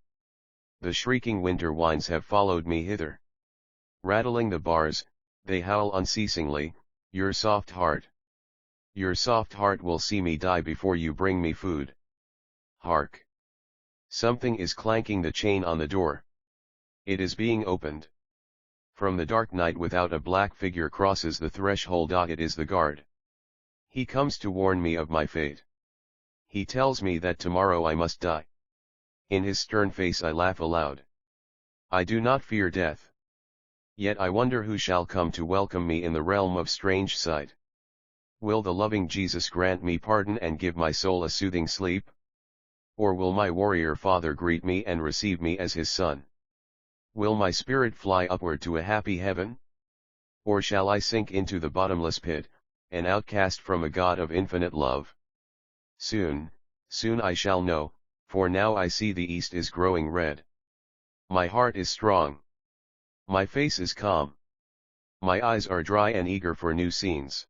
The shrieking winter winds have followed me hither. Rattling the bars, they howl unceasingly, "Your soft heart. Your soft heart will see me die before you bring me food." Hark! Something is clanking the chain on the door. It is being opened. From the dark night without a black figure crosses the threshold. It is the guard. He comes to warn me of my fate. He tells me that tomorrow I must die. In his stern face I laugh aloud. I do not fear death. Yet I wonder who shall come to welcome me in the realm of strange sight. Will the loving Jesus grant me pardon and give my soul a soothing sleep? Or will my warrior father greet me and receive me as his son? Will my spirit fly upward to a happy heaven? Or shall I sink into the bottomless pit, an outcast from a God of infinite love? Soon, soon I shall know, for now I see the east is growing red. My heart is strong. My face is calm. My eyes are dry and eager for new scenes.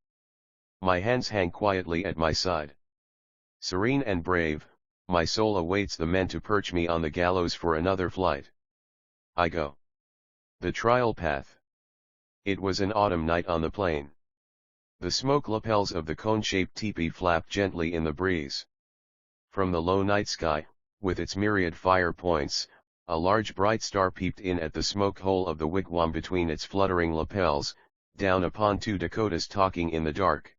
My hands hang quietly at my side. Serene and brave, my soul awaits the men to perch me on the gallows for another flight. I go. The trial path. It was an autumn night on the plain. The smoke lapels of the cone-shaped teepee flapped gently in the breeze. From the low night sky, with its myriad fire points, a large bright star peeped in at the smoke hole of the wigwam between its fluttering lapels, down upon 2 Dakotas talking in the dark.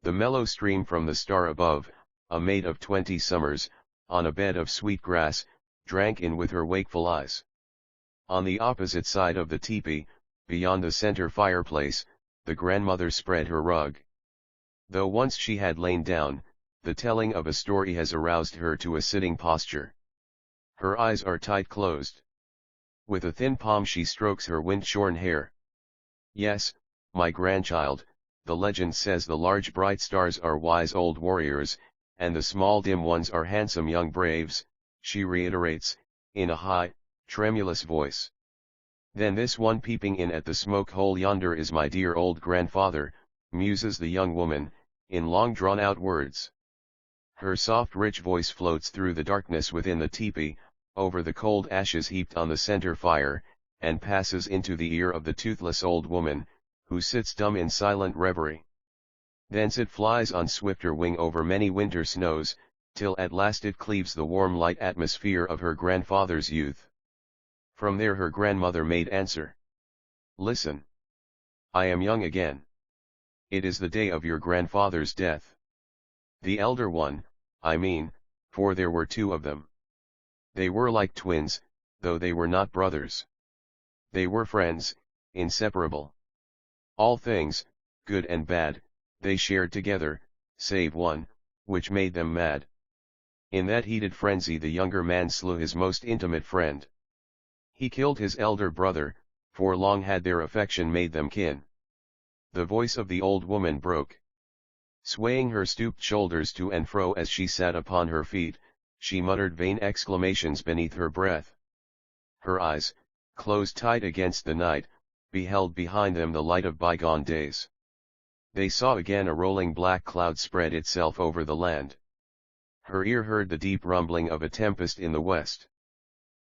The mellow stream from the star above, a maid of 20 summers, on a bed of sweet grass, drank in with her wakeful eyes. On the opposite side of the teepee, beyond the center fireplace, the grandmother spread her rug. Though once she had lain down, the telling of a story has aroused her to a sitting posture. Her eyes are tight closed. With a thin palm she strokes her wind-shorn hair. Yes, my grandchild, the legend says the large bright stars are wise old warriors, and the small dim ones are handsome young braves, she reiterates, in a high, tremulous voice. Then this one peeping in at the smoke hole yonder is my dear old grandfather, muses the young woman, in long drawn-out words. Her soft rich voice floats through the darkness within the teepee, over the cold ashes heaped on the center fire, and passes into the ear of the toothless old woman, who sits dumb in silent reverie. Thence it flies on swifter wing over many winter snows, till at last it cleaves the warm light atmosphere of her grandfather's youth. From there her grandmother made answer. Listen. I am young again. It is the day of your grandfather's death. The elder one, I mean, for there were two of them. They were like twins, though they were not brothers. They were friends, inseparable. All things, good and bad, they shared together, save one, which made them mad. In that heated frenzy the younger man slew his most intimate friend. He killed his elder brother, for long had their affection made them kin. The voice of the old woman broke. Swaying her stooped shoulders to and fro as she sat upon her feet, she muttered vain exclamations beneath her breath. Her eyes, closed tight against the night, beheld behind them the light of bygone days. They saw again a rolling black cloud spread itself over the land. Her ear heard the deep rumbling of a tempest in the west.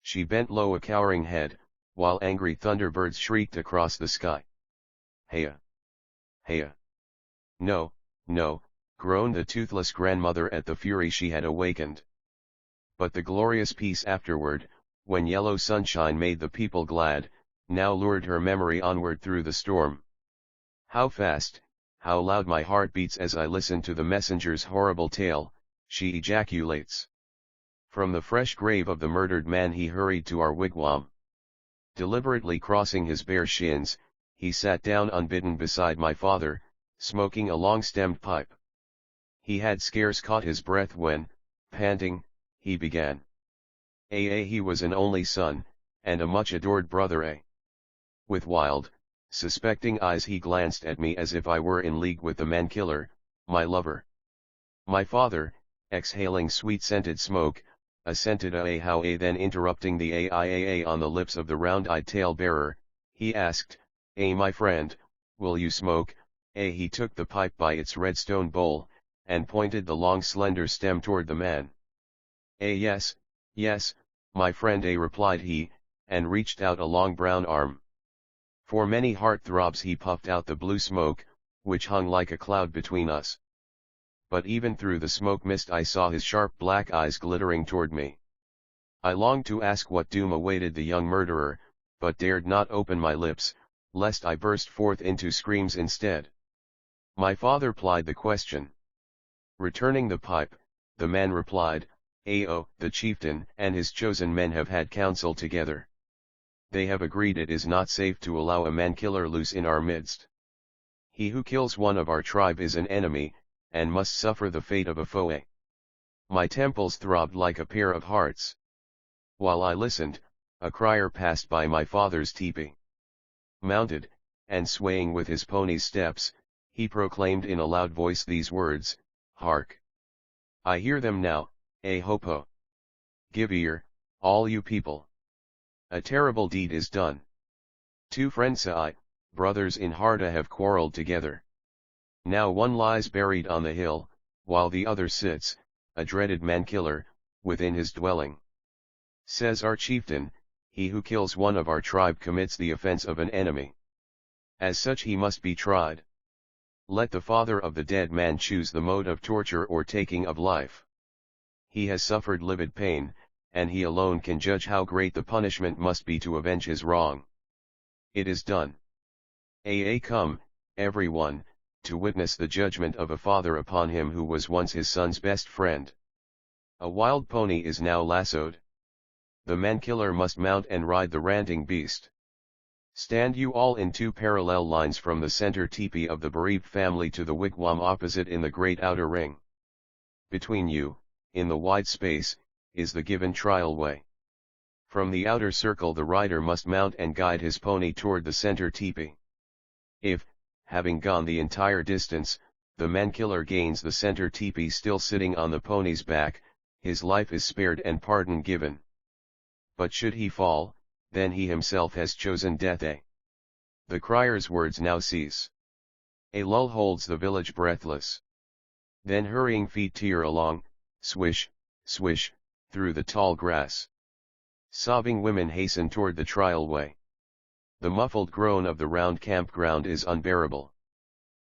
She bent low a cowering head, while angry thunderbirds shrieked across the sky. Heya! Heya! No, no, groaned the toothless grandmother at the fury she had awakened. But the glorious peace afterward, when yellow sunshine made the people glad, now lured her memory onward through the storm. How fast, how loud my heart beats as I listen to the messenger's horrible tale, she ejaculates. From the fresh grave of the murdered man he hurried to our wigwam. Deliberately crossing his bare shins, he sat down unbidden beside my father, smoking a long-stemmed pipe. He had scarce caught his breath when, panting, he began. He was an only son, and a much adored brother. With wild, suspecting eyes he glanced at me as if I were in league with the man-killer, my lover. My father, exhaling sweet-scented smoke, assented how then interrupting the aia on the lips of the round-eyed tale-bearer, he asked, my friend, will you smoke? He took the pipe by its red stone bowl, and pointed the long slender stem toward the man. Yes, yes, my friend replied he, and reached out a long brown arm. For many heart-throbs he puffed out the blue smoke, which hung like a cloud between us. But even through the smoke mist I saw his sharp black eyes glittering toward me. I longed to ask what doom awaited the young murderer, but dared not open my lips, lest I burst forth into screams instead. My father plied the question. Returning the pipe, the man replied, the chieftain and his chosen men have had counsel together. They have agreed it is not safe to allow a man-killer loose in our midst. He who kills one of our tribe is an enemy, and must suffer the fate of a foe. My temples throbbed like a pair of hearts. While I listened, a crier passed by my father's teepee. Mounted, and swaying with his pony's steps, he proclaimed in a loud voice these words, "Hark! I hear them now, Hopo! Give ear, all you people! A terrible deed is done. Two friends, brothers in Harda, have quarreled together. Now one lies buried on the hill, while the other sits, a dreaded man-killer, within his dwelling. Says our chieftain, he who kills one of our tribe commits the offense of an enemy. As such he must be tried. Let the father of the dead man choose the mode of torture or taking of life. He has suffered livid pain, and he alone can judge how great the punishment must be to avenge his wrong. It is done. Come, everyone, to witness the judgment of a father upon him who was once his son's best friend. A wild pony is now lassoed. The man-killer must mount and ride the ranting beast. Stand you all in two parallel lines from the center teepee of the bereaved family to the wigwam opposite in the great outer ring. Between you, in the wide space, is the given trial way. From the outer circle the rider must mount and guide his pony toward the center teepee. If, having gone the entire distance, the man-killer gains the center teepee still sitting on the pony's back, his life is spared and pardon given. But should he fall, then he himself has chosen death. The crier's words now cease. A lull holds the village breathless. Then hurrying feet tear along, swish, swish, through the tall grass. Sobbing women hasten toward the trial way. The muffled groan of the round campground is unbearable.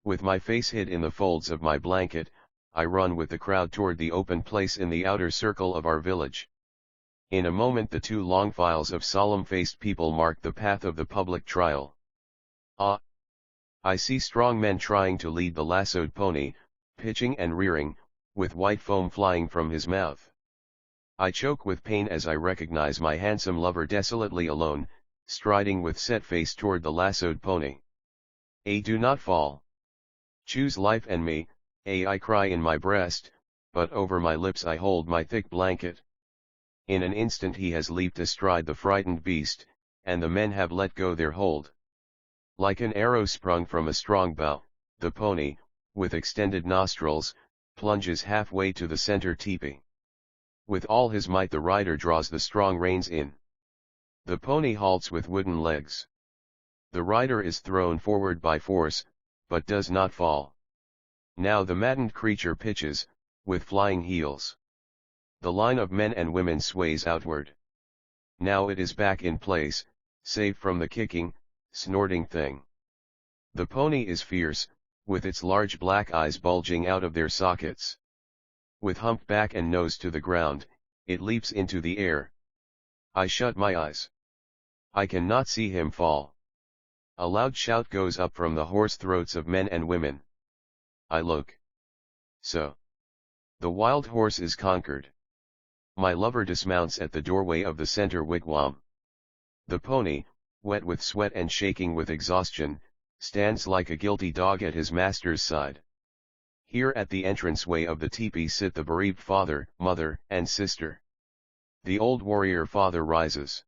With my face hid in the folds of my blanket, I run with the crowd toward the open place in the outer circle of our village. In a moment the two long files of solemn-faced people mark the path of the public trial. I see strong men trying to lead the lassoed pony, pitching and rearing, with white foam flying from his mouth. I choke with pain as I recognize my handsome lover desolately alone, striding with set face toward the lassoed pony. Do not fall. Choose life and me, I cry in my breast, but over my lips I hold my thick blanket. In an instant he has leaped astride the frightened beast, and the men have let go their hold. Like an arrow sprung from a strong bow, the pony, with extended nostrils, plunges halfway to the center teepee. With all his might the rider draws the strong reins in. The pony halts with wooden legs. The rider is thrown forward by force, but does not fall. Now the maddened creature pitches, with flying heels. The line of men and women sways outward. Now it is back in place, safe from the kicking, snorting thing. The pony is fierce, with its large black eyes bulging out of their sockets. With humped back and nose to the ground, it leaps into the air. I shut my eyes. I cannot see him fall. A loud shout goes up from the hoarse throats of men and women. I look. So. The wild horse is conquered. My lover dismounts at the doorway of the center wigwam. The pony, wet with sweat and shaking with exhaustion, stands like a guilty dog at his master's side. Here at the entranceway of the teepee sit the bereaved father, mother, and sister. The old warrior father rises.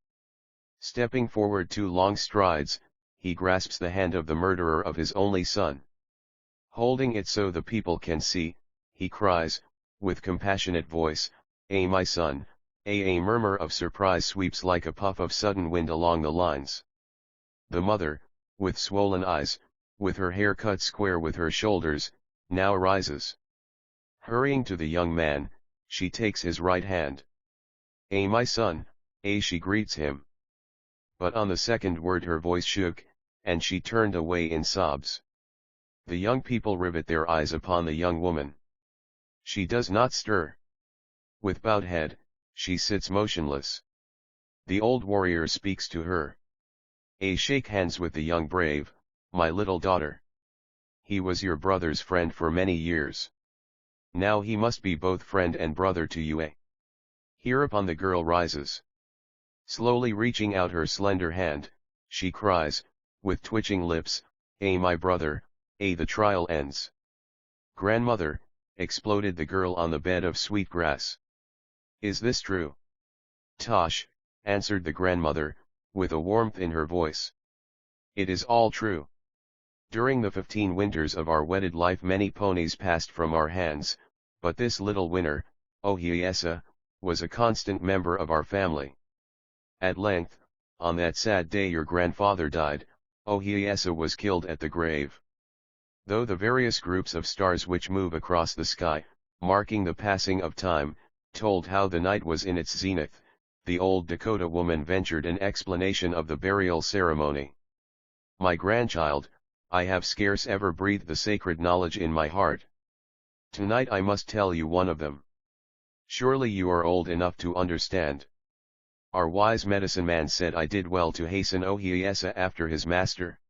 Stepping forward 2 long strides, he grasps the hand of the murderer of his only son. Holding it so the people can see, he cries, with compassionate voice, my son, A murmur of surprise sweeps like a puff of sudden wind along the lines. The mother, with swollen eyes, with her hair cut square with her shoulders, now rises. Hurrying to the young man, she takes his right hand. My son, she greets him. But on the second word her voice shook, and she turned away in sobs. The young people rivet their eyes upon the young woman. She does not stir. With bowed head, she sits motionless. The old warrior speaks to her. Shake hands with the young brave, my little daughter. He was your brother's friend for many years. Now he must be both friend and brother to you. Hereupon the girl rises. Slowly reaching out her slender hand, she cries, with twitching lips, my brother, the trial ends. Grandmother, exploded the girl on the bed of sweet grass. Is this true? Tosh, answered the grandmother, with a warmth in her voice. It is all true. During the 15 winters of our wedded life many ponies passed from our hands, but this little winner, Ohiyesa, was a constant member of our family. At length, on that sad day your grandfather died, Ohiyesa was killed at the grave. Though the various groups of stars which move across the sky, marking the passing of time, told how the night was in its zenith, the old Dakota woman ventured an explanation of the burial ceremony. My grandchild, I have scarce ever breathed the sacred knowledge in my heart. Tonight I must tell you one of them. Surely you are old enough to understand. Our wise medicine man said I did well to hasten Ohiyesa after his master.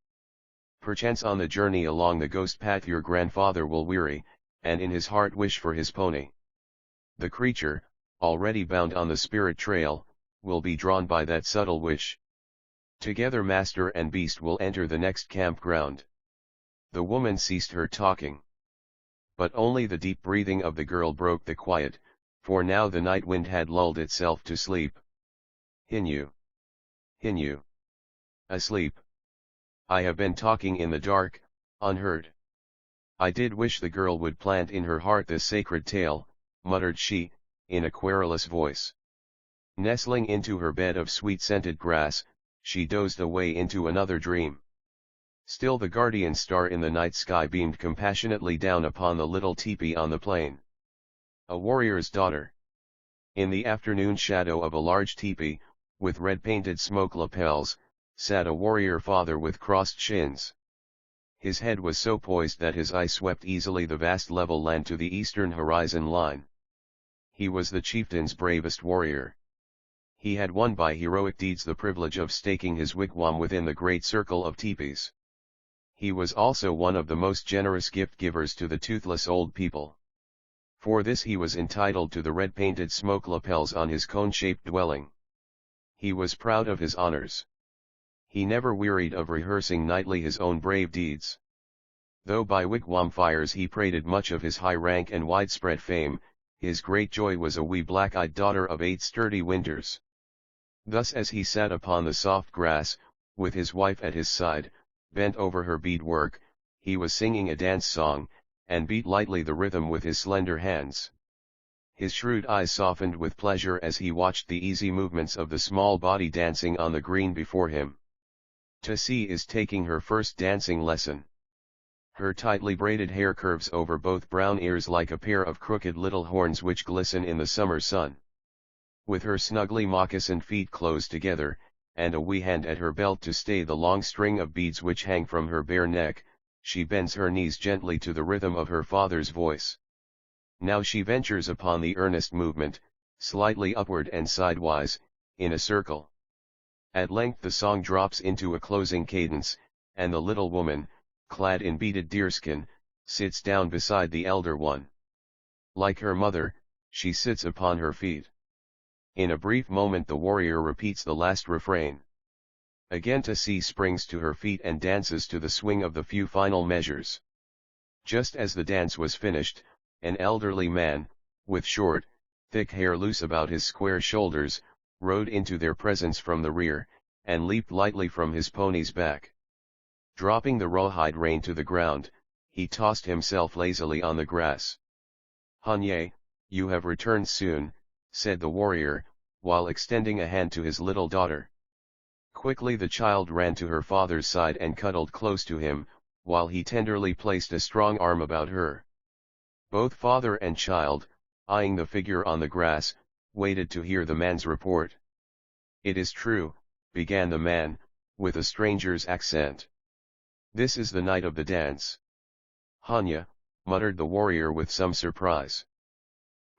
Perchance on the journey along the ghost path your grandfather will weary, and in his heart wish for his pony. The creature, already bound on the spirit trail, will be drawn by that subtle wish. Together master and beast will enter the next campground. The woman ceased her talking. But only the deep breathing of the girl broke the quiet, for now the night wind had lulled itself to sleep. Hinyu. Hinyu. Asleep. I have been talking in the dark, unheard. I did wish the girl would plant in her heart this sacred tale, muttered she, in a querulous voice. Nestling into her bed of sweet-scented grass, she dozed away into another dream. Still the guardian star in the night sky beamed compassionately down upon the little teepee on the plain. A warrior's daughter. In the afternoon shadow of a large teepee, with red-painted smoke lapels, sat a warrior father with crossed shins. His head was so poised that his eye swept easily the vast level land to the eastern horizon line. He was the chieftain's bravest warrior. He had won by heroic deeds the privilege of staking his wigwam within the great circle of teepees. He was also one of the most generous gift givers to the toothless old people. For this he was entitled to the red-painted smoke lapels on his cone-shaped dwelling. He was proud of his honors. He never wearied of rehearsing nightly his own brave deeds. Though by wigwam fires he prated much of his high rank and widespread fame, his great joy was a wee black-eyed daughter of 8 sturdy winters. Thus as he sat upon the soft grass, with his wife at his side, bent over her beadwork, he was singing a dance song, and beat lightly the rhythm with his slender hands. His shrewd eyes softened with pleasure as he watched the easy movements of the small body dancing on the green before him. Tassie is taking her first dancing lesson. Her tightly braided hair curves over both brown ears like a pair of crooked little horns which glisten in the summer sun. With her snugly moccasined feet close together, and a wee hand at her belt to stay the long string of beads which hang from her bare neck, she bends her knees gently to the rhythm of her father's voice. Now she ventures upon the earnest movement, slightly upward and sidewise, in a circle. At length the song drops into a closing cadence, and the little woman, clad in beaded deerskin, sits down beside the elder one. Like her mother, she sits upon her feet. In a brief moment the warrior repeats the last refrain. Again Tassie springs to her feet and dances to the swing of the few final measures. Just as the dance was finished, an elderly man, with short, thick hair loose about his square shoulders, rode into their presence from the rear, and leaped lightly from his pony's back. Dropping the rawhide rein to the ground, he tossed himself lazily on the grass. "Hanye, you have returned soon," said the warrior, while extending a hand to his little daughter. Quickly the child ran to her father's side and cuddled close to him, while he tenderly placed a strong arm about her. Both father and child, eyeing the figure on the grass, waited to hear the man's report. "It is true," began the man, with a stranger's accent. "This is the night of the dance." "Hanya," muttered the warrior with some surprise.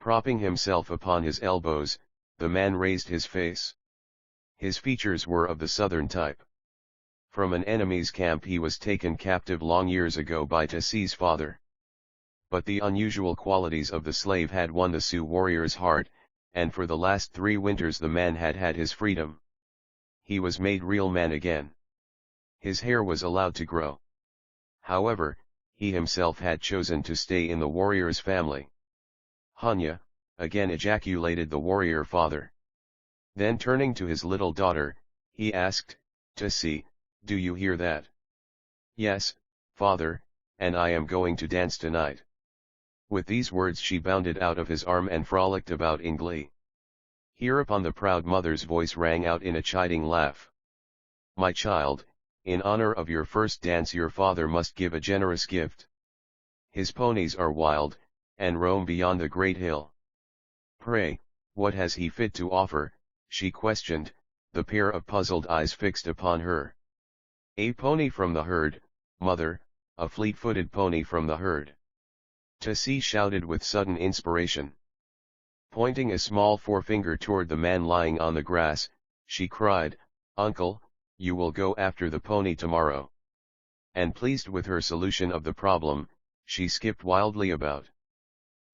Propping himself upon his elbows, the man raised his face. His features were of the southern type. From an enemy's camp he was taken captive long years ago by Tassie's father. But the unusual qualities of the slave had won the Sioux warrior's heart, and for the last 3 winters the man had had his freedom. He was made real man again. His hair was allowed to grow. However, he himself had chosen to stay in the warrior's family. "Hanya," again ejaculated the warrior father. Then turning to his little daughter, he asked, "Tassie, do you hear that?" "Yes, father, and I am going to dance tonight." With these words she bounded out of his arm and frolicked about in glee. Hereupon the proud mother's voice rang out in a chiding laugh. "My child, in honor of your first dance your father must give a generous gift. His ponies are wild, and roam beyond the great hill. Pray, what has he fit to offer?" she questioned, the pair of puzzled eyes fixed upon her. "A pony from the herd, mother, a fleet-footed pony from the herd." Tassie shouted with sudden inspiration. Pointing a small forefinger toward the man lying on the grass, she cried, "Uncle, you will go after the pony tomorrow." And pleased with her solution of the problem, she skipped wildly about.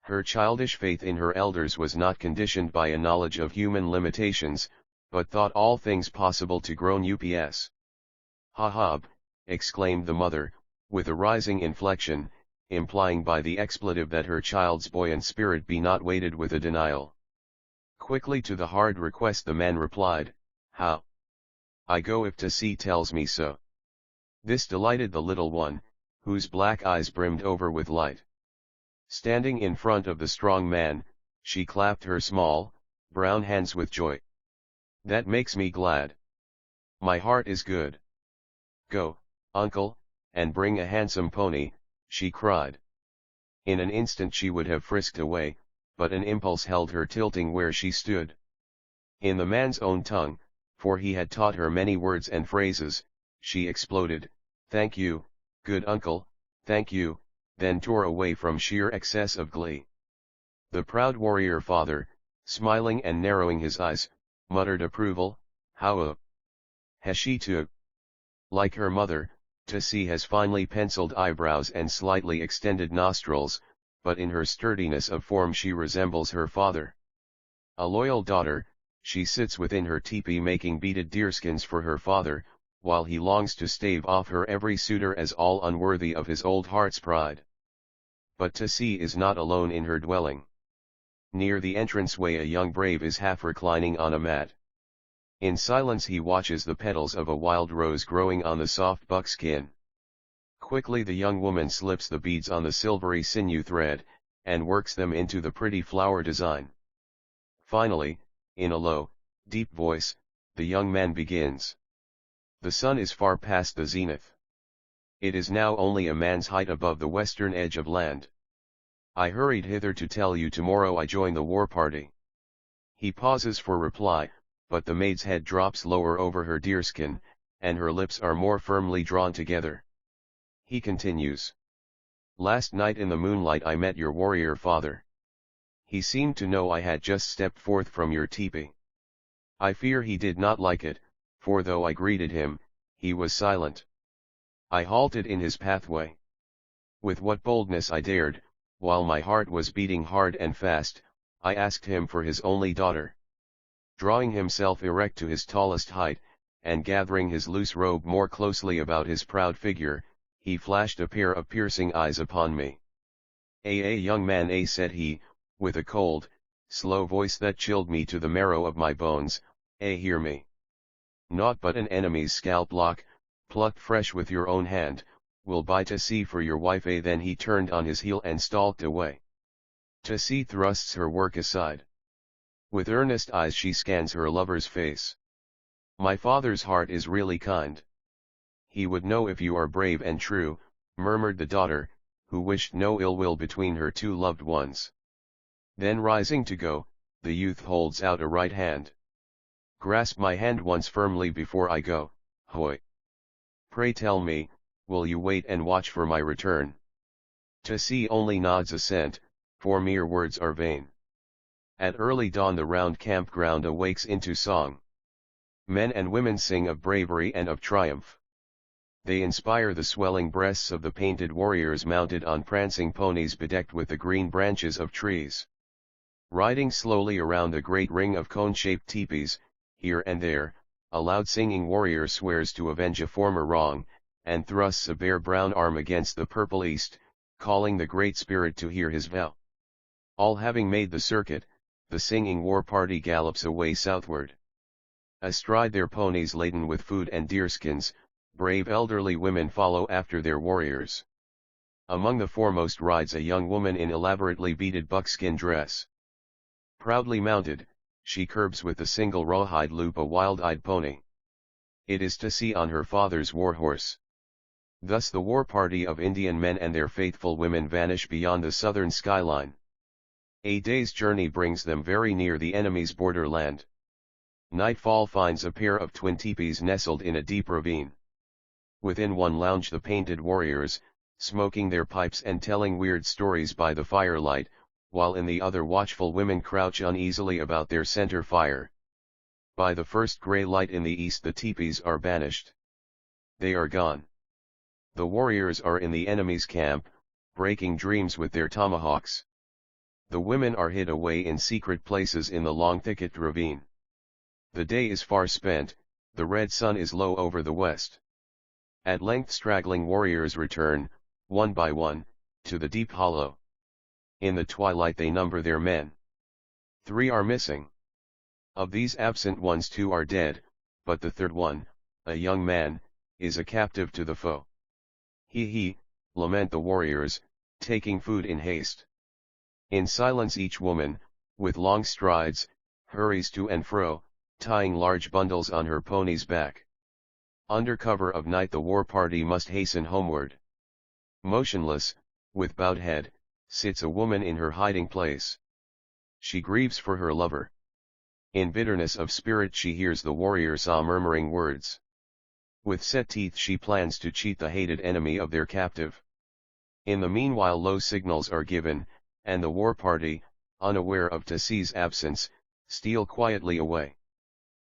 Her childish faith in her elders was not conditioned by a knowledge of human limitations, but thought all things possible to grown ups. "Ha ha!" exclaimed the mother, with a rising inflection, implying by the expletive that her child's buoyant spirit be not weighted with a denial. Quickly to the hard request the man replied, "How? I go if Tassie tells me so." This delighted the little one, whose black eyes brimmed over with light. Standing in front of the strong man, she clapped her small, brown hands with joy. "That makes me glad. My heart is good. Go, uncle, and bring a handsome pony," she cried. In an instant she would have frisked away, but an impulse held her tilting where she stood. In the man's own tongue, for he had taught her many words and phrases, she exploded, "Thank you, good uncle, thank you," then tore away from sheer excess of glee. The proud warrior father, smiling and narrowing his eyes, muttered approval, "How has she too?" Like her mother, Tassie has finely penciled eyebrows and slightly extended nostrils, but in her sturdiness of form she resembles her father. A loyal daughter, she sits within her teepee making beaded deerskins for her father, while he longs to stave off her every suitor as all unworthy of his old heart's pride. But Tasi is not alone in her dwelling. Near the entranceway a young brave is half reclining on a mat. In silence he watches the petals of a wild rose growing on the soft buckskin. Quickly the young woman slips the beads on the silvery sinew thread, and works them into the pretty flower design. Finally, in a low, deep voice, the young man begins. The sun is far past the zenith. It is now only a man's height above the western edge of land. I hurried hither to tell you tomorrow I join the war party. He pauses for reply, but the maid's head drops lower over her deerskin, and her lips are more firmly drawn together. He continues. Last night in the moonlight I met your warrior father. He seemed to know I had just stepped forth from your teepee. I fear he did not like it, for though I greeted him, he was silent. I halted in his pathway. With what boldness I dared, while my heart was beating hard and fast, I asked him for his only daughter. Drawing himself erect to his tallest height, and gathering his loose robe more closely about his proud figure, he flashed a pair of piercing eyes upon me. Young man, said he, with a cold, slow voice that chilled me to the marrow of my bones, hear me. Naught but an enemy's scalp lock, plucked fresh with your own hand, will buy Tasi for your wife. Then he turned on his heel and stalked away. Tasi thrusts her work aside. With earnest eyes she scans her lover's face. My father's heart is really kind. He would know if you are brave and true, murmured the daughter, who wished no ill will between her two loved ones. Then rising to go, the youth holds out a right hand. Grasp my hand once firmly before I go, hoy. Pray tell me, will you wait and watch for my return? Tasi only nods assent, for mere words are vain. At early dawn the round campground awakes into song. Men and women sing of bravery and of triumph. They inspire the swelling breasts of the painted warriors mounted on prancing ponies bedecked with the green branches of trees. Riding slowly around the great ring of cone-shaped teepees, here and there, a loud singing warrior swears to avenge a former wrong, and thrusts a bare brown arm against the purple east, calling the Great Spirit to hear his vow. All having made the circuit, the singing war party gallops away southward. Astride their ponies laden with food and deerskins, brave elderly women follow after their warriors. Among the foremost rides a young woman in elaborately beaded buckskin dress. Proudly mounted, she curbs with a single rawhide loop a wild-eyed pony. It is Tasi on her father's warhorse. Thus the war party of Indian men and their faithful women vanish beyond the southern skyline. A day's journey brings them very near the enemy's borderland. Nightfall finds a pair of twin teepees nestled in a deep ravine. Within one lounge the painted warriors, smoking their pipes and telling weird stories by the firelight, while in the other watchful women crouch uneasily about their center fire. By the first gray light in the east the teepees are banished. They are gone. The warriors are in the enemy's camp, breaking dreams with their tomahawks. The women are hid away in secret places in the long thicket ravine. The day is far spent, the red sun is low over the west. At length straggling warriors return, one by one, to the deep hollow. In the twilight they number their men. 3 are missing. Of these absent ones 2 are dead, but the third one, a young man, is a captive to the foe. He, lament the warriors, taking food in haste. In silence each woman, with long strides, hurries to and fro, tying large bundles on her pony's back. Under cover of night the war party must hasten homeward. Motionless, with bowed head, sits a woman in her hiding place. She grieves for her lover. In bitterness of spirit she hears the warrior saw murmuring words. With set teeth she plans to cheat the hated enemy of their captive. In the meanwhile low signals are given, and the war party, unaware of Tasi's absence, steal quietly away.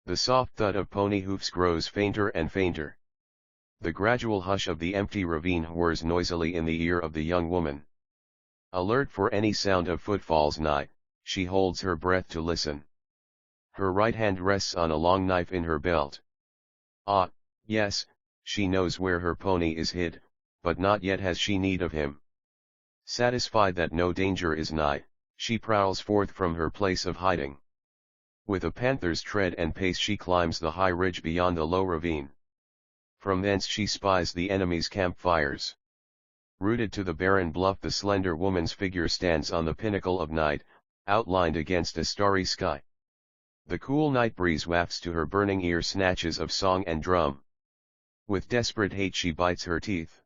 The soft thud of pony hoofs grows fainter and fainter. The gradual hush of the empty ravine whirs noisily in the ear of the young woman. Alert for any sound of footfalls nigh, she holds her breath to listen. Her right hand rests on a long knife in her belt. Ah, yes, she knows where her pony is hid, but not yet has she need of him. Satisfied that no danger is nigh, she prowls forth from her place of hiding. With a panther's tread and pace she climbs the high ridge beyond the low ravine. From thence she spies the enemy's campfires. Rooted to the barren bluff, the slender woman's figure stands on the pinnacle of night, outlined against a starry sky. The cool night breeze wafts to her burning ear snatches of song and drum. With desperate hate she bites her teeth.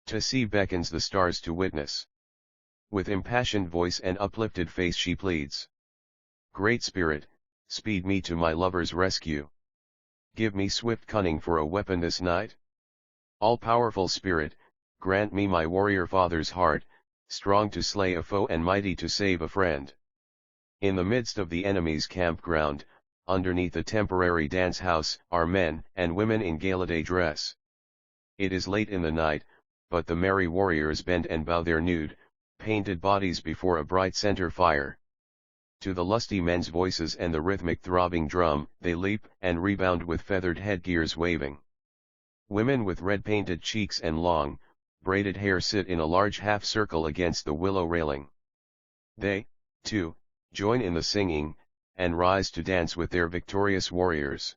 To see beckons the stars to witness. With impassioned voice and uplifted face she pleads. Great Spirit, speed me to my lover's rescue. Give me swift cunning for a weapon this night. All-powerful Spirit, grant me my warrior father's heart, strong to slay a foe and mighty to save a friend. In the midst of the enemy's campground, underneath a temporary dance house, are men and women in gala-day dress. It is late in the night, but the merry warriors bend and bow their nude, painted bodies before a bright center fire. To the lusty men's voices and the rhythmic throbbing drum, they leap and rebound with feathered headgears waving. Women with red-painted cheeks and long, braided hair sit in a large half-circle against the willow railing. They, too, join in the singing, and rise to dance with their victorious warriors.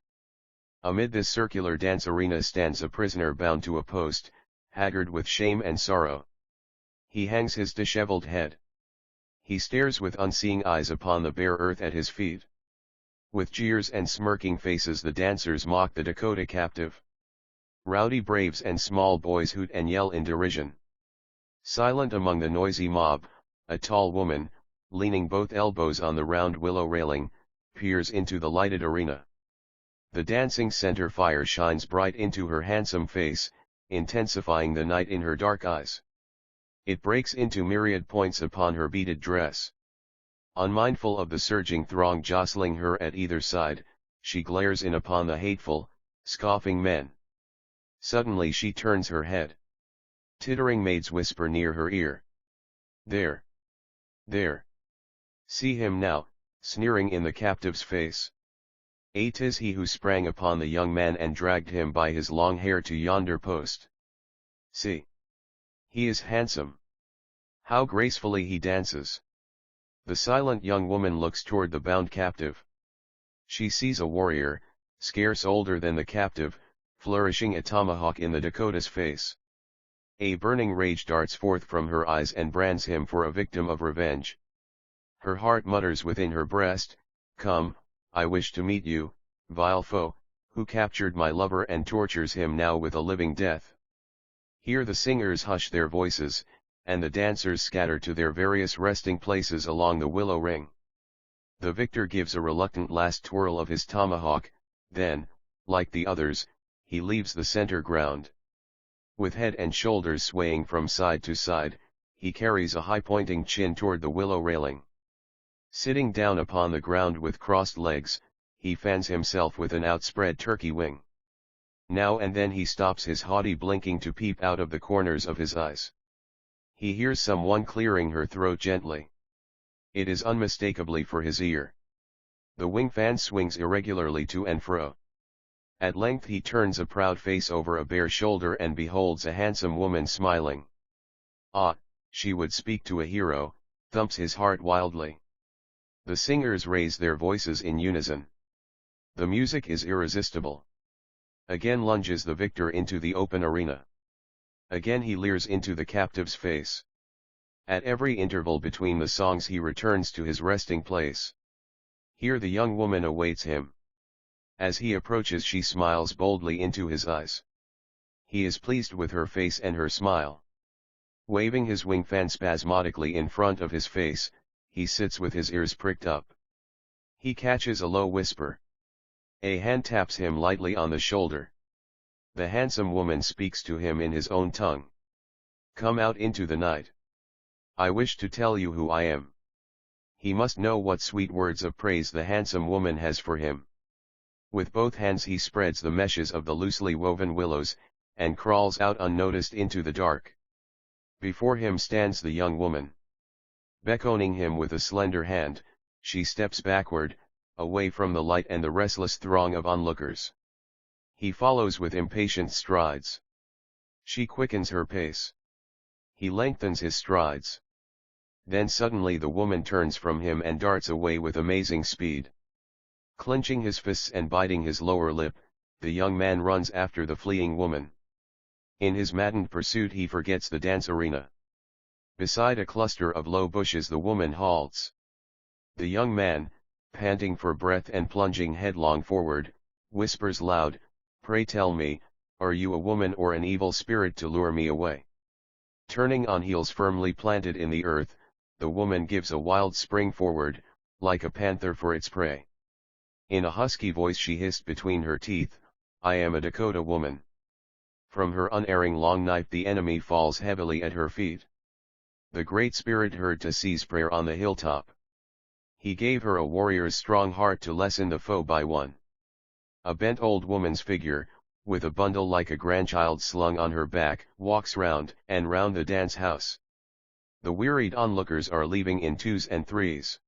Amid this circular dance arena stands a prisoner bound to a post, haggard with shame and sorrow. He hangs his disheveled head. He stares with unseeing eyes upon the bare earth at his feet. With jeers and smirking faces the dancers mock the Dakota captive. Rowdy braves and small boys hoot and yell in derision. Silent among the noisy mob, a tall woman, leaning both elbows on the round willow railing, peers into the lighted arena. The dancing center fire shines bright into her handsome face, intensifying the night in her dark eyes. It breaks into myriad points upon her beaded dress. Unmindful of the surging throng jostling her at either side, she glares in upon the hateful, scoffing men. Suddenly she turns her head. Tittering maids whisper near her ear. There! There! See him now, sneering in the captive's face. 'Tis he who sprang upon the young man and dragged him by his long hair to yonder post. See! He is handsome. How gracefully he dances. The silent young woman looks toward the bound captive. She sees a warrior, scarce older than the captive, flourishing a tomahawk in the Dakota's face. A burning rage darts forth from her eyes and brands him for a victim of revenge. Her heart mutters within her breast, "Come, I wish to meet you, vile foe, who captured my lover and tortures him now with a living death." Here the singers hush their voices, and the dancers scatter to their various resting places along the willow ring. The victor gives a reluctant last twirl of his tomahawk, then, like the others, he leaves the center ground. With head and shoulders swaying from side to side, he carries a high-pointing chin toward the willow railing. Sitting down upon the ground with crossed legs, he fans himself with an outspread turkey wing. Now and then he stops his haughty blinking to peep out of the corners of his eyes. He hears someone clearing her throat gently. It is unmistakably for his ear. The wing fan swings irregularly to and fro. At length he turns a proud face over a bare shoulder and beholds a handsome woman smiling. Ah, she would speak to a hero, thumps his heart wildly. The singers raise their voices in unison. The music is irresistible. Again lunges the victor into the open arena. Again he leers into the captive's face. At every interval between the songs he returns to his resting place. Here the young woman awaits him. As he approaches she smiles boldly into his eyes. He is pleased with her face and her smile. Waving his wing fan spasmodically in front of his face, he sits with his ears pricked up. He catches a low whisper. A hand taps him lightly on the shoulder. The handsome woman speaks to him in his own tongue. "Come out into the night. I wish to tell you who I am." He must know what sweet words of praise the handsome woman has for him. With both hands he spreads the meshes of the loosely woven willows, and crawls out unnoticed into the dark. Before him stands the young woman. Beckoning him with a slender hand, she steps backward, away from the light and the restless throng of onlookers. He follows with impatient strides. She quickens her pace. He lengthens his strides. Then suddenly the woman turns from him and darts away with amazing speed. Clenching his fists and biting his lower lip, the young man runs after the fleeing woman. In his maddened pursuit he forgets the dance arena. Beside a cluster of low bushes the woman halts. The young man, panting for breath and plunging headlong forward, whispers loud, "Pray tell me, are you a woman or an evil spirit to lure me away?" Turning on heels firmly planted in the earth, the woman gives a wild spring forward, like a panther for its prey. In a husky voice she hissed between her teeth, "I am a Dakota woman." From her unerring long knife the enemy falls heavily at her feet. The Great Spirit heard Tessi's prayer on the hilltop. He gave her a warrior's strong heart to lessen the foe by one. A bent old woman's figure, with a bundle like a grandchild slung on her back, walks round and round the dance house. The wearied onlookers are leaving in twos and threes.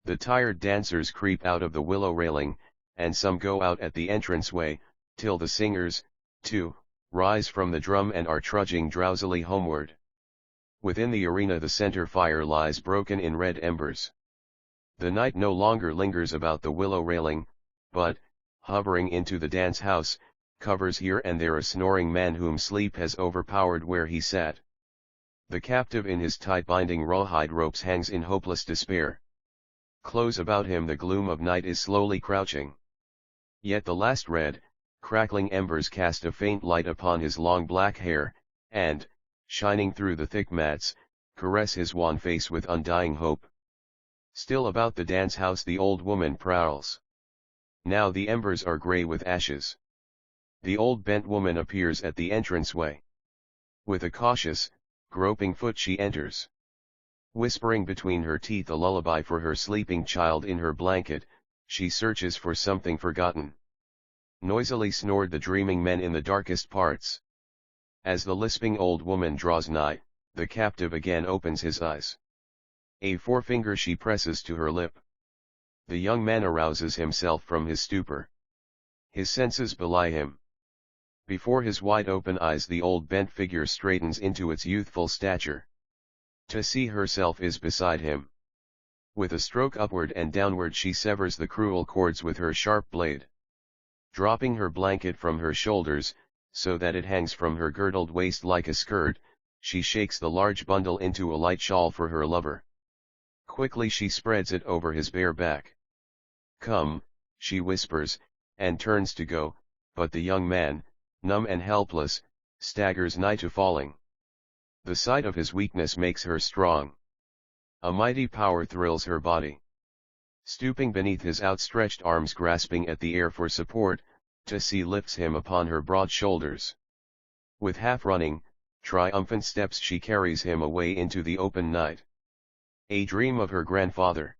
The tired dancers creep out of the willow railing, and some go out at the entranceway, till the singers, too, rise from the drum and are trudging drowsily homeward. Within the arena the center fire lies broken in red embers. The night no longer lingers about the willow railing, but, hovering into the dance house, covers here and there a snoring man whom sleep has overpowered where he sat. The captive in his tight binding rawhide ropes hangs in hopeless despair. Close about him the gloom of night is slowly crouching. Yet the last red, crackling embers cast a faint light upon his long black hair, and, shining through the thick mats, caress his wan face with undying hope. Still about the dance house the old woman prowls. Now the embers are grey with ashes. The old bent woman appears at the entranceway. With a cautious, groping foot she enters. Whispering between her teeth a lullaby for her sleeping child in her blanket, she searches for something forgotten. Noisily snored the dreaming men in the darkest parts. As the lisping old woman draws nigh, the captive again opens his eyes. A forefinger she presses to her lip. The young man arouses himself from his stupor. His senses belie him. Before his wide-open eyes the old bent figure straightens into its youthful stature. Tessie herself is beside him. With a stroke upward and downward she severs the cruel cords with her sharp blade. Dropping her blanket from her shoulders, so that it hangs from her girdled waist like a skirt, she shakes the large bundle into a light shawl for her lover. Quickly she spreads it over his bare back. "Come," she whispers, and turns to go, but the young man, numb and helpless, staggers nigh to falling. The sight of his weakness makes her strong. A mighty power thrills her body. Stooping beneath his outstretched arms grasping at the air for support, Tessie lifts him upon her broad shoulders. With half-running, triumphant steps she carries him away into the open night. A dream of her grandfather.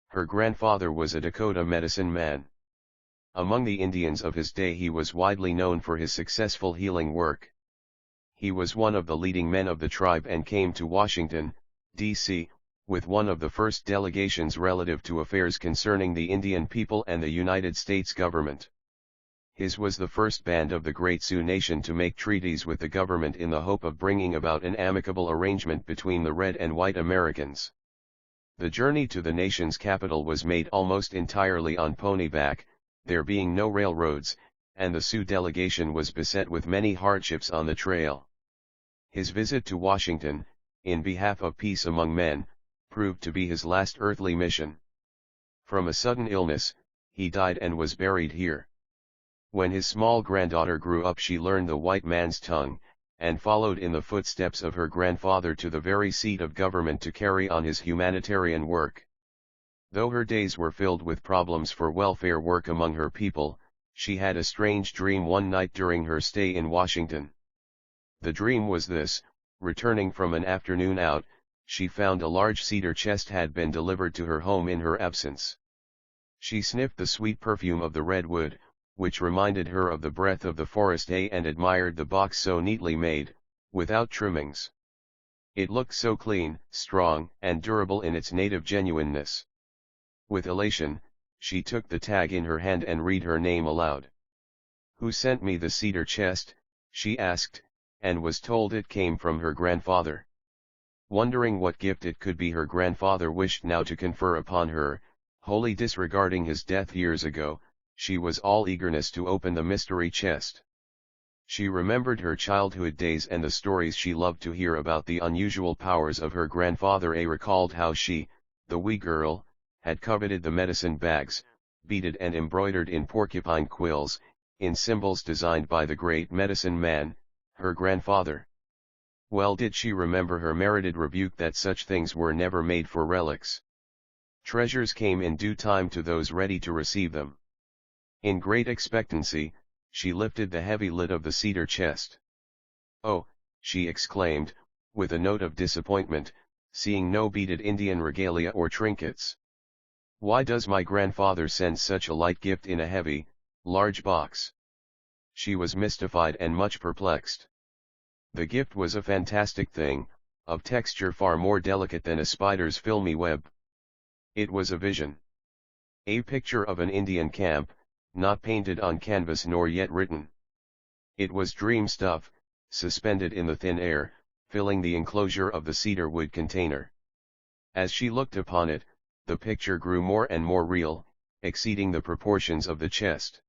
Her grandfather was a Dakota medicine man. Among the Indians of his day he was widely known for his successful healing work. He was one of the leading men of the tribe and came to Washington, D.C., with one of the first delegations relative to affairs concerning the Indian people and the United States government. His was the first band of the Great Sioux Nation to make treaties with the government in the hope of bringing about an amicable arrangement between the red and white Americans. The journey to the nation's capital was made almost entirely on ponyback, there being no railroads, and the Sioux delegation was beset with many hardships on the trail. His visit to Washington, in behalf of peace among men, proved to be his last earthly mission. From a sudden illness, he died and was buried here. When his small granddaughter grew up she learned the white man's tongue, and followed in the footsteps of her grandfather to the very seat of government to carry on his humanitarian work. Though her days were filled with problems for welfare work among her people, she had a strange dream one night during her stay in Washington. The dream was this: returning from an afternoon out, she found a large cedar chest had been delivered to her home in her absence. She sniffed the sweet perfume of the redwood, which reminded her of the breath of the forest and admired the box so neatly made, without trimmings. It looked so clean, strong, and durable in its native genuineness. With elation, she took the tag in her hand and read her name aloud. "Who sent me the cedar chest?" she asked, and was told it came from her grandfather. Wondering what gift it could be her grandfather wished now to confer upon her, wholly disregarding his death years ago, she was all eagerness to open the mystery chest. She remembered her childhood days and the stories she loved to hear about the unusual powers of her grandfather. Recalled how she, the wee girl, had coveted the medicine bags, beaded and embroidered in porcupine quills, in symbols designed by the great medicine man, her grandfather. Well did she remember her merited rebuke that such things were never made for relics. Treasures came in due time to those ready to receive them. In great expectancy, she lifted the heavy lid of the cedar chest. "Oh," she exclaimed, with a note of disappointment, seeing no beaded Indian regalia or trinkets. "Why does my grandfather send such a light gift in a heavy, large box?" She was mystified and much perplexed. The gift was a fantastic thing, of texture far more delicate than a spider's filmy web. It was a vision. A picture of an Indian camp, not painted on canvas nor yet written. It was dream stuff, suspended in the thin air, filling the enclosure of the cedar wood container. As she looked upon it, the picture grew more and more real, exceeding the proportions of the chest.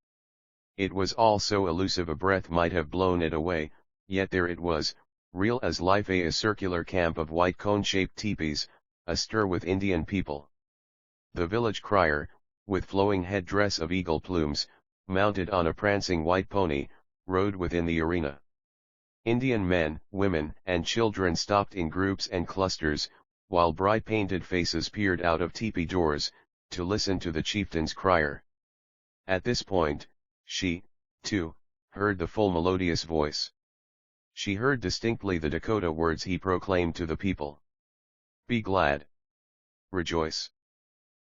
It was all so elusive a breath might have blown it away, yet there it was, real as life. A circular camp of white cone-shaped teepees, astir with Indian people. The village crier, with flowing headdress of eagle plumes, mounted on a prancing white pony, rode within the arena. Indian men, women, and children stopped in groups and clusters, while bright painted faces peered out of teepee doors, to listen to the chieftain's crier. At this point, she, too, heard the full melodious voice. She heard distinctly the Dakota words he proclaimed to the people. "Be glad. Rejoice.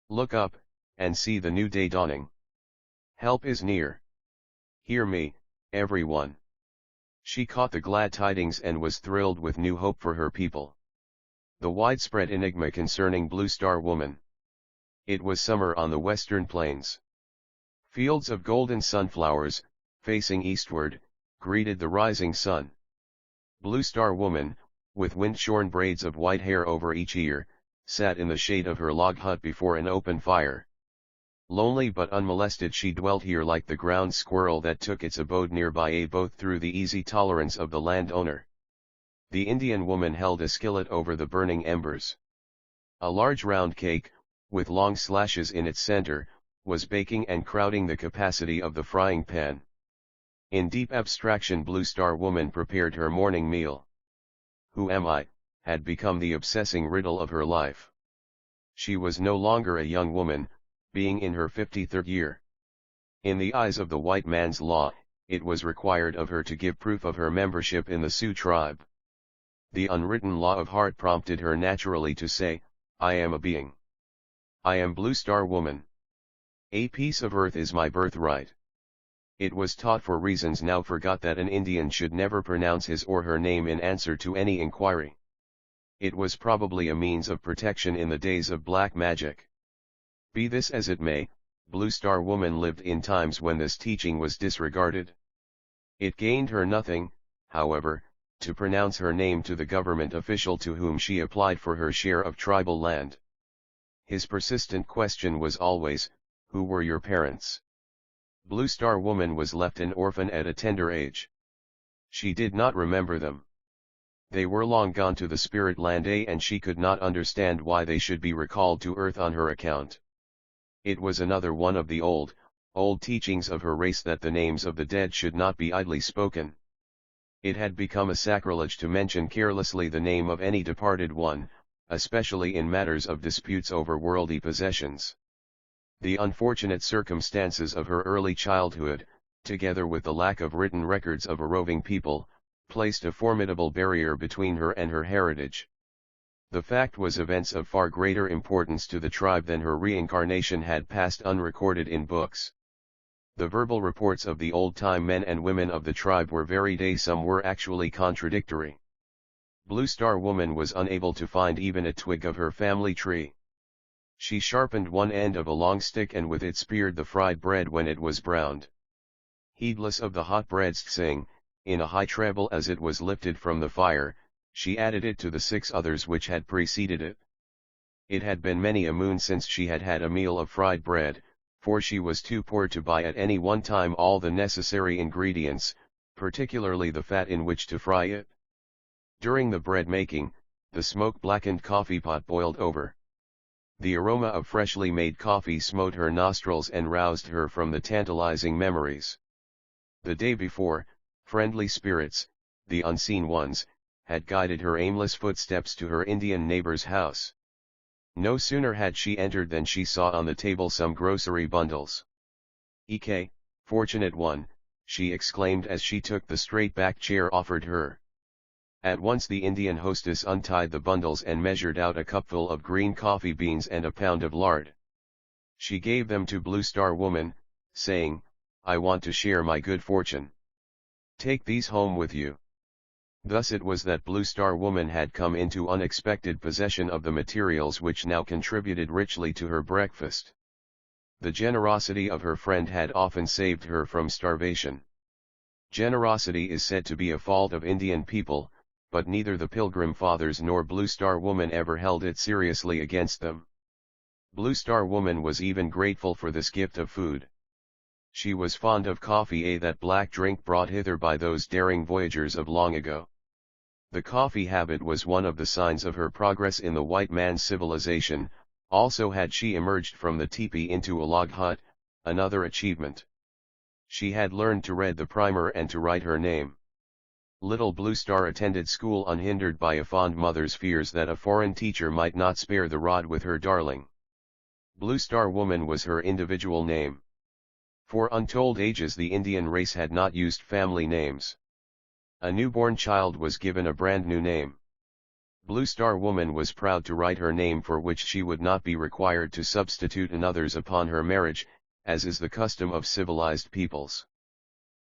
Look up, and see the new day dawning. Help is near. Hear me, everyone." She caught the glad tidings and was thrilled with new hope for her people. The widespread enigma concerning Blue Star Woman. It was summer on the western plains. Fields of golden sunflowers, facing eastward, greeted the rising sun. Blue Star Woman, with wind-shorn braids of white hair over each ear, sat in the shade of her log hut before an open fire. Lonely but unmolested she dwelt here like the ground squirrel that took its abode nearby, both through the easy tolerance of the landowner. The Indian woman held a skillet over the burning embers. A large round cake, with long slashes in its center, was baking and crowding the capacity of the frying pan. In deep abstraction Blue Star Woman prepared her morning meal. "Who am I?" had become the obsessing riddle of her life. She was no longer a young woman, being in her 53rd year. In the eyes of the white man's law, it was required of her to give proof of her membership in the Sioux tribe. The unwritten law of heart prompted her naturally to say, "I am a being. I am Blue Star Woman. A piece of earth is my birthright." It was taught for reasons now forgot that an Indian should never pronounce his or her name in answer to any inquiry. It was probably a means of protection in the days of black magic. Be this as it may, Blue Star Woman lived in times when this teaching was disregarded. It gained her nothing, however, to pronounce her name to the government official to whom she applied for her share of tribal land. His persistent question was always, "Who were your parents?" Blue Star Woman was left an orphan at a tender age. She did not remember them. They were long gone to the spirit land, and she could not understand why they should be recalled to earth on her account. It was another one of the old teachings of her race that the names of the dead should not be idly spoken. It had become a sacrilege to mention carelessly the name of any departed one, especially in matters of disputes over worldly possessions. The unfortunate circumstances of her early childhood, together with the lack of written records of a roving people, placed a formidable barrier between her and her heritage. The fact was events of far greater importance to the tribe than her reincarnation had passed unrecorded in books. The verbal reports of the old-time men and women of the tribe were varied, some were actually contradictory. Blue Star Woman was unable to find even a twig of her family tree. She sharpened one end of a long stick and with it speared the fried bread when it was browned. Heedless of the hot bread's sing, in a high treble as it was lifted from the fire, she added it to the 6 others which had preceded it. It had been many a moon since she had had a meal of fried bread, for she was too poor to buy at any one time all the necessary ingredients, particularly the fat in which to fry it. During the bread making, the smoke-blackened coffee pot boiled over. The aroma of freshly made coffee smote her nostrils and roused her from the tantalizing memories. The day before, friendly spirits, the unseen ones, had guided her aimless footsteps to her Indian neighbor's house. No sooner had she entered than she saw on the table some grocery bundles. "Ek, fortunate one," she exclaimed as she took the straight-back chair offered her. At once the Indian hostess untied the bundles and measured out a cupful of green coffee beans and a pound of lard. She gave them to Blue Star Woman, saying, "I want to share my good fortune. Take these home with you." Thus it was that Blue Star Woman had come into unexpected possession of the materials which now contributed richly to her breakfast. The generosity of her friend had often saved her from starvation. Generosity is said to be a fault of Indian people, but neither the Pilgrim Fathers nor Blue Star Woman ever held it seriously against them. Blue Star Woman was even grateful for this gift of food. She was fond of coffee, that black drink brought hither by those daring voyagers of long ago. The coffee habit was one of the signs of her progress in the white man's civilization, also had she emerged from the teepee into a log hut, another achievement. She had learned to read the primer and to write her name. Little Blue Star attended school unhindered by a fond mother's fears that a foreign teacher might not spare the rod with her darling. Blue Star Woman was her individual name. For untold ages the Indian race had not used family names. A newborn child was given a brand new name. Blue Star Woman was proud to write her name, for which she would not be required to substitute another's upon her marriage, as is the custom of civilized peoples.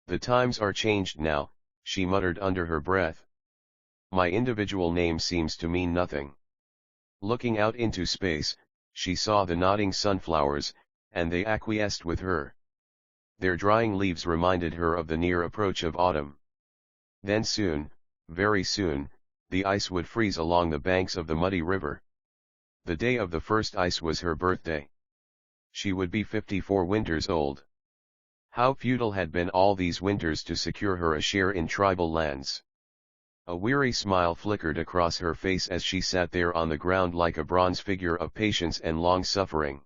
"The times are changed now," she muttered under her breath. "My individual name seems to mean nothing." Looking out into space, she saw the nodding sunflowers, and they acquiesced with her. Their drying leaves reminded her of the near approach of autumn. Then soon, very soon, the ice would freeze along the banks of the muddy river. The day of the first ice was her birthday. She would be 54 winters old. How futile had been all these winters to secure her a share in tribal lands. A weary smile flickered across her face as she sat there on the ground like a bronze figure of patience and long-suffering.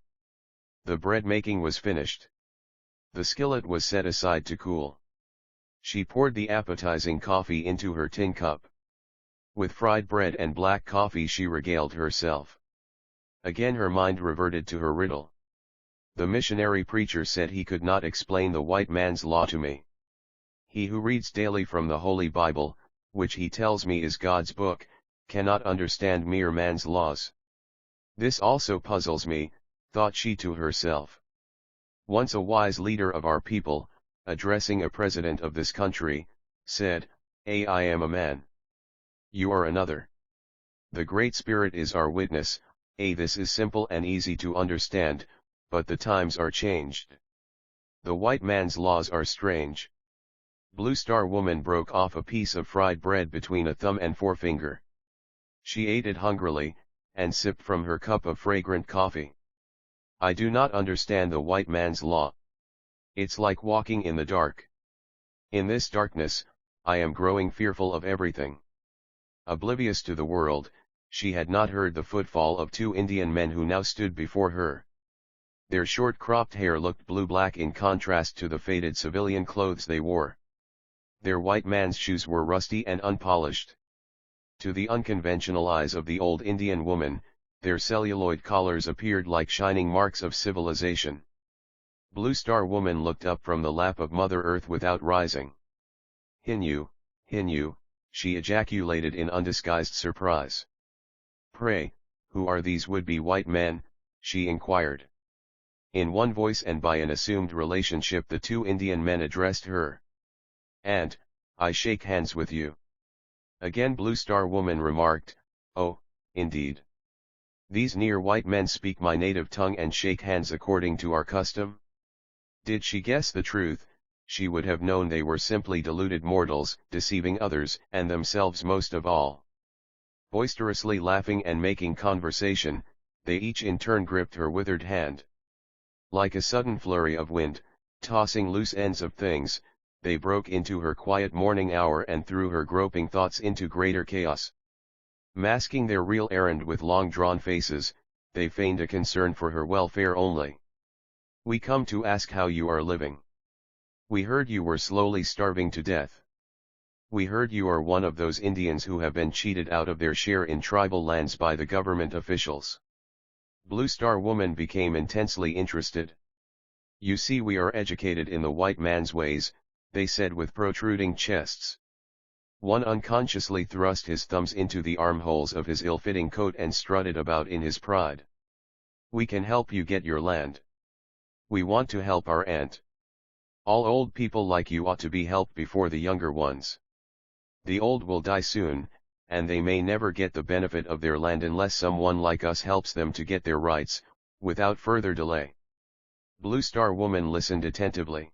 The bread making was finished. The skillet was set aside to cool. She poured the appetizing coffee into her tin cup. With fried bread and black coffee she regaled herself. Again her mind reverted to her riddle. The missionary preacher said he could not explain the white man's law to me. He who reads daily from the Holy Bible, which he tells me is God's book, cannot understand mere man's laws. This also puzzles me, thought she to herself. Once a wise leader of our people, addressing a president of this country, said, I am a man. You are another. The Great Spirit is our witness. This is simple and easy to understand, but the times are changed. The white man's laws are strange. Blue Star Woman broke off a piece of fried bread between a thumb and forefinger. She ate it hungrily, and sipped from her cup of fragrant coffee. I do not understand the white man's law. It's like walking in the dark. In this darkness, I am growing fearful of everything. Oblivious to the world, she had not heard the footfall of 2 Indian men who now stood before her. Their short cropped hair looked blue-black in contrast to the faded civilian clothes they wore. Their white man's shoes were rusty and unpolished. To the unconventional eyes of the old Indian woman, their celluloid collars appeared like shining marks of civilization. Blue Star Woman looked up from the lap of Mother Earth without rising. Hinyu, Hinyu, she ejaculated in undisguised surprise. Pray, who are these would-be white men? She inquired. In one voice and by an assumed relationship the 2 Indian men addressed her. And, I shake hands with you. Again Blue Star Woman remarked, "Oh, indeed. These near white men speak my native tongue and shake hands according to our custom?" Did she guess the truth, she would have known they were simply deluded mortals, deceiving others and themselves most of all. Boisterously laughing and making conversation, they each in turn gripped her withered hand. Like a sudden flurry of wind, tossing loose ends of things, they broke into her quiet morning hour and threw her groping thoughts into greater chaos. Masking their real errand with long-drawn faces, they feigned a concern for her welfare only. "We come to ask how you are living. We heard you were slowly starving to death. We heard you are one of those Indians who have been cheated out of their share in tribal lands by the government officials." Blue Star Woman became intensely interested. "You see, we are educated in the white man's ways," they said with protruding chests. One unconsciously thrust his thumbs into the armholes of his ill-fitting coat and strutted about in his pride. "We can help you get your land. We want to help our aunt. All old people like you ought to be helped before the younger ones. The old will die soon, and they may never get the benefit of their land unless someone like us helps them to get their rights, without further delay." Blue Star Woman listened attentively.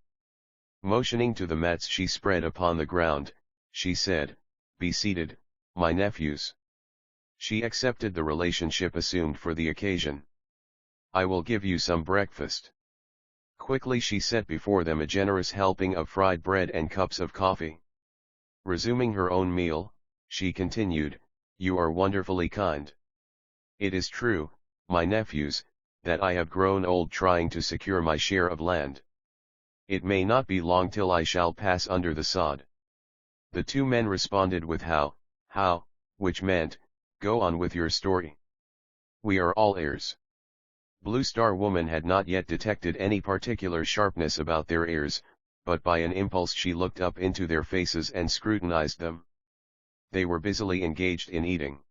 Motioning to the mats she spread upon the ground, she said, "Be seated, my nephews." She accepted the relationship assumed for the occasion. "I will give you some breakfast." Quickly she set before them a generous helping of fried bread and cups of coffee. Resuming her own meal, she continued, "You are wonderfully kind. It is true, my nephews, that I have grown old trying to secure my share of land. It may not be long till I shall pass under the sod." The two men responded with how, which meant, "Go on with your story. We are all ears." Blue Star Woman had not yet detected any particular sharpness about their ears, but by an impulse she looked up into their faces and scrutinized them. They were busily engaged in eating.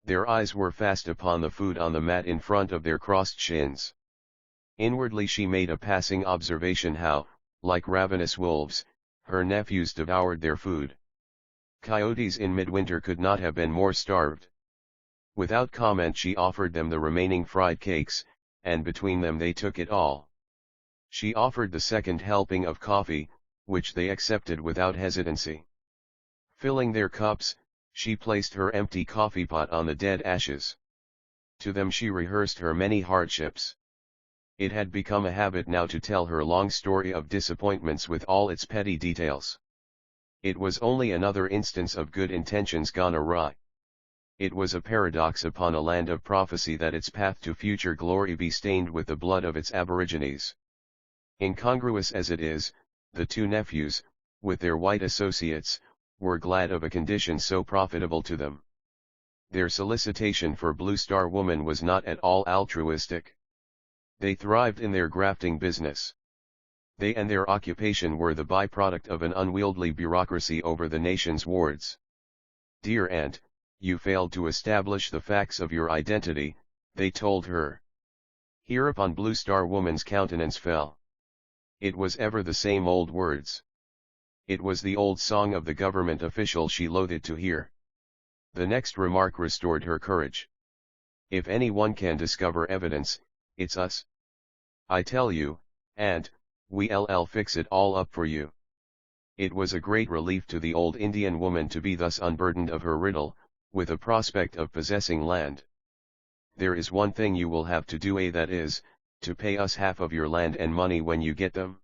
Their eyes were fast upon the food on the mat in front of their crossed shins. Inwardly she made a passing observation how, like ravenous wolves, her nephews devoured their food. Coyotes in midwinter could not have been more starved. Without comment she offered them the remaining fried cakes, and between them they took it all. She offered the second helping of coffee, which they accepted without hesitancy. Filling their cups, she placed her empty coffee pot on the dead ashes. To them she rehearsed her many hardships. It had become a habit now to tell her long story of disappointments with all its petty details. It was only another instance of good intentions gone awry. It was a paradox upon a land of prophecy that its path to future glory be stained with the blood of its aborigines. Incongruous as it is, the two nephews, with their white associates, were glad of a condition so profitable to them. Their solicitation for Blue Star Woman was not at all altruistic. They thrived in their grafting business. They and their occupation were the byproduct of an unwieldy bureaucracy over the nation's wards. "Dear aunt, you failed to establish the facts of your identity," they told her. Hereupon Blue Star Woman's countenance fell. It was ever the same old words. It was the old song of the government official she loathed to hear. The next remark restored her courage. "If anyone can discover evidence, it's us. I tell you, aunt, we'll fix it all up for you." It was a great relief to the old Indian woman to be thus unburdened of her riddle, with a prospect of possessing land. "There is one thing you will have to do, that is, to pay us half of your land and money when you get them."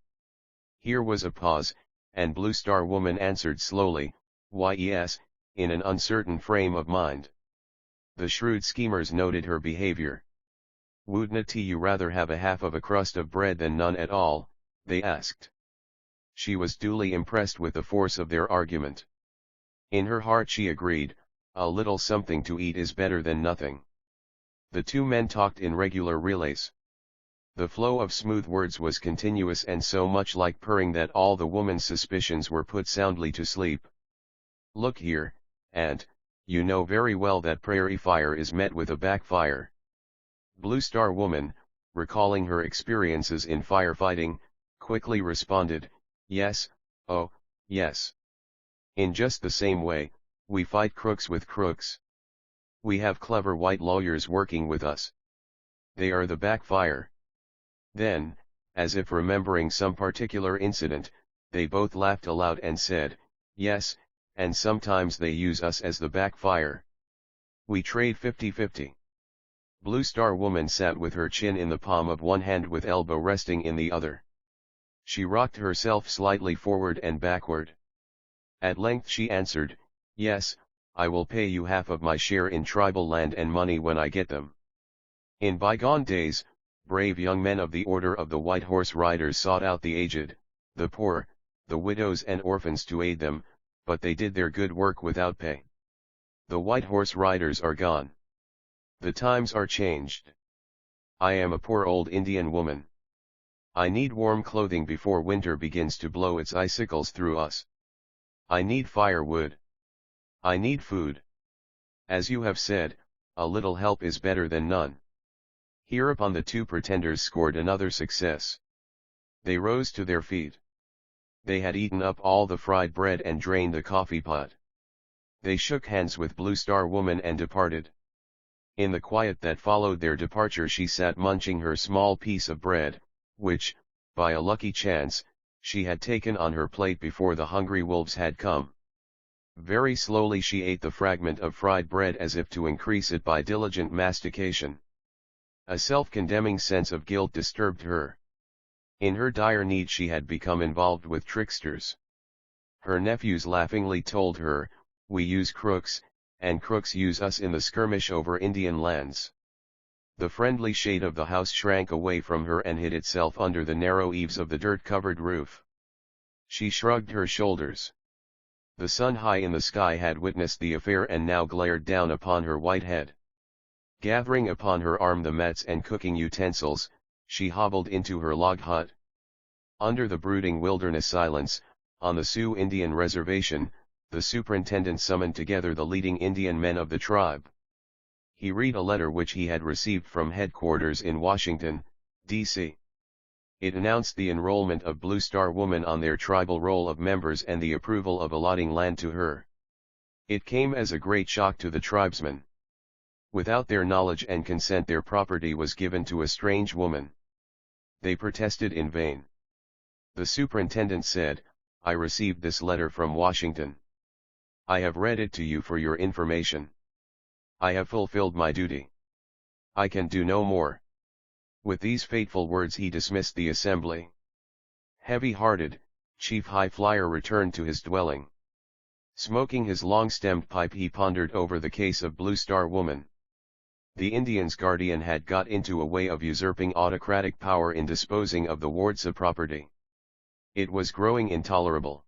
Here was a pause, and Blue Star Woman answered slowly, "Why yes," in an uncertain frame of mind. The shrewd schemers noted her behavior. "Wouldn't you rather have a half of a crust of bread than none at all?" they asked. She was duly impressed with the force of their argument. In her heart she agreed, a little something to eat is better than nothing. The two men talked in regular relays. The flow of smooth words was continuous and so much like purring that all the woman's suspicions were put soundly to sleep. "Look here, aunt, you know very well that prairie fire is met with a backfire." Blue Star Woman, recalling her experiences in firefighting, quickly responded, "Yes, oh, yes. In just the same way, We fight crooks with crooks. We have clever white lawyers working with us. They are the backfire. Then, as if remembering some particular incident, they both laughed aloud and said, yes, and sometimes they use us as the backfire. We trade 50-50. Blue Star Woman sat with her chin in the palm of one hand with elbow resting in the other. She rocked herself slightly forward and backward. At length she answered, yes, I will pay you half of my share in tribal land and money when I get them. In bygone days, brave young men of the Order of the White Horse Riders sought out the aged, the poor, the widows and orphans to aid them, but they did their good work without pay. The White Horse Riders are gone. The times are changed. I am a poor old Indian woman. I need warm clothing before winter begins to blow its icicles through us. I need firewood. I need food. As you have said, a little help is better than none. Hereupon the two pretenders scored another success. They rose to their feet. They had eaten up all the fried bread and drained the coffee pot. They shook hands with Blue Star Woman and departed. In the quiet that followed their departure she sat munching her small piece of bread, which, by a lucky chance, she had taken on her plate before the hungry wolves had come. Very slowly she ate the fragment of fried bread as if to increase it by diligent mastication. A self-condemning sense of guilt disturbed her. In her dire need she had become involved with tricksters. Her nephews laughingly told her, we use crooks, and crooks use us in the skirmish over Indian lands. The friendly shade of the house shrank away from her and hid itself under the narrow eaves of the dirt-covered roof. She shrugged her shoulders. The sun high in the sky had witnessed the affair and now glared down upon her white head. Gathering upon her arm the mats and cooking utensils, she hobbled into her log hut. Under the brooding wilderness silence, on the Sioux Indian reservation, the superintendent summoned together the leading Indian men of the tribe. He read a letter which he had received from headquarters in Washington, D.C. It announced the enrollment of Blue Star Woman on their tribal roll of members and the approval of allotting land to her. It came as a great shock to the tribesmen. Without their knowledge and consent their property was given to a strange woman. They protested in vain. The superintendent said, I received this letter from Washington. I have read it to you for your information. I have fulfilled my duty. I can do no more. With these fateful words he dismissed the assembly. Heavy-hearted, Chief High Flyer returned to his dwelling. Smoking his long-stemmed pipe he pondered over the case of Blue Star Woman. The Indian's guardian had got into a way of usurping autocratic power in disposing of the Wardsa property. It was growing intolerable.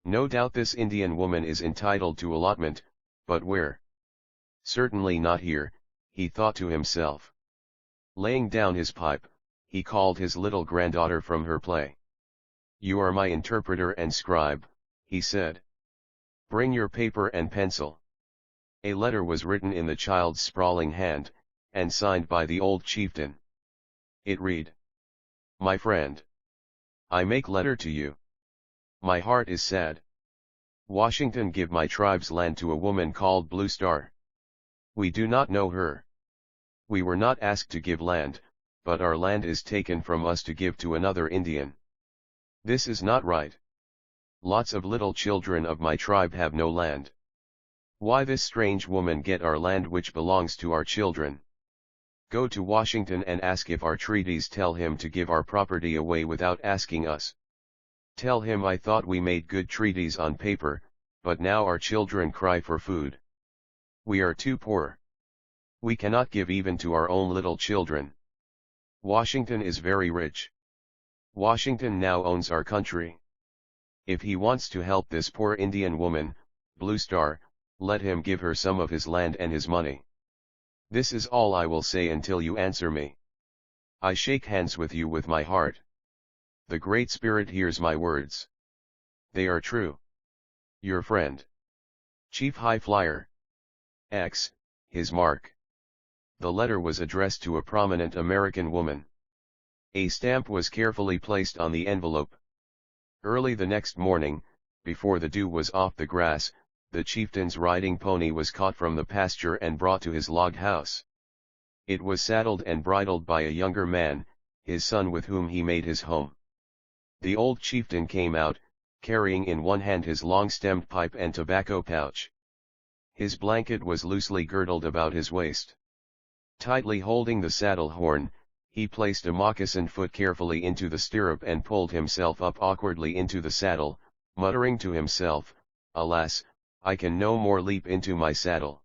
No doubt this Indian woman is entitled to allotment, but where? Certainly not here, he thought to himself. Laying down his pipe, he called his little granddaughter from her play. You are my interpreter and scribe, he said. Bring your paper and pencil. A letter was written in the child's sprawling hand, and signed by the old chieftain. It read, My friend. I make letter to you. My heart is sad. Washington give my tribe's land to a woman called Blue Star. We do not know her. We were not asked to give land, but our land is taken from us to give to another Indian. This is not right. Lots of little children of my tribe have no land. Why this strange woman get our land which belongs to our children? Go to Washington and ask if our treaties tell him to give our property away without asking us. Tell him I thought we made good treaties on paper, but now our children cry for food. We are too poor. We cannot give even to our own little children. Washington is very rich. Washington now owns our country. If he wants to help this poor Indian woman, Blue Star, let him give her some of his land and his money. This is all I will say until you answer me. I shake hands with you with my heart. The Great Spirit hears my words. They are true. Your friend. Chief High Flyer. X, his mark. The letter was addressed to a prominent American woman. A stamp was carefully placed on the envelope. Early the next morning, before the dew was off the grass, the chieftain's riding pony was caught from the pasture and brought to his log house. It was saddled and bridled by a younger man, his son with whom he made his home. The old chieftain came out, carrying in one hand his long-stemmed pipe and tobacco pouch. His blanket was loosely girdled about his waist. Tightly holding the saddle horn, he placed a moccasined foot carefully into the stirrup and pulled himself up awkwardly into the saddle, muttering to himself, "Alas, I can no more leap into my saddle.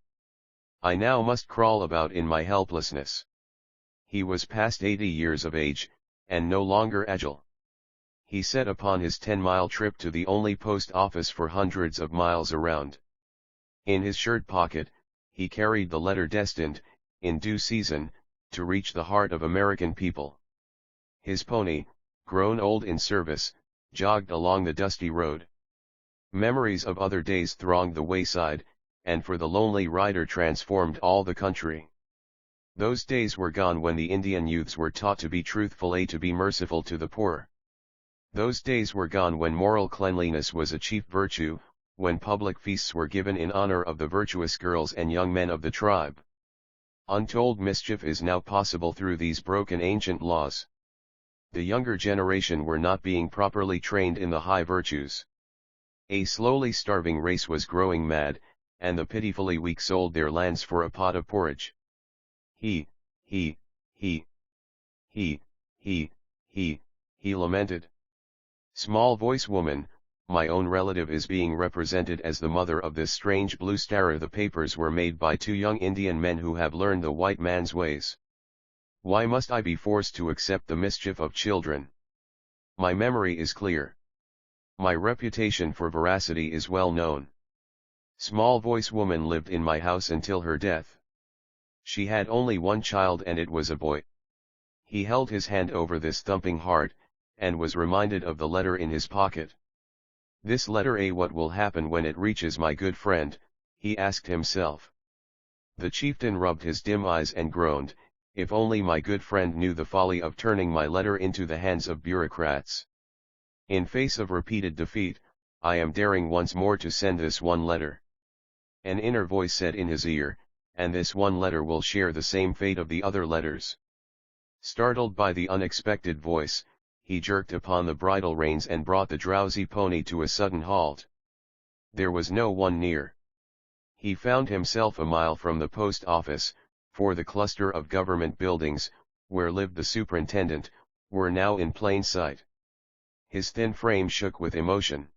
I now must crawl about in my helplessness." He was past 80 years of age, and no longer agile. He set upon his 10-mile trip to the only post office for hundreds of miles around. In his shirt pocket, he carried the letter destined, in due season, to reach the heart of American people. His pony, grown old in service, jogged along the dusty road. Memories of other days thronged the wayside, and for the lonely rider transformed all the country. Those days were gone when the Indian youths were taught to be truthful, to be merciful to the poor. Those days were gone when moral cleanliness was a chief virtue, when public feasts were given in honor of the virtuous girls and young men of the tribe. Untold mischief is now possible through these broken ancient laws. The younger generation were not being properly trained in the high virtues. A slowly starving race was growing mad, and the pitifully weak sold their lands for a pot of porridge. He lamented. Small voice woman, my own relative is being represented as the mother of this strange blue star. The papers were made by two young Indian men who have learned the white man's ways. Why must I be forced to accept the mischief of children? My memory is clear. My reputation for veracity is well known. Small voice woman lived in my house until her death. She had only one child and it was a boy. He held his hand over this thumping heart, and was reminded of the letter in his pocket. This letter, what will happen when it reaches my good friend, he asked himself. The chieftain rubbed his dim eyes and groaned, if only my good friend knew the folly of turning my letter into the hands of bureaucrats. In face of repeated defeat, I am daring once more to send this one letter. An inner voice said in his ear, and this one letter will share the same fate of the other letters. Startled by the unexpected voice, he jerked upon the bridle reins and brought the drowsy pony to a sudden halt. There was no one near. He found himself a mile from the post office, for the cluster of government buildings, where lived the superintendent, were now in plain sight. His thin frame shook with emotion.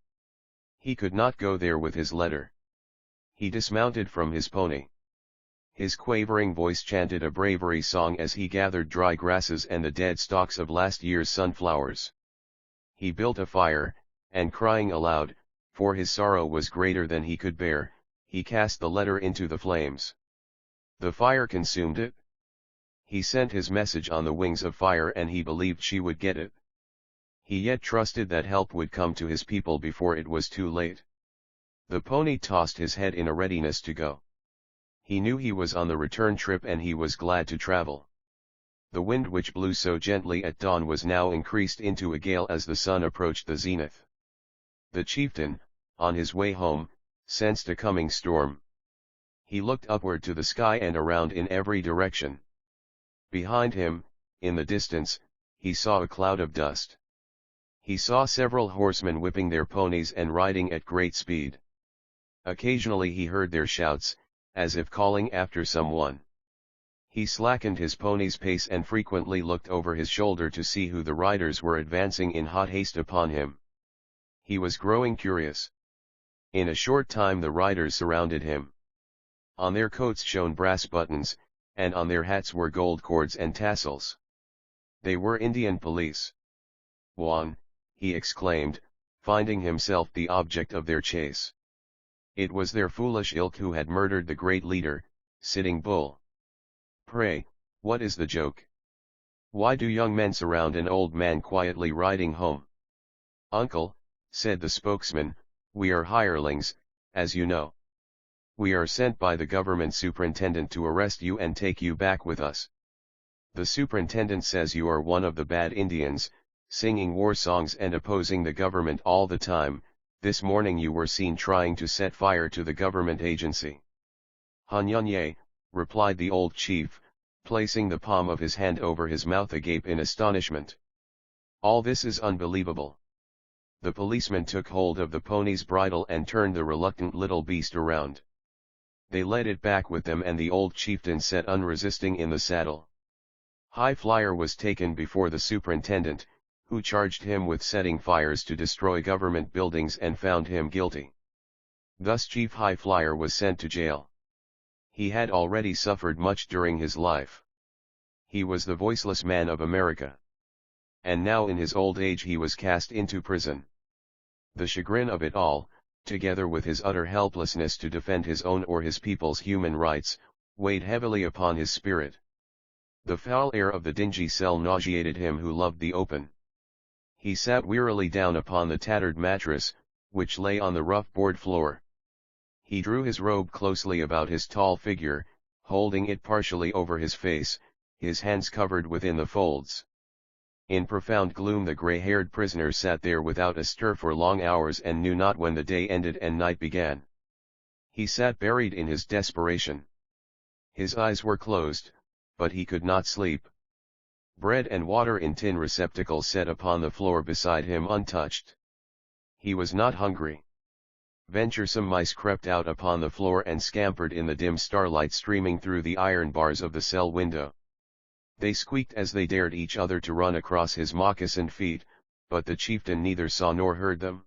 He could not go there with his letter. He dismounted from his pony. His quavering voice chanted a bravery song as he gathered dry grasses and the dead stalks of last year's sunflowers. He built a fire, and crying aloud, for his sorrow was greater than he could bear, he cast the letter into the flames. The fire consumed it. He sent his message on the wings of fire and he believed she would get it. He yet trusted that help would come to his people before it was too late. The pony tossed his head in a readiness to go. He knew he was on the return trip and he was glad to travel. The wind which blew so gently at dawn was now increased into a gale as the sun approached the zenith. The chieftain, on his way home, sensed a coming storm. He looked upward to the sky and around in every direction. Behind him, in the distance, he saw a cloud of dust. He saw several horsemen whipping their ponies and riding at great speed. Occasionally he heard their shouts, as if calling after someone. He slackened his pony's pace and frequently looked over his shoulder to see who the riders were advancing in hot haste upon him. He was growing curious. In a short time the riders surrounded him. On their coats shone brass buttons, and on their hats were gold cords and tassels. They were Indian police. "Juan," he exclaimed, finding himself the object of their chase. It was their foolish ilk who had murdered the great leader, Sitting Bull. "Pray, what is the joke? Why do young men surround an old man quietly riding home?" "Uncle," said the spokesman, "we are hirelings, as you know. We are sent by the government superintendent to arrest you and take you back with us. The superintendent says you are one of the bad Indians, singing war songs and opposing the government all the time, This morning you were seen trying to set fire to the government agency. Hanyanye, replied the old chief, placing the palm of his hand over his mouth agape in astonishment. All this is unbelievable. The policeman took hold of the pony's bridle and turned the reluctant little beast around. They led it back with them and the old chieftain sat unresisting in the saddle. High Flyer was taken before the superintendent, who charged him with setting fires to destroy government buildings and found him guilty. Thus Chief High Flyer was sent to jail. He had already suffered much during his life. He was the voiceless man of America. And now in his old age he was cast into prison. The chagrin of it all, together with his utter helplessness to defend his own or his people's human rights, weighed heavily upon his spirit. The foul air of the dingy cell nauseated him who loved the open. He sat wearily down upon the tattered mattress, which lay on the rough board floor. He drew his robe closely about his tall figure, holding it partially over his face, his hands covered within the folds. In profound gloom the grey-haired prisoner sat there without a stir for long hours and knew not when the day ended and night began. He sat buried in his desperation. His eyes were closed, but he could not sleep. Bread and water in tin receptacles set upon the floor beside him untouched. He was not hungry. Venturesome mice crept out upon the floor and scampered in the dim starlight streaming through the iron bars of the cell window. They squeaked as they dared each other to run across his moccasined feet, but the chieftain neither saw nor heard them.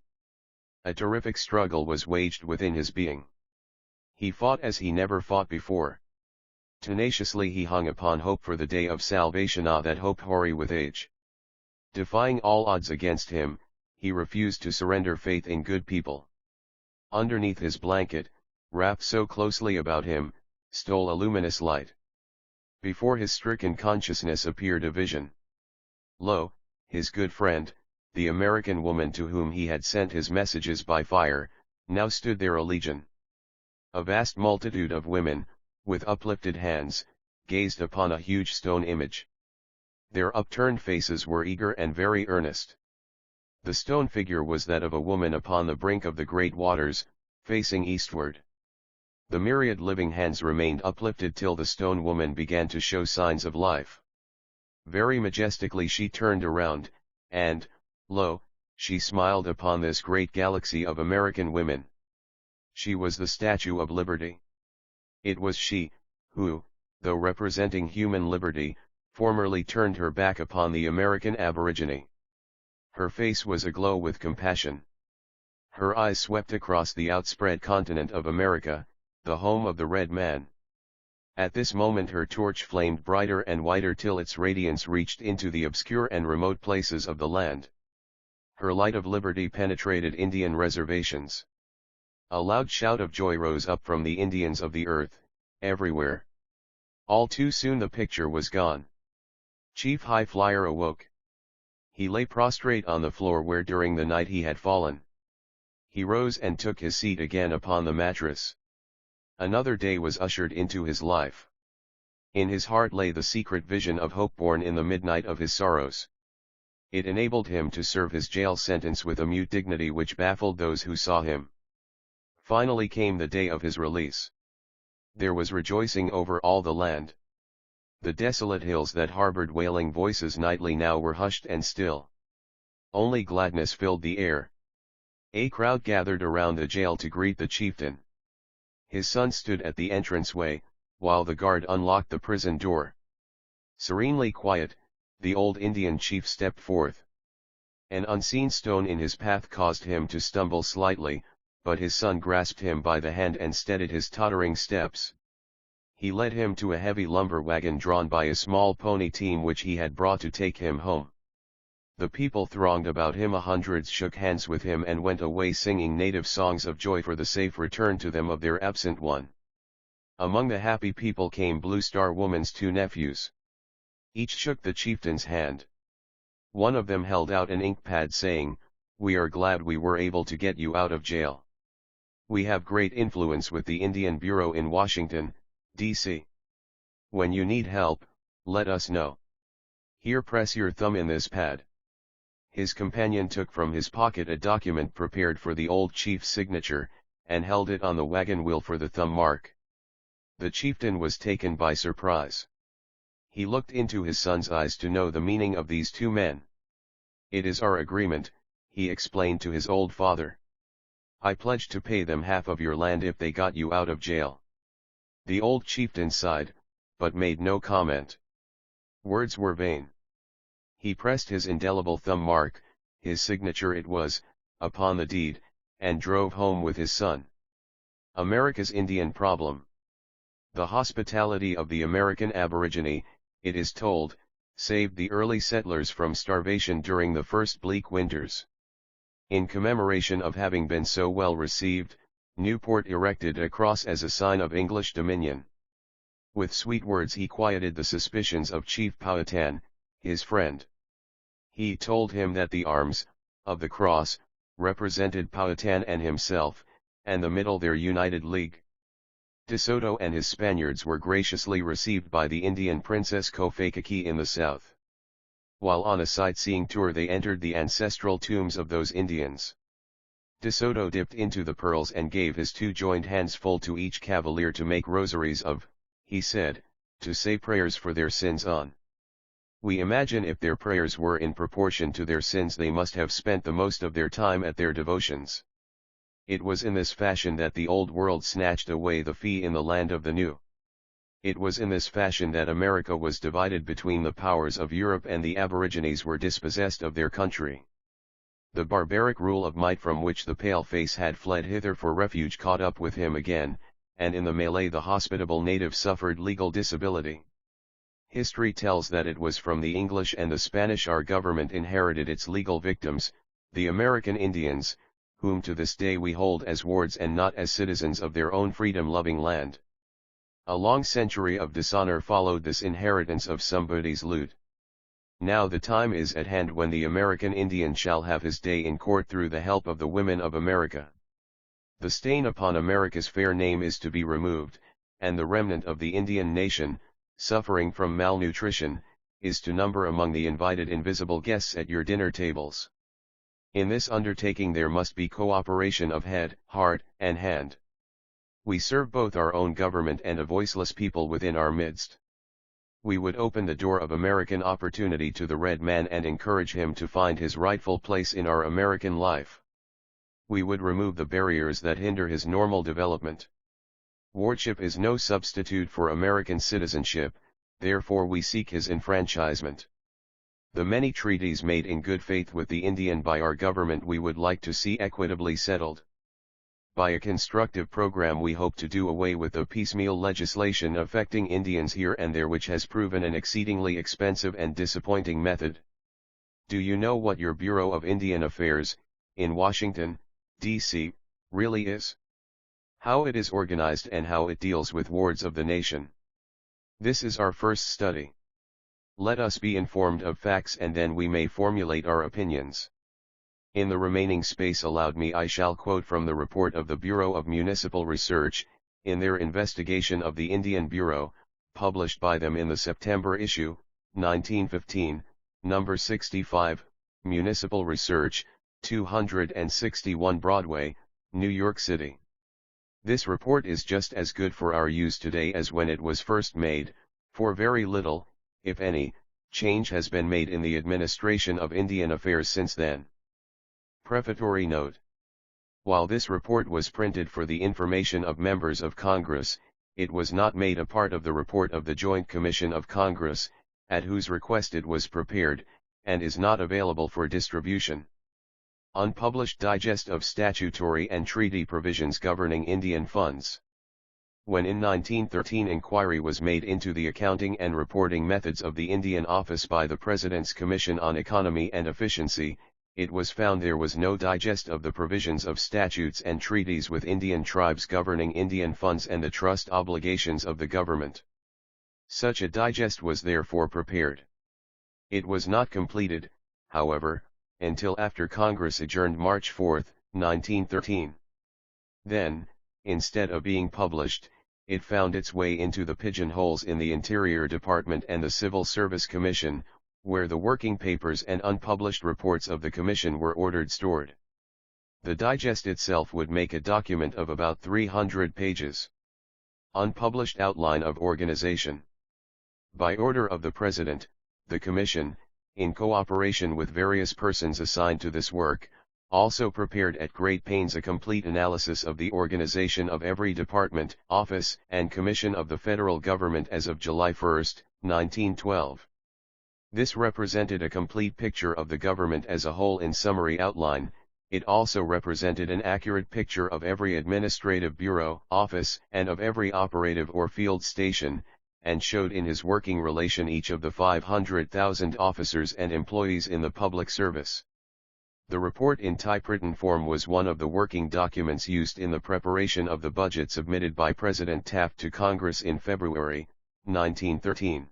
A terrific struggle was waged within his being. He fought as he never fought before. Tenaciously he hung upon hope for the day of salvation, that hope hoary with age. Defying all odds against him, he refused to surrender faith in good people. Underneath his blanket, wrapped so closely about him, stole a luminous light. Before his stricken consciousness appeared a vision. Lo, his good friend, the American woman to whom he had sent his messages by fire, now stood there a legion. A vast multitude of women, with uplifted hands, gazed upon a huge stone image. Their upturned faces were eager and very earnest. The stone figure was that of a woman upon the brink of the great waters, facing eastward. The myriad living hands remained uplifted till the stone woman began to show signs of life. Very majestically she turned around, and, lo, she smiled upon this great galaxy of American women. She was the Statue of Liberty. It was she, who, though representing human liberty, formerly turned her back upon the American aborigine. Her face was aglow with compassion. Her eyes swept across the outspread continent of America, the home of the red man. At this moment her torch flamed brighter and whiter till its radiance reached into the obscure and remote places of the land. Her light of liberty penetrated Indian reservations. A loud shout of joy rose up from the Indians of the earth, everywhere. All too soon the picture was gone. Chief High Flyer awoke. He lay prostrate on the floor where during the night he had fallen. He rose and took his seat again upon the mattress. Another day was ushered into his life. In his heart lay the secret vision of hope born in the midnight of his sorrows. It enabled him to serve his jail sentence with a mute dignity which baffled those who saw him. Finally came the day of his release. There was rejoicing over all the land. The desolate hills that harbored wailing voices nightly now were hushed and still. Only gladness filled the air. A crowd gathered around the jail to greet the chieftain. His son stood at the entranceway, while the guard unlocked the prison door. Serenely quiet, the old Indian chief stepped forth. An unseen stone in his path caused him to stumble slightly, but his son grasped him by the hand and steadied his tottering steps. He led him to a heavy lumber wagon drawn by a small pony team which he had brought to take him home. The people thronged about him, hundreds shook hands with him and went away singing native songs of joy for the safe return to them of their absent one. Among the happy people came Blue Star Woman's two nephews. Each shook the chieftain's hand. One of them held out an ink pad saying, "We are glad we were able to get you out of jail. We have great influence with the Indian Bureau in Washington, D.C. When you need help, let us know. Here, press your thumb in this pad." His companion took from his pocket a document prepared for the old chief's signature, and held it on the wagon wheel for the thumb mark. The chieftain was taken by surprise. He looked into his son's eyes to know the meaning of these two men. "It is our agreement," he explained to his old father. "I pledged to pay them half of your land if they got you out of jail." The old chieftain sighed, but made no comment. Words were vain. He pressed his indelible thumb mark, his signature it was, upon the deed, and drove home with his son. America's Indian problem. The hospitality of the American Aborigine, it is told, saved the early settlers from starvation during the first bleak winters. In commemoration of having been so well received, Newport erected a cross as a sign of English dominion. With sweet words he quieted the suspicions of Chief Powhatan, his friend. He told him that the arms, of the cross, represented Powhatan and himself, and the middle their united league. De Soto and his Spaniards were graciously received by the Indian Princess Cofacoquí in the south. While on a sightseeing tour they entered the ancestral tombs of those Indians. De Soto dipped into the pearls and gave his two joined hands full to each cavalier to make rosaries of, he said, to say prayers for their sins on. We imagine if their prayers were in proportion to their sins they must have spent the most of their time at their devotions. It was in this fashion that the old world snatched away the fee in the land of the new. It was in this fashion that America was divided between the powers of Europe and the aborigines were dispossessed of their country. The barbaric rule of might from which the pale-face had fled hither for refuge caught up with him again, and in the melee the hospitable native suffered legal disability. History tells that it was from the English and the Spanish our government inherited its legal victims, the American Indians, whom to this day we hold as wards and not as citizens of their own freedom-loving land. A long century of dishonor followed this inheritance of somebody's loot. Now the time is at hand when the American Indian shall have his day in court through the help of the women of America. The stain upon America's fair name is to be removed, and the remnant of the Indian nation, suffering from malnutrition, is to number among the invited invisible guests at your dinner tables. In this undertaking there must be cooperation of head, heart, and hand. We serve both our own government and a voiceless people within our midst. We would open the door of American opportunity to the red man and encourage him to find his rightful place in our American life. We would remove the barriers that hinder his normal development. Wardship is no substitute for American citizenship, therefore we seek his enfranchisement. The many treaties made in good faith with the Indian by our government we would like to see equitably settled. By a constructive program we hope to do away with the piecemeal legislation affecting Indians here and there which has proven an exceedingly expensive and disappointing method. Do you know what your Bureau of Indian Affairs, in Washington, D.C., really is? How it is organized and how it deals with wards of the nation? This is our first study. Let us be informed of facts and then we may formulate our opinions. In the remaining space allowed me I shall quote from the report of the Bureau of Municipal Research, in their investigation of the Indian Bureau, published by them in the September issue, 1915, number 65, Municipal Research, 261 Broadway, New York City. This report is just as good for our use today as when it was first made, for very little, if any, change has been made in the administration of Indian affairs since then. Prefatory note. While this report was printed for the information of members of Congress, it was not made a part of the report of the Joint Commission of Congress, at whose request it was prepared, and is not available for distribution. Unpublished digest of statutory and treaty provisions governing Indian funds. When in 1913 inquiry was made into the accounting and reporting methods of the Indian Office by the President's Commission on Economy and Efficiency, it was found there was no digest of the provisions of statutes and treaties with Indian tribes governing Indian funds and the trust obligations of the government. Such a digest was therefore prepared. It was not completed, however, until after Congress adjourned March 4, 1913. Then, instead of being published, it found its way into the pigeonholes in the Interior Department and the Civil Service Commission, where the working papers and unpublished reports of the Commission were ordered stored. The digest itself would make a document of about 300 pages. Unpublished outline of organization. By order of the President, the Commission, in cooperation with various persons assigned to this work, also prepared at great pains a complete analysis of the organization of every department, office, and commission of the federal government as of July 1, 1912. This represented a complete picture of the government as a whole in summary outline. It also represented an accurate picture of every administrative bureau, office, and of every operative or field station, and showed in his working relation each of the 500,000 officers and employees in the public service. The report in typewritten form was one of the working documents used in the preparation of the budget submitted by President Taft to Congress in February, 1913.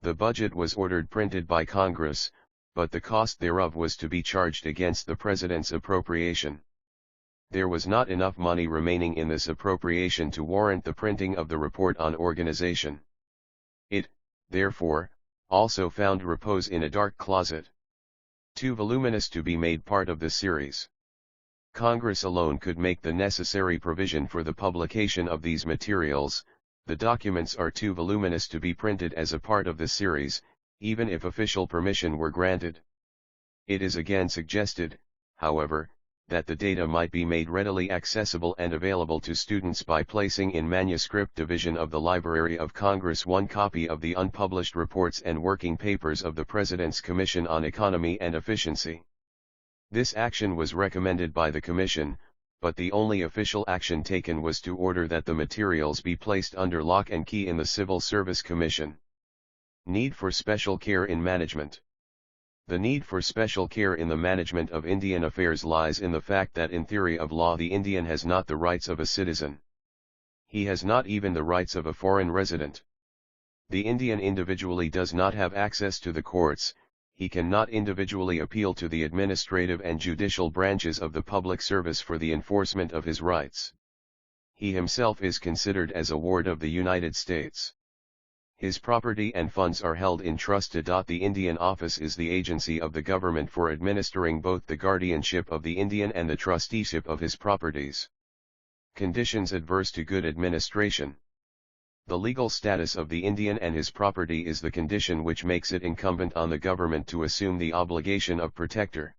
The budget was ordered printed by Congress, but the cost thereof was to be charged against the President's appropriation. There was not enough money remaining in this appropriation to warrant the printing of the report on organization. It, therefore, also found repose in a dark closet. Too voluminous to be made part of the series. Congress alone could make the necessary provision for the publication of these materials. The documents are too voluminous to be printed as a part of the series, even if official permission were granted. It is again suggested, however, that the data might be made readily accessible and available to students by placing in manuscript division of the Library of Congress one copy of the unpublished reports and working papers of the President's Commission on Economy and Efficiency. This action was recommended by the Commission, but the only official action taken was to order that the materials be placed under lock and key in the Civil Service Commission. Need for special care in management. The need for special care in the management of Indian affairs lies in the fact that in theory of law the Indian has not the rights of a citizen. He has not even the rights of a foreign resident. The Indian individually does not have access to the courts. He cannot individually appeal to the administrative and judicial branches of the public service for the enforcement of his rights. He himself is considered as a ward of the United States. His property and funds are held in trust. The Indian Office is the agency of the government for administering both the guardianship of the Indian and the trusteeship of his properties. Conditions adverse to good administration. The legal status of the Indian and his property is the condition which makes it incumbent on the government to assume the obligation of protector.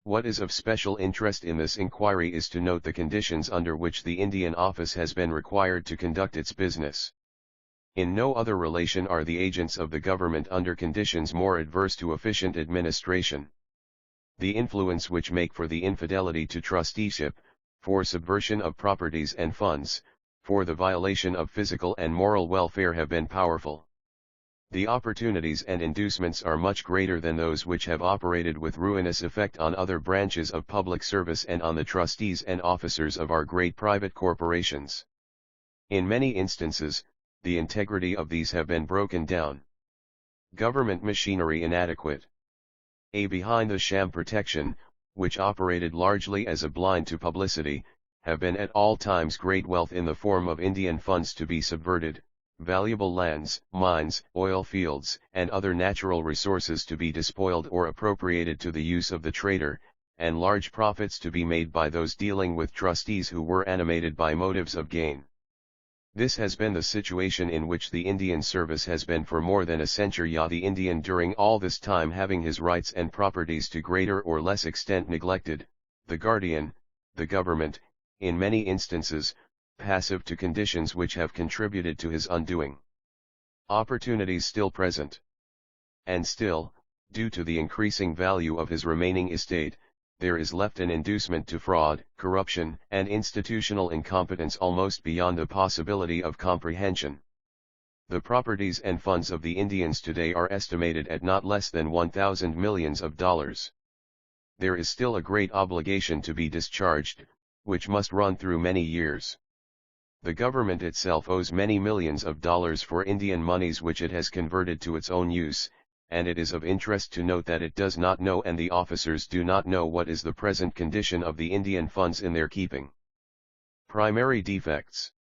What is of special interest in this inquiry is to note the conditions under which the Indian Office has been required to conduct its business. In no other relation are the agents of the government under conditions more adverse to efficient administration. The influence which make for the infidelity to trusteeship, for subversion of properties and funds, for the violation of physical and moral welfare have been powerful. The opportunities and inducements are much greater than those which have operated with ruinous effect on other branches of public service and on the trustees and officers of our great private corporations. In many instances, the integrity of these have been broken down. Government machinery inadequate. Behind the sham protection, which operated largely as a blind to publicity, have been at all times great wealth in the form of Indian funds to be subverted, valuable lands, mines, oil fields, and other natural resources to be despoiled or appropriated to the use of the trader, and large profits to be made by those dealing with trustees who were animated by motives of gain. This has been the situation in which the Indian service has been for more than a century. The Indian during all this time having his rights and properties to greater or less extent neglected, the guardian, the government, in many instances, passive to conditions which have contributed to his undoing. Opportunities still present. And still, due to the increasing value of his remaining estate, there is left an inducement to fraud, corruption, and institutional incompetence almost beyond the possibility of comprehension. The properties and funds of the Indians today are estimated at not less than 1,000 millions of dollars. There is still a great obligation to be discharged, which must run through many years. The government itself owes many millions of dollars for Indian monies which it has converted to its own use, and it is of interest to note that it does not know and the officers do not know what is the present condition of the Indian funds in their keeping. Primary defects.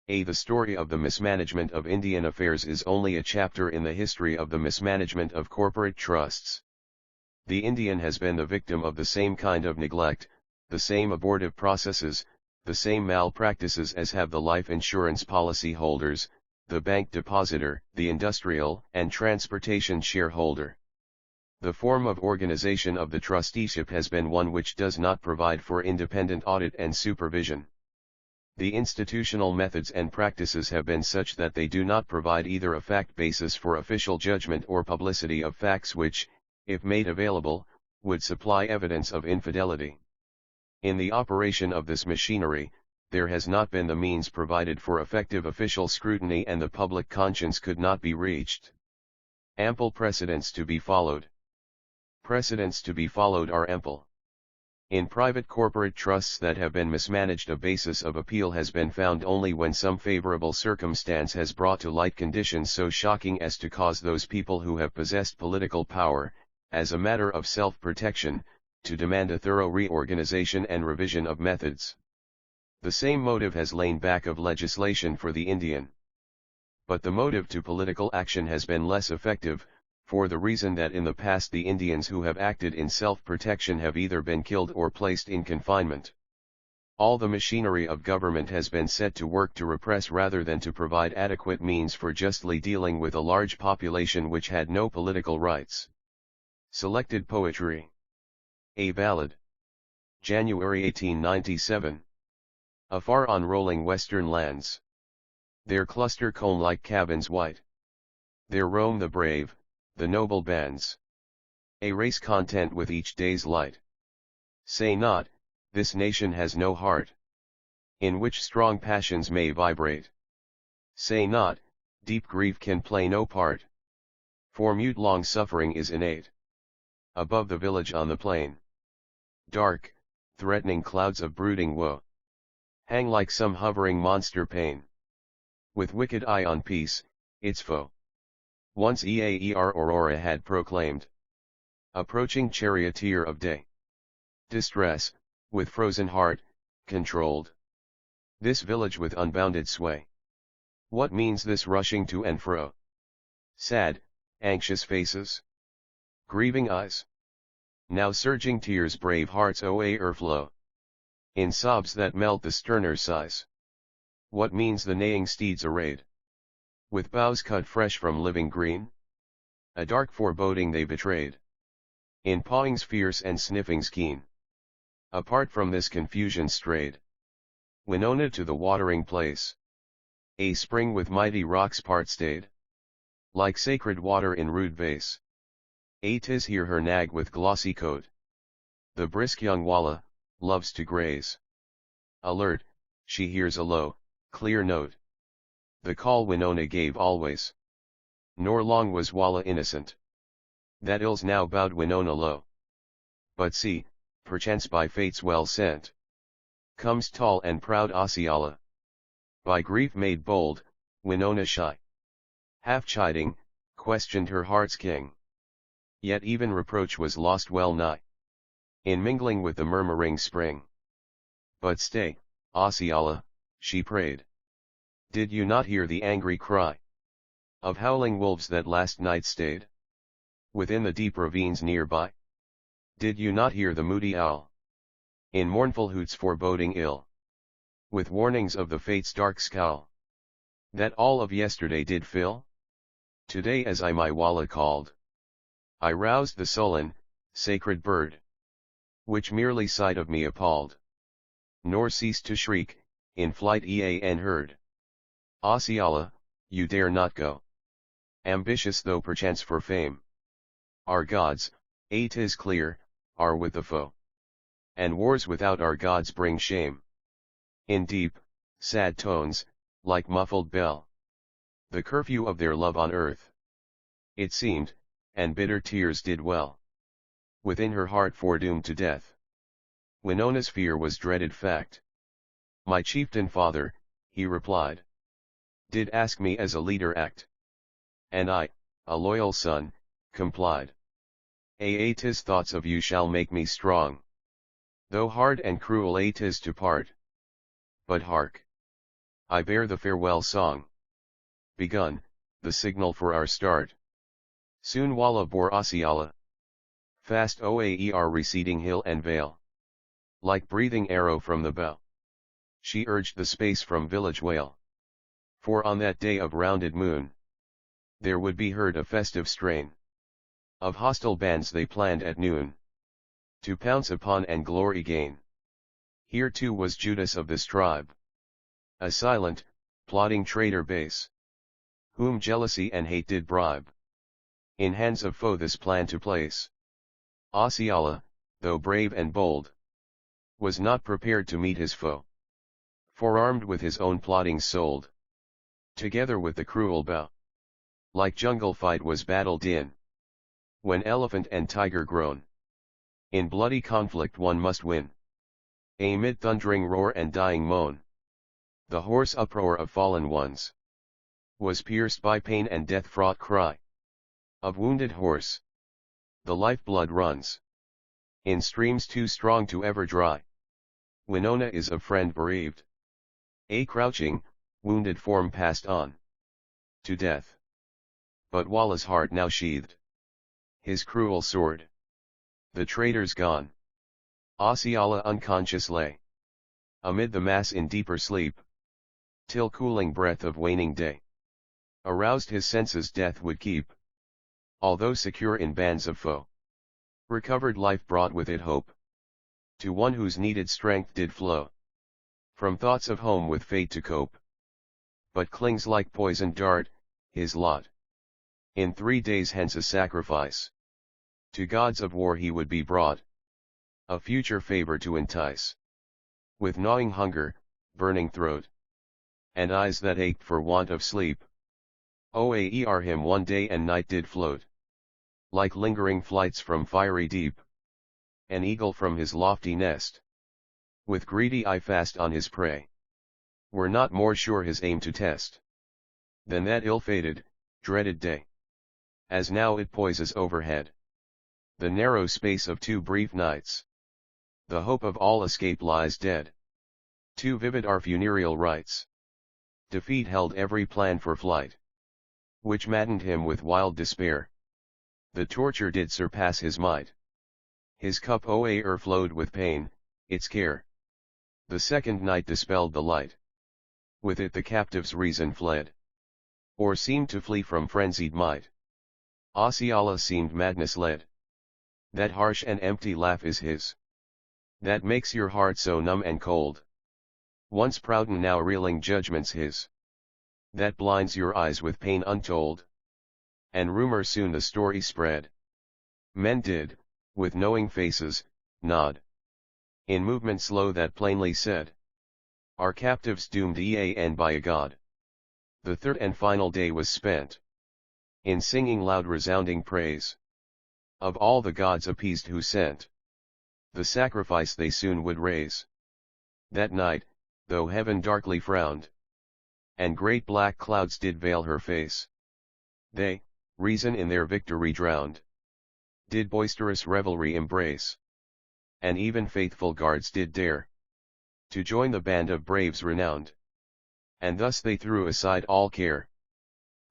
The story of the mismanagement of Indian affairs is only a chapter in the history of the mismanagement of corporate trusts. The Indian has been the victim of the same kind of neglect, the same abortive processes, the same malpractices as have the life insurance policy holders, the bank depositor, the industrial and transportation shareholder. The form of organization of the trusteeship has been one which does not provide for independent audit and supervision. The institutional methods and practices have been such that they do not provide either a fact basis for official judgment or publicity of facts which, if made available, would supply evidence of infidelity. In the operation of this machinery, there has not been the means provided for effective official scrutiny, and the public conscience could not be reached. Ample precedents to be followed. Precedents to be followed are ample. In private corporate trusts that have been mismanaged, a basis of appeal has been found only when some favorable circumstance has brought to light conditions so shocking as to cause those people who have possessed political power, as a matter of self-protection, to demand a thorough reorganization and revision of methods. The same motive has lain back of legislation for the Indian. But the motive to political action has been less effective, for the reason that in the past the Indians who have acted in self-protection have either been killed or placed in confinement. All the machinery of government has been set to work to repress rather than to provide adequate means for justly dealing with a large population which had no political rights. Selected Poetry. A Ballad. January 1897. Afar on rolling western lands, there cluster cone-like cabins white. There roam the brave, the noble bands, a race content with each day's light. Say not, this nation has no heart, in which strong passions may vibrate. Say not, deep grief can play no part, for mute long suffering is innate. Above the village on the plain, dark, threatening clouds of brooding woe hang like some hovering monster pain, with wicked eye on peace, its foe. Once Eaer Aurora had proclaimed, approaching charioteer of day. Distress, with frozen heart, controlled this village with unbounded sway. What means this rushing to and fro? Sad, anxious faces, grieving eyes, now surging tears, brave hearts o'erflow, in sobs that melt the sterner sighs. What means the neighing steeds arrayed, with boughs cut fresh from living green? A dark foreboding they betrayed, in pawings fierce and sniffings keen. Apart from this confusion strayed Winona to the watering place, a spring with mighty rocks part stayed, like sacred water in rude vase. 'Tis here her nag with glossy coat, the brisk young Walla, loves to graze. Alert, she hears a low, clear note, the call Winona gave always. Nor long was Walla innocent, that ills now bowed Winona low. But see, perchance by fate's well sent, comes tall and proud Osceola. By grief made bold, Winona shy, half chiding, questioned her heart's king. Yet even reproach was lost well nigh, in mingling with the murmuring spring. But stay, Osceola, she prayed. Did you not hear the angry cry of howling wolves that last night stayed within the deep ravines nearby? Did you not hear the moody owl in mournful hoots foreboding ill, with warnings of the fate's dark scowl that all of yesterday did fill? Today as I my Walla called, I roused the sullen, sacred bird, which merely sight of me appalled, nor ceased to shriek, in flight e'en heard. Osceola, you dare not go, ambitious though perchance for fame. Our gods, 'tis clear, are with the foe, and wars without our gods bring shame. In deep, sad tones, like muffled bell, the curfew of their love on earth, it seemed, and bitter tears did well within her heart foredoomed to death. Winona's fear was dreaded fact. My chieftain father, he replied, did ask me as a leader act, and I, a loyal son, complied. 'Tis thoughts of you shall make me strong, though hard and cruel 'tis to part. But hark! I bear the farewell song. Begun, the signal for our start. Soon Walla bore Osceola. Fast Oaer receding hill and vale. Like breathing arrow from the bow. She urged the space from village whale. For on that day of rounded moon, there would be heard a festive strain. Of hostile bands they planned at noon, to pounce upon and glory gain. Here too was Judas of this tribe. A silent, plotting traitor base, whom jealousy and hate did bribe. In hands of foe this plan to place. Osceola, though brave and bold, was not prepared to meet his foe. Forearmed with his own plottings sold, together with the cruel bow. Like jungle fight was battle din, when elephant and tiger groan. In bloody conflict one must win. Amid thundering roar and dying moan, the hoarse uproar of fallen ones was pierced by pain and death-fraught cry of wounded horse. The lifeblood runs in streams too strong to ever dry. Winona is a friend bereaved. A crouching, wounded form passed on to death. But Walla's heart now sheathed his cruel sword. The traitors gone. Osceola unconscious lay amid the mass in deeper sleep, till cooling breath of waning day aroused his senses death would keep. Although secure in bands of foe, recovered life brought with it hope, to one whose needed strength did flow from thoughts of home with fate to cope. But clings like poisoned dart, his lot. In 3 days hence a sacrifice to gods of war he would be brought, a future favor to entice, with gnawing hunger, burning throat, and eyes that ached for want of sleep. Oaer him one day and night did float, like lingering flights from fiery deep, an eagle from his lofty nest, with greedy eye fast on his prey, were not more sure his aim to test, than that ill-fated, dreaded day, as now it poises overhead, the narrow space of 2 brief nights. The hope of all escape lies dead. Too vivid are funereal rites. Defeat held every plan for flight, which maddened him with wild despair. The torture did surpass his might. His cup o'erflowed with pain, its care. The second night dispelled the light. With it the captive's reason fled, or seemed to flee from frenzied might. Osceola seemed madness led. That harsh and empty laugh is his, that makes your heart so numb and cold. Once proud and now reeling judgment's his, that blinds your eyes with pain untold. And rumor soon the story spread. Men did, with knowing faces, nod, in movement slow that plainly said, our captives doomed and by a god. The third and final day was spent in singing loud resounding praise of all the gods appeased who sent the sacrifice they soon would raise. That night, though heaven darkly frowned, and great black clouds did veil her face, they, reason in their victory drowned, did boisterous revelry embrace, and even faithful guards did dare to join the band of braves renowned. And thus they threw aside all care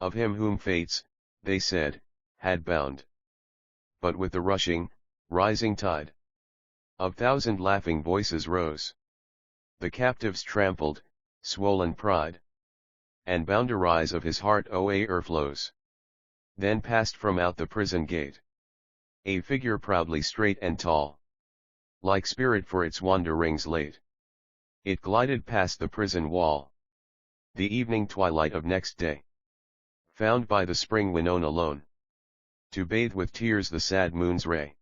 of him whom fates, they said, had bound. But with the rushing, rising tide of 1,000 laughing voices rose the captive's trampled, swollen pride, and bound a rise of his heart o'erflows. Then passed from out the prison gate a figure proudly straight and tall, like spirit for its wanderings late. It glided past the prison wall. The evening twilight of next day found by the spring Winona lone, to bathe with tears the sad moon's ray,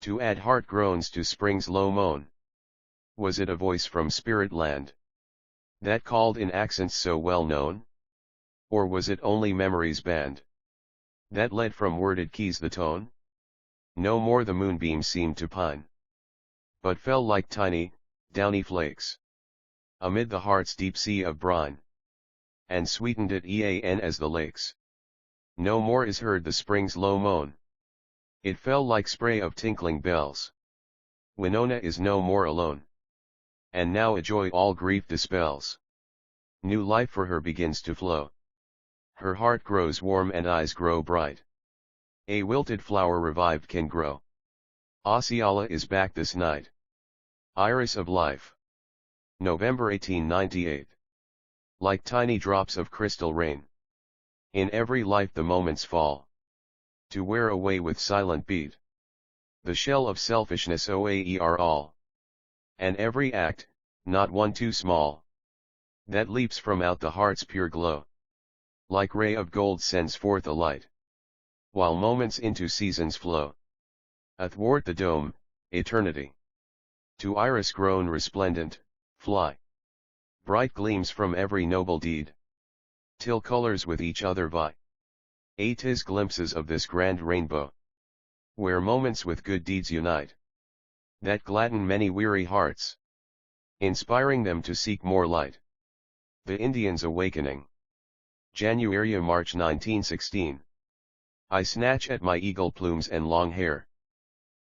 to add heart groans to spring's low moan. Was it a voice from spirit land that called in accents so well known? Or was it only memory's band that led from worded keys the tone? No more the moonbeam seemed to pine, but fell like tiny, downy flakes amid the heart's deep sea of brine, and sweetened it as the lakes. No more is heard the spring's low moan. It fell like spray of tinkling bells. Winona is no more alone, and now a joy all grief dispels. New life for her begins to flow. Her heart grows warm and eyes grow bright. A wilted flower revived can grow. Osceola is back this night. Iris of Life. November 1898. Like tiny drops of crystal rain. In every life the moments fall. To wear away with silent beat. The shell of selfishness oaer all. And every act, not one too small. That leaps from out the heart's pure glow. Like ray of gold sends forth a light. While moments into seasons flow. Athwart the dome, eternity. To iris grown resplendent, fly. Bright gleams from every noble deed. Till colors with each other vie. 'Tis glimpses of this grand rainbow. Where moments with good deeds unite. That gladden many weary hearts. Inspiring them to seek more light. The Indians Awakening. January-March 1916. I snatch at my eagle plumes and long hair.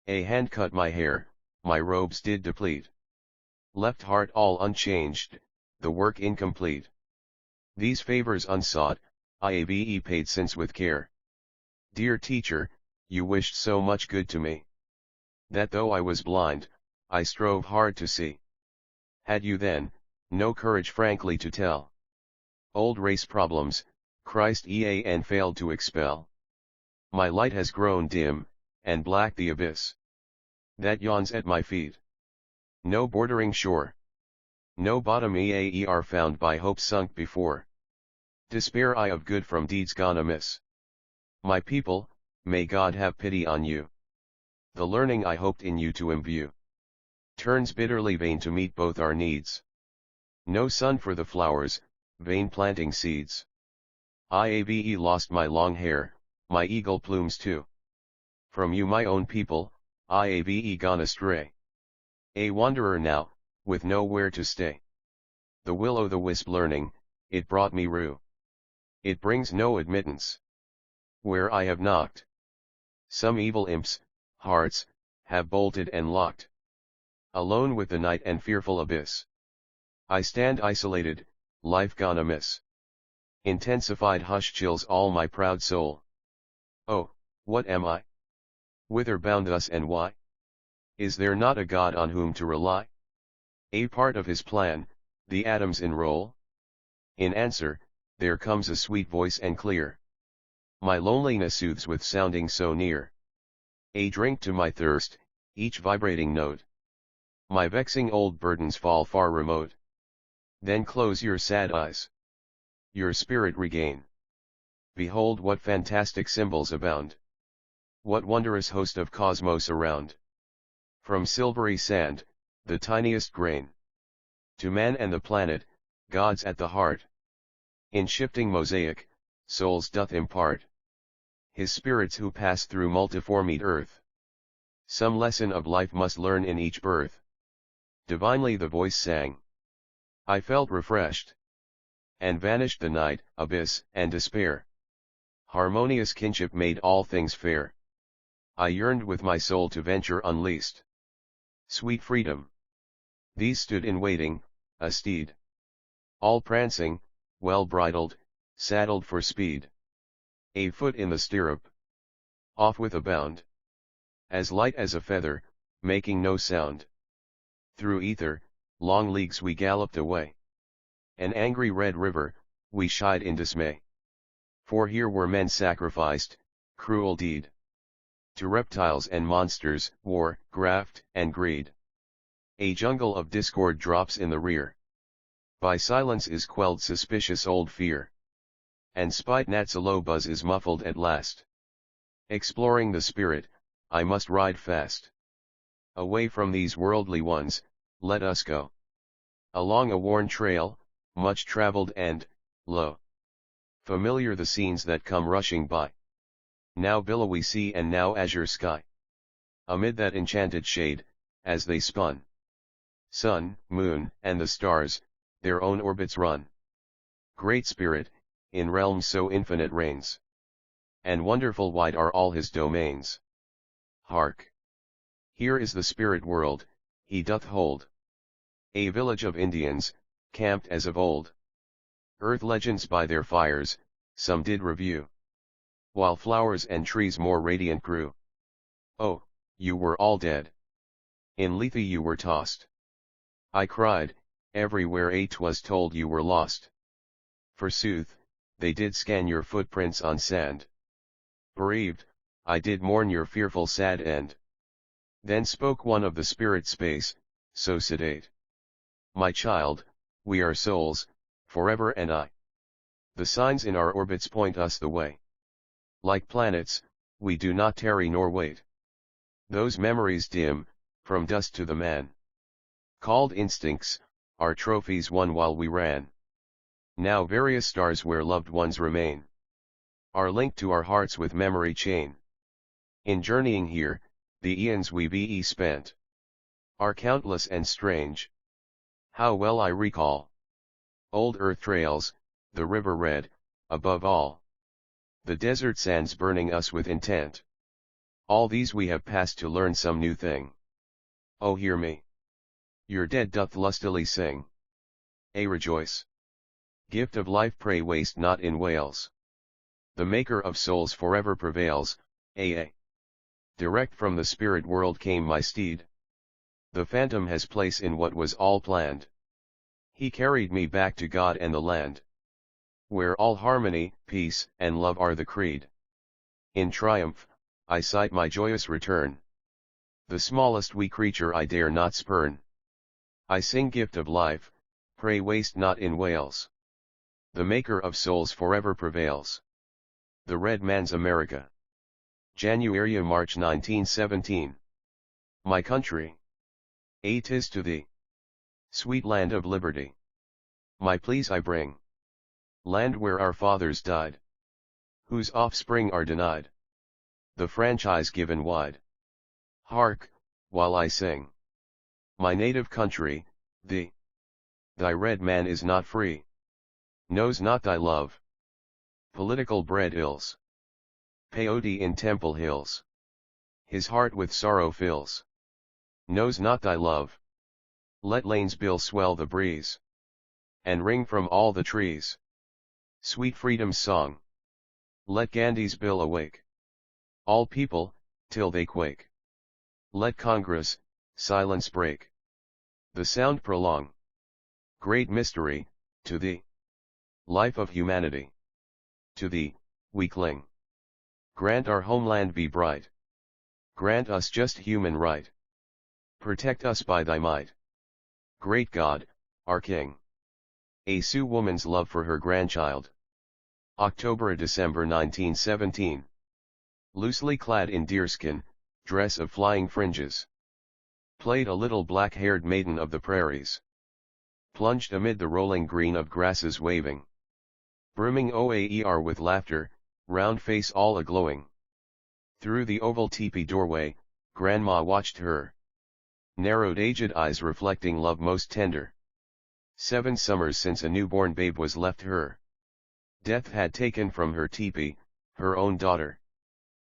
A hand cut my hair, my robes did deplete. Left heart all unchanged, the work incomplete. These favors unsought, IABE paid since with care. Dear teacher, you wished so much good to me. That though I was blind, I strove hard to see. Had you then, no courage frankly to tell. Old race problems, Christ and failed to expel. My light has grown dim, and black the abyss. That yawns at my feet. No bordering shore. No bottom eaer found by hope sunk before. Despair I of good from deeds gone amiss. My people, may God have pity on you. The learning I hoped in you to imbue. Turns bitterly vain to meet both our needs. No sun for the flowers, vain planting seeds. IABE lost my long hair, my eagle plumes too. From you my own people, IABE gone astray. A wanderer now, with nowhere to stay. The will-o'-the-wisp learning, it brought me rue. It brings no admittance. Where I have knocked. Some evil imps, hearts, have bolted and locked. Alone with the night and fearful abyss. I stand isolated, life gone amiss. Intensified hush chills all my proud soul. Oh, what am I? Whither bound thus and why? Is there not a God on whom to rely? A part of his plan, the atoms enroll? In answer, there comes a sweet voice and clear. My loneliness soothes with sounding so near. A drink to my thirst, each vibrating note. My vexing old burdens fall far remote. Then close your sad eyes. Your spirit regain. Behold what fantastic symbols abound. What wondrous host of cosmos around. From silvery sand, the tiniest grain. To man and the planet, God's at the heart. In shifting mosaic, souls doth impart. His spirits who pass through multiformed earth. Some lesson of life must learn in each birth. Divinely the voice sang. I felt refreshed. And vanished the night, abyss, and despair. Harmonious kinship made all things fair. I yearned with my soul to venture unleashed. Sweet freedom. These stood in waiting, a steed. All prancing, well bridled, saddled for speed. A foot in the stirrup. Off with a bound. As light as a feather, making no sound. Through ether, long leagues we galloped away. An angry red river, we shied in dismay. For here were men sacrificed, cruel deed. To reptiles and monsters, war, graft, and greed. A jungle of discord drops in the rear. By silence is quelled suspicious old fear. And spite gnats a low buzz is muffled at last. Exploring the spirit, I must ride fast. Away from these worldly ones, let us go. Along a worn trail, much traveled and, lo, familiar the scenes that come rushing by. Now billowy sea and now azure sky. Amid that enchanted shade, as they spun. Sun, moon, and the stars, their own orbits run. Great Spirit, in realms so infinite reigns. And wonderful wide are all his domains. Hark! Here is the spirit world, he doth hold. A village of Indians, camped as of old. Earth legends by their fires, some did review. While flowers and trees more radiant grew. Oh, you were all dead. In Lethe you were tossed. I cried, everywhere 'twas told you were lost. Forsooth, they did scan your footprints on sand. Bereaved, I did mourn your fearful sad end. Then spoke one of the spirit space, so sedate. My child, we are souls, forever and aye. The signs in our orbits point us the way. Like planets, we do not tarry nor wait. Those memories dim, from dust to the man. Called instincts, our trophies won while we ran. Now various stars where loved ones remain are linked to our hearts with memory chain. In journeying here, the eons we be spent are countless and strange. How well I recall old earth trails, the river red, above all. The desert sands burning us with intent. All these we have passed to learn some new thing. Oh hear me. Your dead doth lustily sing. Rejoice. Gift of life pray waste not in wails. The maker of souls forever prevails, Direct from the spirit world came my steed. The phantom has place in what was all planned. He carried me back to God and the land, where all harmony, peace, and love are the creed. In triumph, I sight my joyous return. The smallest wee creature I dare not spurn. I sing gift of life, pray waste not in wails. The maker of souls forever prevails. The Red Man's America. January-March 1917. My country. 'Tis to thee, sweet land of liberty, my pleas I bring. Land where our fathers died, whose offspring are denied the franchise given wide. Hark, while I sing. My native country, thy red man is not free, knows not thy love. Political bread ills, peyote in Temple Hills, his heart with sorrow fills, knows not thy love. Let Lane's bill swell the breeze, and ring from all the trees sweet freedom's song. Let Gandhi's bill awake all people, till they quake. Let Congress, silence break, the sound prolong. Great mystery, to thee, life of humanity, to thee, we cling. Grant our homeland be bright, grant us just human right, protect us by thy might. Great God, our King. A Sioux woman's love for her grandchild. October-December 1917. Loosely clad in deerskin, dress of flying fringes, played a little black-haired maiden of the prairies. Plunged amid the rolling green of grasses waving. Brimming oaer with laughter, round face all a-glowing. Through the oval teepee doorway, Grandma watched her. Narrowed aged eyes reflecting love most tender. 7 summers since a newborn babe was left her. Death had taken from her teepee, her own daughter.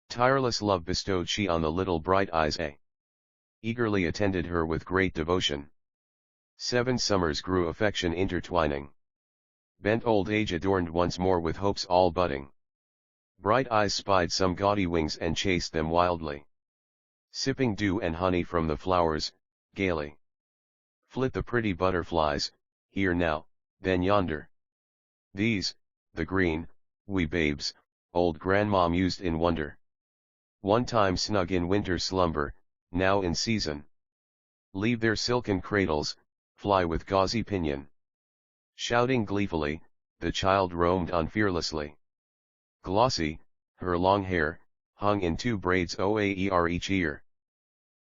Tireless love bestowed she on the little bright eyes, eagerly attended her with great devotion. 7 summers grew affection intertwining. Bent old age adorned once more with hopes all budding. Bright eyes spied some gaudy wings and chased them wildly. Sipping dew and honey from the flowers, gaily flit the pretty butterflies, here now, then yonder. These, the green, wee babes, old grandma mused in wonder. One time snug in winter slumber, now in season. Leave their silken cradles, fly with gauzy pinion. Shouting gleefully, the child roamed on fearlessly. Glossy, her long hair, hung in 2 braids oaer each ear.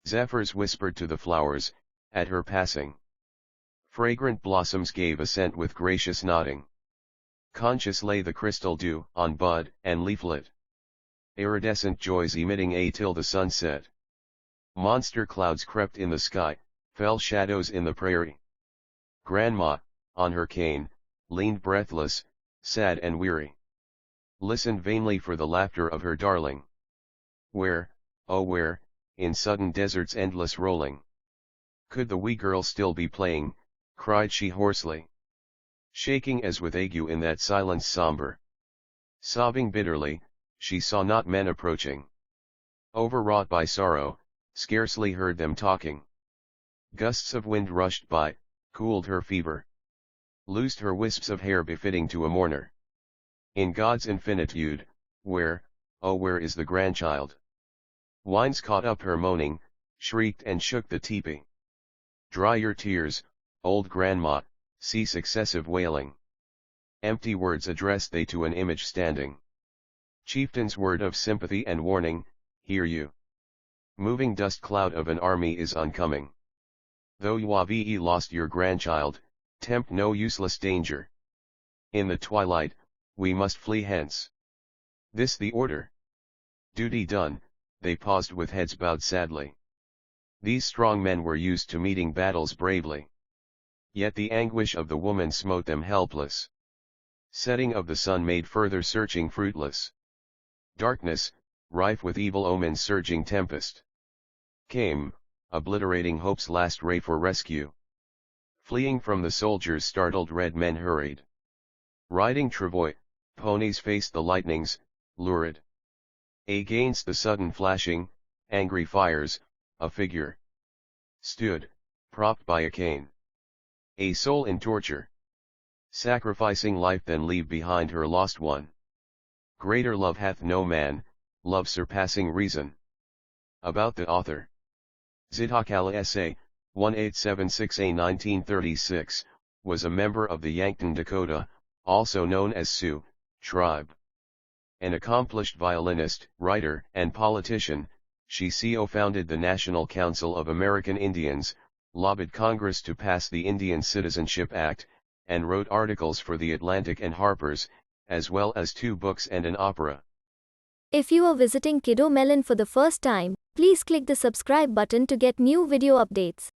Zephyrs whispered to the flowers, at her passing. Fragrant blossoms gave assent with gracious nodding. Conscious lay the crystal dew on bud and leaflet. Iridescent joys emitting till the sun set. Monster clouds crept in the sky, fell shadows in the prairie. Grandma, on her cane, leaned breathless, sad and weary. Listened vainly for the laughter of her darling. Where, oh where, in sudden desert's endless rolling, could the wee girl still be playing, cried she hoarsely. shaking as with ague in that silence somber. Sobbing bitterly, she saw not men approaching. Overwrought by sorrow, scarcely heard them talking. Gusts of wind rushed by, cooled her fever. Loosed her wisps of hair befitting to a mourner. In God's infinitude, where, oh where is the grandchild? Winds caught up her moaning, shrieked and shook the teepee. Dry your tears, old grandma, cease excessive wailing. Empty words addressed they to an image standing. Chieftain's word of sympathy and warning, hear you. Moving dust cloud of an army is oncoming. Though you have lost your grandchild, tempt no useless danger. In the twilight, we must flee hence. This the order. Duty done, they paused with heads bowed sadly. These strong men were used to meeting battles bravely. Yet the anguish of the woman smote them helpless. Setting of the sun made further searching fruitless. Darkness, rife with evil omens surging tempest, came, obliterating hope's last ray for rescue. Fleeing from the soldiers startled red men hurried. Riding travois, ponies faced the lightnings, lurid. Against the sudden flashing, angry fires, a figure stood, propped by a cane. A soul in torture. Sacrificing life than leave behind her lost one. Greater love hath no man, love surpassing reason. About the author. Zitkala-Ša, 1876a 1936, was a member of the Yankton Dakota, also known as Sioux, tribe. An accomplished violinist, writer, and politician, she co-founded the National Council of American Indians, lobbied Congress to pass the Indian Citizenship Act, and wrote articles for The Atlantic and Harper's, as well as 2 books and an opera. If you are visiting Kiddo Melon for the first time, please click the subscribe button to get new video updates.